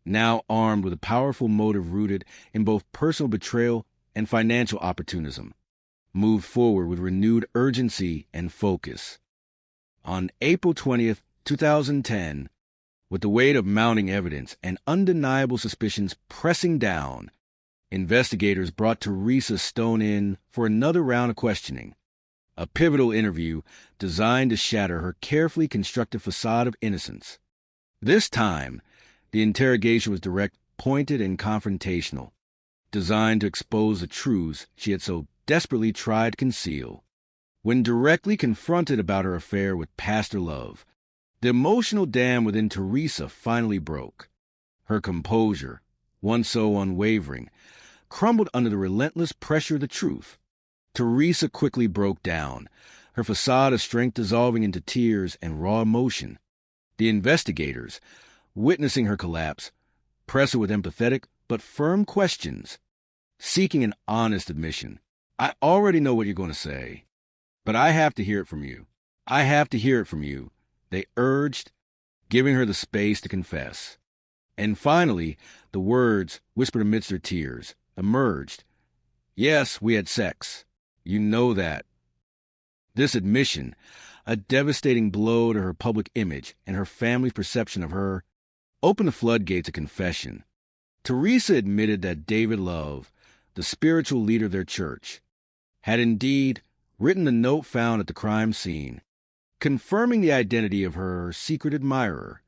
now armed with a powerful motive rooted in both personal betrayal and financial opportunism, moved forward with renewed urgency and focus. On April 20th, 2010, with the weight of mounting evidence and undeniable suspicions pressing down, investigators brought Teresa Stone in for another round of questioning, a pivotal interview designed to shatter her carefully constructed facade of innocence. This time, the interrogation was direct, pointed, and confrontational, designed to expose the truths she had so desperately tried to conceal. When directly confronted about her affair with Pastor Love, the emotional dam within Teresa finally broke. Her composure, once so unwavering, crumbled under the relentless pressure of the truth. Teresa quickly broke down, her facade of strength dissolving into tears and raw emotion. The investigators, witnessing her collapse, pressed her with empathetic but firm questions, seeking an honest admission. "I already know what you're going to say, but I have to hear it from you. I have to hear it from you," they urged, giving her the space to confess. And finally, the words, whispered amidst her tears, emerged. "Yes, we had sex. You know that." This admission, a devastating blow to her public image and her family's perception of her, opened the floodgates of confession. Teresa admitted that David Love, the spiritual leader of their church, had indeed written the note found at the crime scene, confirming the identity of her secret admirer.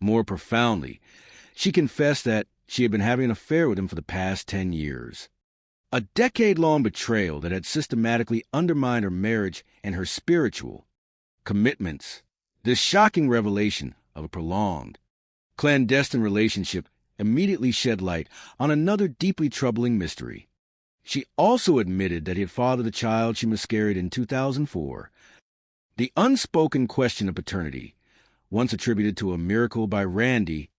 More profoundly, she confessed that she had been having an affair with him for the past 10 years. A decade-long betrayal that had systematically undermined her marriage and her spiritual commitments. This shocking revelation of a prolonged, clandestine relationship immediately shed light on another deeply troubling mystery. She also admitted that he had fathered the child she miscarried in 2004. The unspoken question of paternity, once attributed to a miracle by Randy,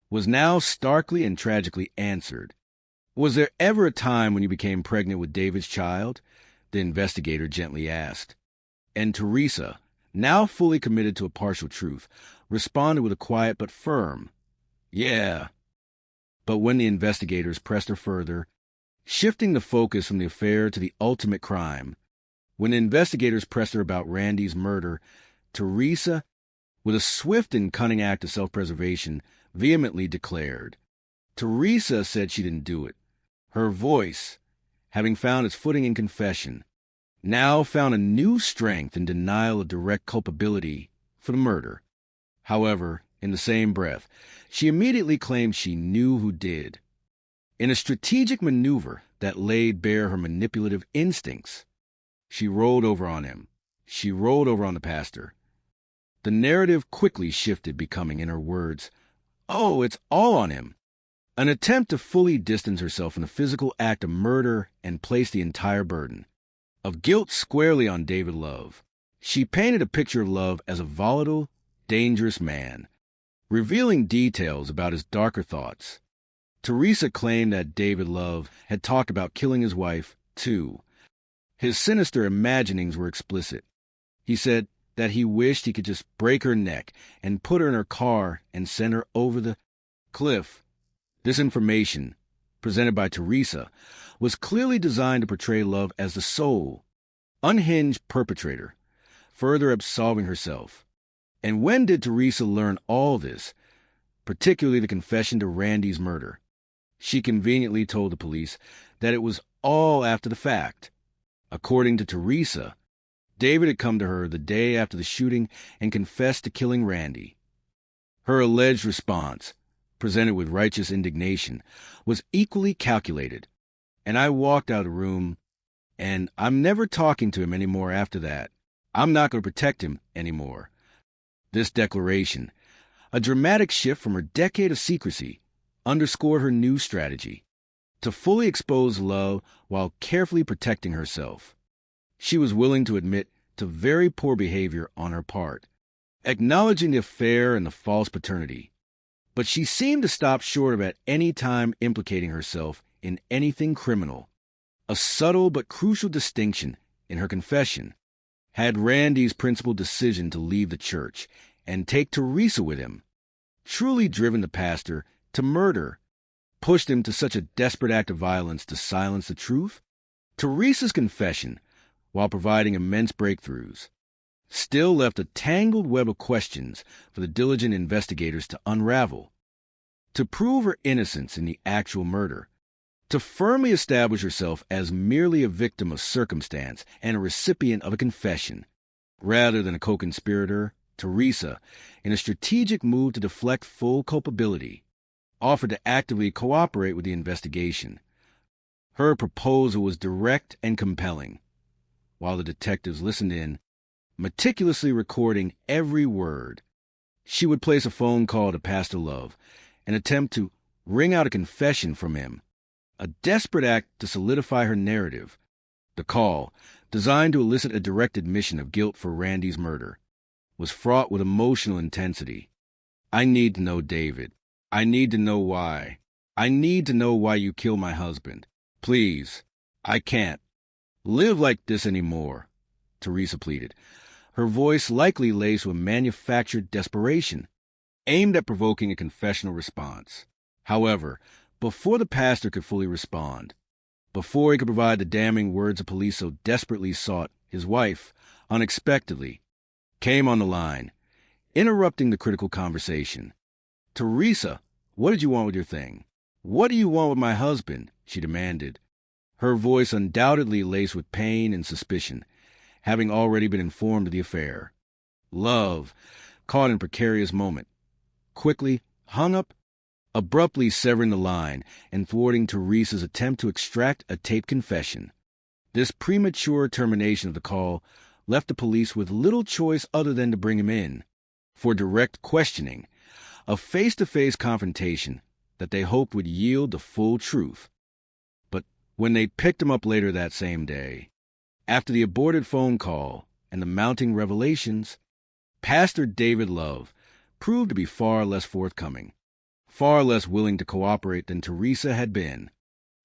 was now starkly and tragically answered. Was there ever a time when you became pregnant with David's child? The investigator gently asked. And Teresa, now fully committed to a partial truth, responded with a quiet but firm, "Yeah." But when the investigators pressed her further, shifting the focus from the affair to the ultimate crime, when the investigators pressed her about Randy's murder, Teresa, with a swift and cunning act of self-preservation, vehemently declared. Teresa said she didn't do it. Her voice, having found its footing in confession, now found a new strength in denial of direct culpability for the murder. However, in the same breath, she immediately claimed she knew who did. In a strategic maneuver that laid bare her manipulative instincts, she rolled over on him. She rolled over on the pastor. The narrative quickly shifted, becoming, in her words, "Oh, it's all on him." An attempt to fully distance herself from the physical act of murder and place the entire burden of guilt squarely on David Love. She painted a picture of Love as a volatile, dangerous man, revealing details about his darker thoughts. Teresa claimed that David Love had talked about killing his wife, too. His sinister imaginings were explicit. He said that he wished he could just break her neck and put her in her car and send her over the cliff. This information, presented by Teresa, was clearly designed to portray Love as the sole, unhinged perpetrator, further absolving herself. And when did Teresa learn all this, particularly the confession to Randy's murder? She conveniently told the police that it was all after the fact. According to Teresa, David had come to her the day after the shooting and confessed to killing Randy. Her alleged response, presented with righteous indignation, was equally calculated, and I walked out of the room, and I'm never talking to him anymore after that. I'm not going to protect him anymore. This declaration, a dramatic shift from her decade of secrecy, underscored her new strategy, to fully expose Love while carefully protecting herself. She was willing to admit to very poor behavior on her part, acknowledging the affair and the false paternity. But she seemed to stop short of at any time implicating herself in anything criminal. A subtle but crucial distinction in her confession had Randy's principal decision to leave the church and take Teresa with him truly driven the pastor to murder, pushed him to such a desperate act of violence to silence the truth? Teresa's confession, while providing immense breakthroughs, still left a tangled web of questions for the diligent investigators to unravel. To prove her innocence in the actual murder, to firmly establish herself as merely a victim of circumstance and a recipient of a confession, rather than a co-conspirator, Teresa, in a strategic move to deflect full culpability, offered to actively cooperate with the investigation. Her proposal was direct and compelling, while the detectives listened in, meticulously recording every word. She would place a phone call to Pastor Love and attempt to wring out a confession from him, a desperate act to solidify her narrative. The call, designed to elicit a direct admission of guilt for Randy's murder, was fraught with emotional intensity. "I need to know, David. I need to know why. I need to know why you killed my husband. Please, I can't live like this anymore," Teresa pleaded, her voice likely laced with manufactured desperation, aimed at provoking a confessional response. However, before the pastor could fully respond, before he could provide the damning words the police so desperately sought, his wife, unexpectedly, came on the line, interrupting the critical conversation. "Teresa, what did you want with your thing? What do you want with my husband?" she demanded, her voice undoubtedly laced with pain and suspicion, having already been informed of the affair. Love, caught in a precarious moment, quickly hung up abruptly severing the line and thwarting Teresa's attempt to extract a taped confession. This premature termination of the call left the police with little choice other than to bring him in for direct questioning, a face-to-face confrontation that they hoped would yield the full truth. But when they picked him up later that same day, after the aborted phone call and the mounting revelations, Pastor David Love proved to be far less forthcoming, far less willing to cooperate than Teresa had been.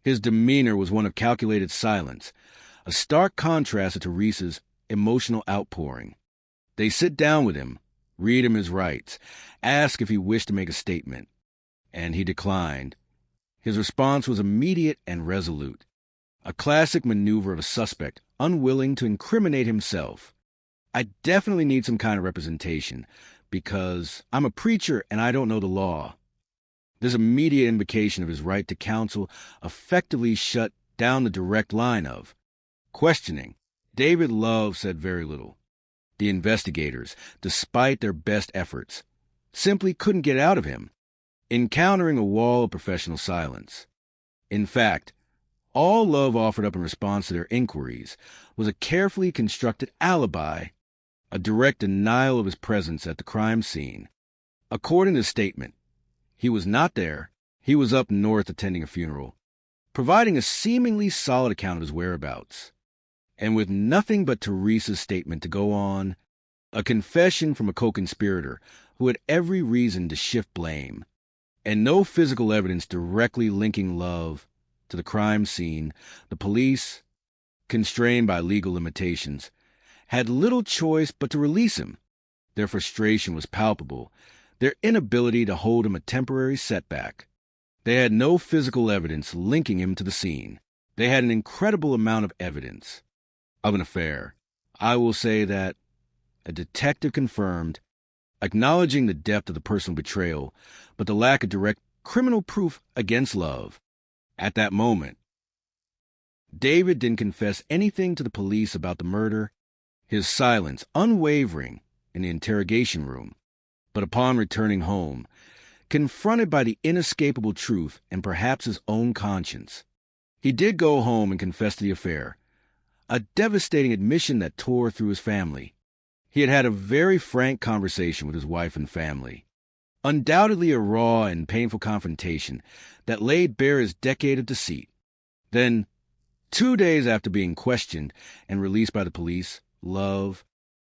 His demeanor was one of calculated silence, a stark contrast to Teresa's emotional outpouring. They sit down with him, read him his rights, ask if he wished to make a statement, and he declined. His response was immediate and resolute, a classic maneuver of a suspect unwilling to incriminate himself. I definitely need some kind of representation because I'm a preacher and I don't know the law. This immediate invocation of his right to counsel effectively shut down the direct line of questioning. David Love said very little. The investigators, despite their best efforts, simply couldn't get out of him, encountering a wall of professional silence. In fact, all Love offered up in response to their inquiries was a carefully constructed alibi, a direct denial of his presence at the crime scene. According to the statement, he was not there. He was up north attending a funeral, providing a seemingly solid account of his whereabouts. And with nothing but Teresa's statement to go on, a confession from a co-conspirator who had every reason to shift blame, and no physical evidence directly linking Love to the crime scene, the police, constrained by legal limitations, had little choice but to release him. Their frustration was palpable, their inability to hold him a temporary setback. They had no physical evidence linking him to the scene. They had an incredible amount of evidence of an affair. I will say that a detective confirmed, acknowledging the depth of the personal betrayal, but the lack of direct criminal proof against Love. At that moment, David didn't confess anything to the police about the murder, his silence unwavering in the interrogation room. But upon returning home, confronted by the inescapable truth and perhaps his own conscience, he did go home and confess to the affair, a devastating admission that tore through his family. He had had a very frank conversation with his wife and family, undoubtedly a raw and painful confrontation that laid bare his decade of deceit. Then, 2 days after being questioned and released by the police, Love,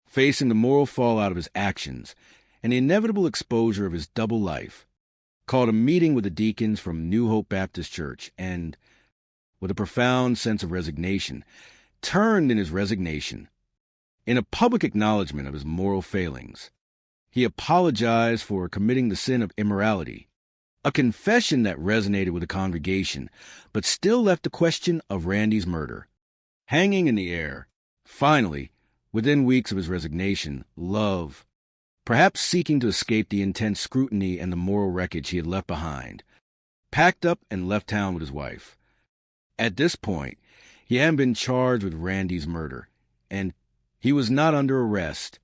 facing the moral fallout of his actions and the inevitable exposure of his double life, called a meeting with the deacons from New Hope Baptist Church and, with a profound sense of resignation, turned in his resignation. In a public acknowledgement of his moral failings, he apologized for committing the sin of immorality, a confession that resonated with the congregation, but still left the question of Randy's murder hanging in the air. Finally, within weeks of his resignation, Love, perhaps seeking to escape the intense scrutiny and the moral wreckage he had left behind, packed up and left town with his wife. At this point, he hadn't been charged with Randy's murder, and he was not under arrest,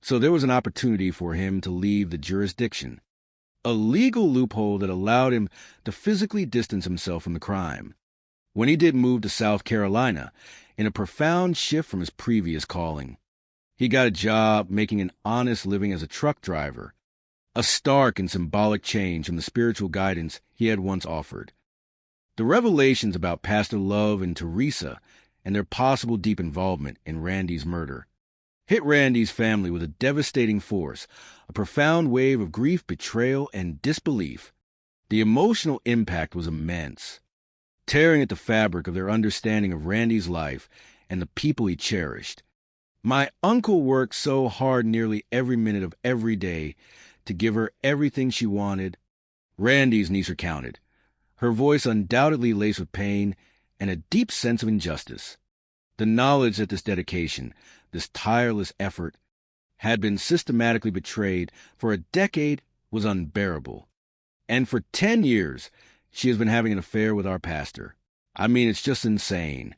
so there was an opportunity for him to leave the jurisdiction, a legal loophole that allowed him to physically distance himself from the crime. When he did move to South Carolina, in a profound shift from his previous calling, he got a job making an honest living as a truck driver, a stark and symbolic change from the spiritual guidance he had once offered. The revelations about Pastor Love and Teresa and their possible deep involvement in Randy's murder hit Randy's family with a devastating force, a profound wave of grief, betrayal, and disbelief. The emotional impact was immense, tearing at the fabric of their understanding of Randy's life and the people he cherished. My uncle worked so hard nearly every minute of every day to give her everything she wanted. Randy's niece recounted, her voice undoubtedly laced with pain and a deep sense of injustice. The knowledge that this dedication, this tireless effort, had been systematically betrayed for a decade was unbearable. And for 10 years, she has been having an affair with our pastor. I mean, it's just insane.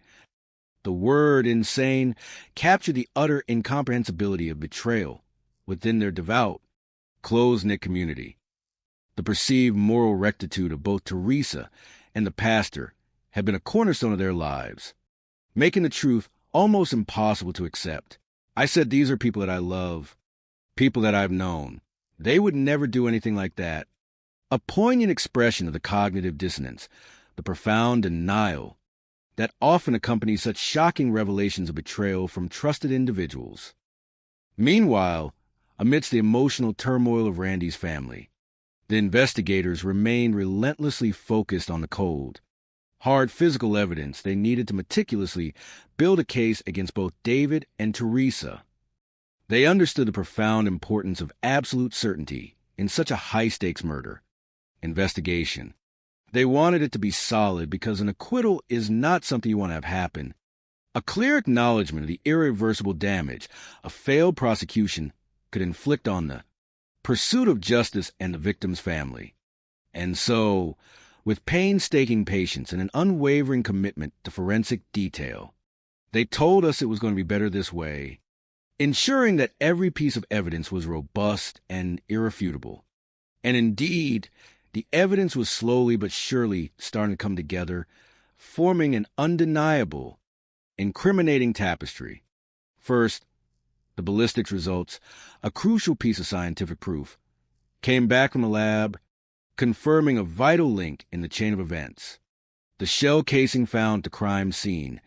The word insane captured the utter incomprehensibility of betrayal within their devout, close-knit community. The perceived moral rectitude of both Teresa and the pastor had been a cornerstone of their lives, making the truth almost impossible to accept. I said, these are people that I love, people that I've known. They would never do anything like that. A poignant expression of the cognitive dissonance, the profound denial that often accompanies such shocking revelations of betrayal from trusted individuals. Meanwhile, amidst the emotional turmoil of Randy's family, the investigators remained relentlessly focused on the cold, hard physical evidence they needed to meticulously build a case against both David and Teresa. They understood the profound importance of absolute certainty in such a high-stakes murder investigation. They wanted it to be solid because an acquittal is not something you want to have happen. A clear acknowledgement of the irreversible damage a failed prosecution could inflict on the pursuit of justice and the victim's family. And so, with painstaking patience and an unwavering commitment to forensic detail, they told us it was going to be better this way, ensuring that every piece of evidence was robust and irrefutable. And indeed, the evidence was slowly but surely starting to come together, forming an undeniable, incriminating tapestry. First, the ballistics results, a crucial piece of scientific proof, came back from the lab, confirming a vital link in the chain of events. The shell casing found at the crime scene,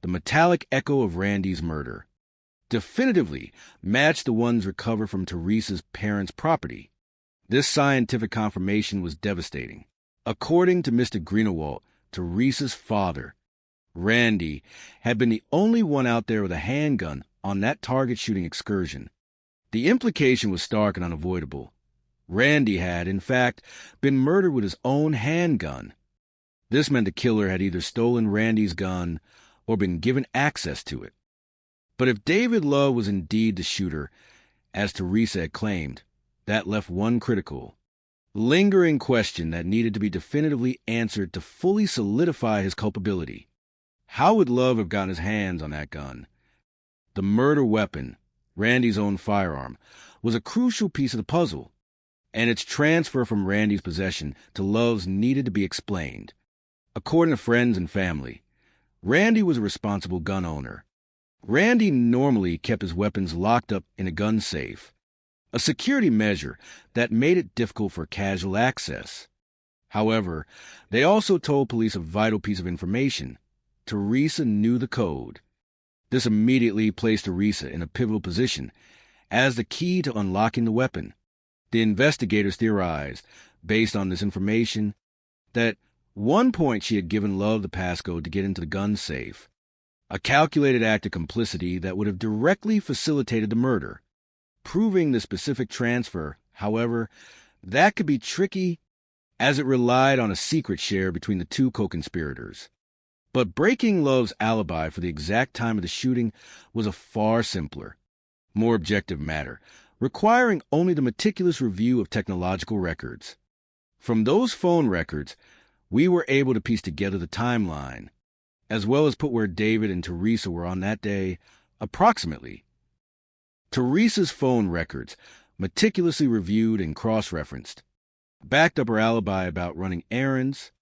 the metallic echo of Randy's murder, definitively matched the ones recovered from Teresa's parents' property. This scientific confirmation was devastating. According to Mr. Greenewalt, Teresa's father, Randy, had been the only one out there with a handgun on that target shooting excursion. The implication was stark and unavoidable. Randy had, in fact, been murdered with his own handgun. This meant the killer had either stolen Randy's gun or been given access to it. But if David Love was indeed the shooter, as Teresa had claimed, that left one critical, lingering question that needed to be definitively answered to fully solidify his culpability. How would Love have gotten his hands on that gun? The murder weapon, Randy's own firearm, was a crucial piece of the puzzle, and its transfer from Randy's possession to Love's needed to be explained. According to friends and family, Randy was a responsible gun owner. Randy normally kept his weapons locked up in a gun safe, a security measure that made it difficult for casual access. However, they also told police a vital piece of information. Teresa knew the code. This immediately placed Teresa in a pivotal position as the key to unlocking the weapon. The investigators theorized, based on this information, that at one point she had given Love the passcode to get into the gun safe, a calculated act of complicity that would have directly facilitated the murder. Proving the specific transfer, however, that could be tricky as it relied on a secret share between the two co-conspirators. But breaking Love's alibi for the exact time of the shooting was a far simpler, more objective matter, requiring only the meticulous review of technological records. From those phone records, we were able to piece together the timeline, as well as put where David and Teresa were on that day, approximately. Teresa's phone records, meticulously reviewed and cross-referenced, backed up her alibi about running errands,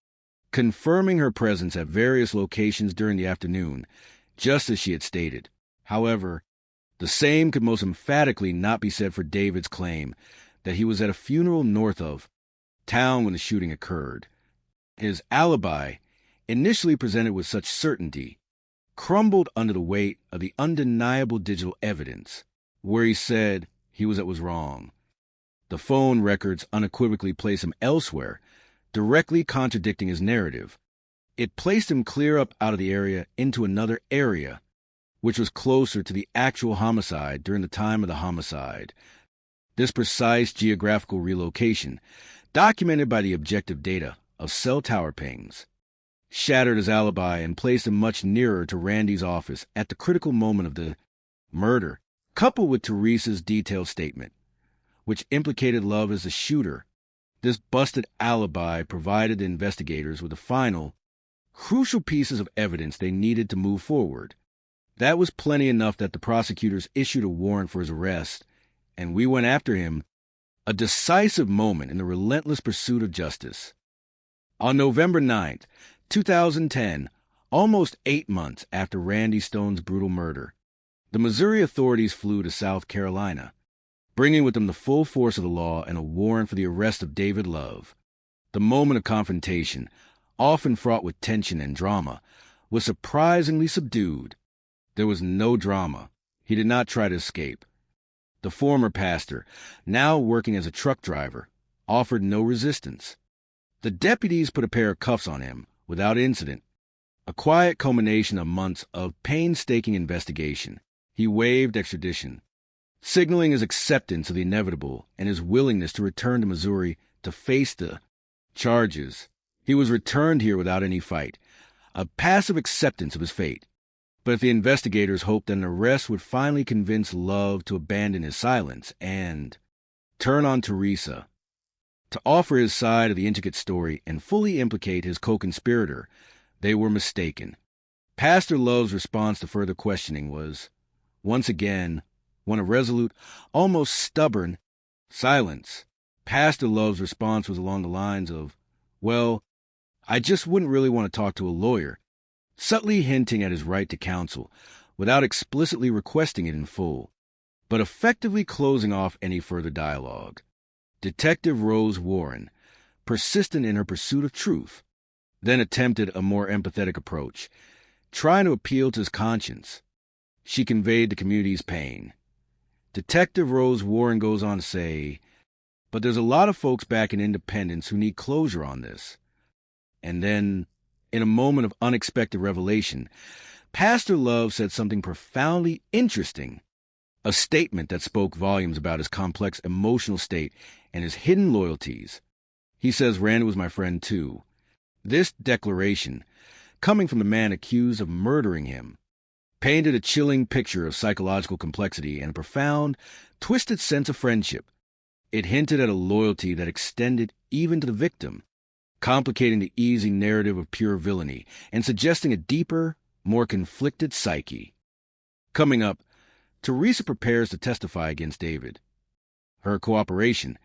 confirming her presence at various locations during the afternoon, just as she had stated. However, the same could most emphatically not be said for David's claim that he was at a funeral north of town when the shooting occurred. His alibi, initially presented with such certainty, crumbled under the weight of the undeniable digital evidence, where he said he was wrong. The phone records unequivocally placed him elsewhere, directly contradicting his narrative. It placed him clear up out of the area into another area, which was closer to the actual homicide during the time of the homicide. This precise geographical relocation, documented by the objective data of cell tower pings, shattered his alibi and placed him much nearer to Randy's office at the critical moment of the murder, coupled with Teresa's detailed statement, which implicated Love as the shooter. This busted alibi provided the investigators with the final, crucial pieces of evidence they needed to move forward. That was plenty enough that the prosecutors issued a warrant for his arrest, and we went after him a decisive moment in the relentless pursuit of justice. On November 9th, 2010, almost 8 months after Randy Stone's brutal murder, the Missouri authorities flew to South Carolina, bringing with them the full force of the law and a warrant for the arrest of David Love. The moment of confrontation, often fraught with tension and drama, was surprisingly subdued. There was no drama. He did not try to escape. The former pastor, now working as a truck driver, offered no resistance. The deputies put a pair of cuffs on him without incident, a quiet culmination of months of painstaking investigation. He waived extradition, signaling his acceptance of the inevitable and his willingness to return to Missouri to face the charges. He was returned here without any fight, a passive acceptance of his fate. But the investigators hoped that an arrest would finally convince Love to abandon his silence and turn on Teresa, to offer his side of the intricate story and fully implicate his co-conspirator. They were mistaken. Pastor Love's response to further questioning was, once again, one of resolute, almost stubborn silence. Pastor Love's response was along the lines of, well, I just wouldn't really want to talk to a lawyer, subtly hinting at his right to counsel, without explicitly requesting it in full, but effectively closing off any further dialogue. Detective Rose Warren, persistent in her pursuit of truth, then attempted a more empathetic approach, trying to appeal to his conscience. She conveyed the community's pain. Detective Rose Warren goes on to say, but there's a lot of folks back in Independence who need closure on this. And then, in a moment of unexpected revelation, Pastor Love said something profoundly interesting, a statement that spoke volumes about his complex emotional state and his hidden loyalties. He says Randy was my friend too. This declaration, coming from the man accused of murdering him, painted a chilling picture of psychological complexity and a profound, twisted sense of friendship. It hinted at a loyalty that extended even to the victim, complicating the easy narrative of pure villainy and suggesting a deeper, more conflicted psyche. Coming up, Teresa prepares to testify against David. Her cooperation,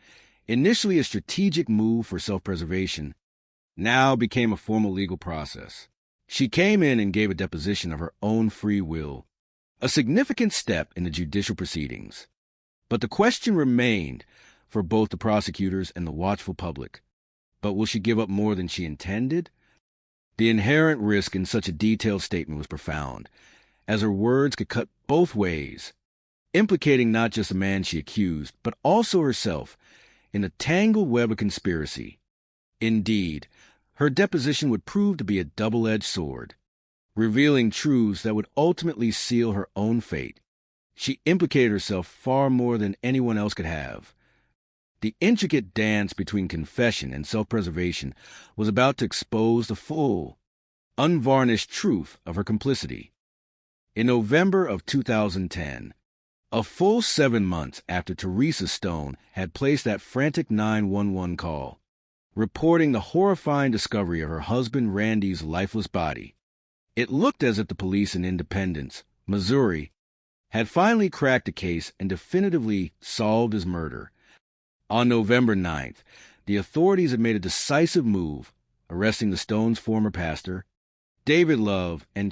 initially a strategic move for self-preservation, now became a formal legal process. She came in and gave a deposition of her own free will, a significant step in the judicial proceedings. But the question remained for both the prosecutors and the watchful public. But will she give up more than she intended? The inherent risk in such a detailed statement was profound, as her words could cut both ways, implicating not just the man she accused, but also herself in the tangled web of conspiracy. Indeed, her deposition would prove to be a double-edged sword, revealing truths that would ultimately seal her own fate. She implicated herself far more than anyone else could have. The intricate dance between confession and self-preservation was about to expose the full, unvarnished truth of her complicity. In November of 2010, a full 7 months after Teresa Stone had placed that frantic 911 call, reporting the horrifying discovery of her husband Randy's lifeless body, it looked as if the police in Independence, Missouri, had finally cracked the case and definitively solved his murder. On November 9th, the authorities had made a decisive move, arresting the Stones' former pastor, David Love, and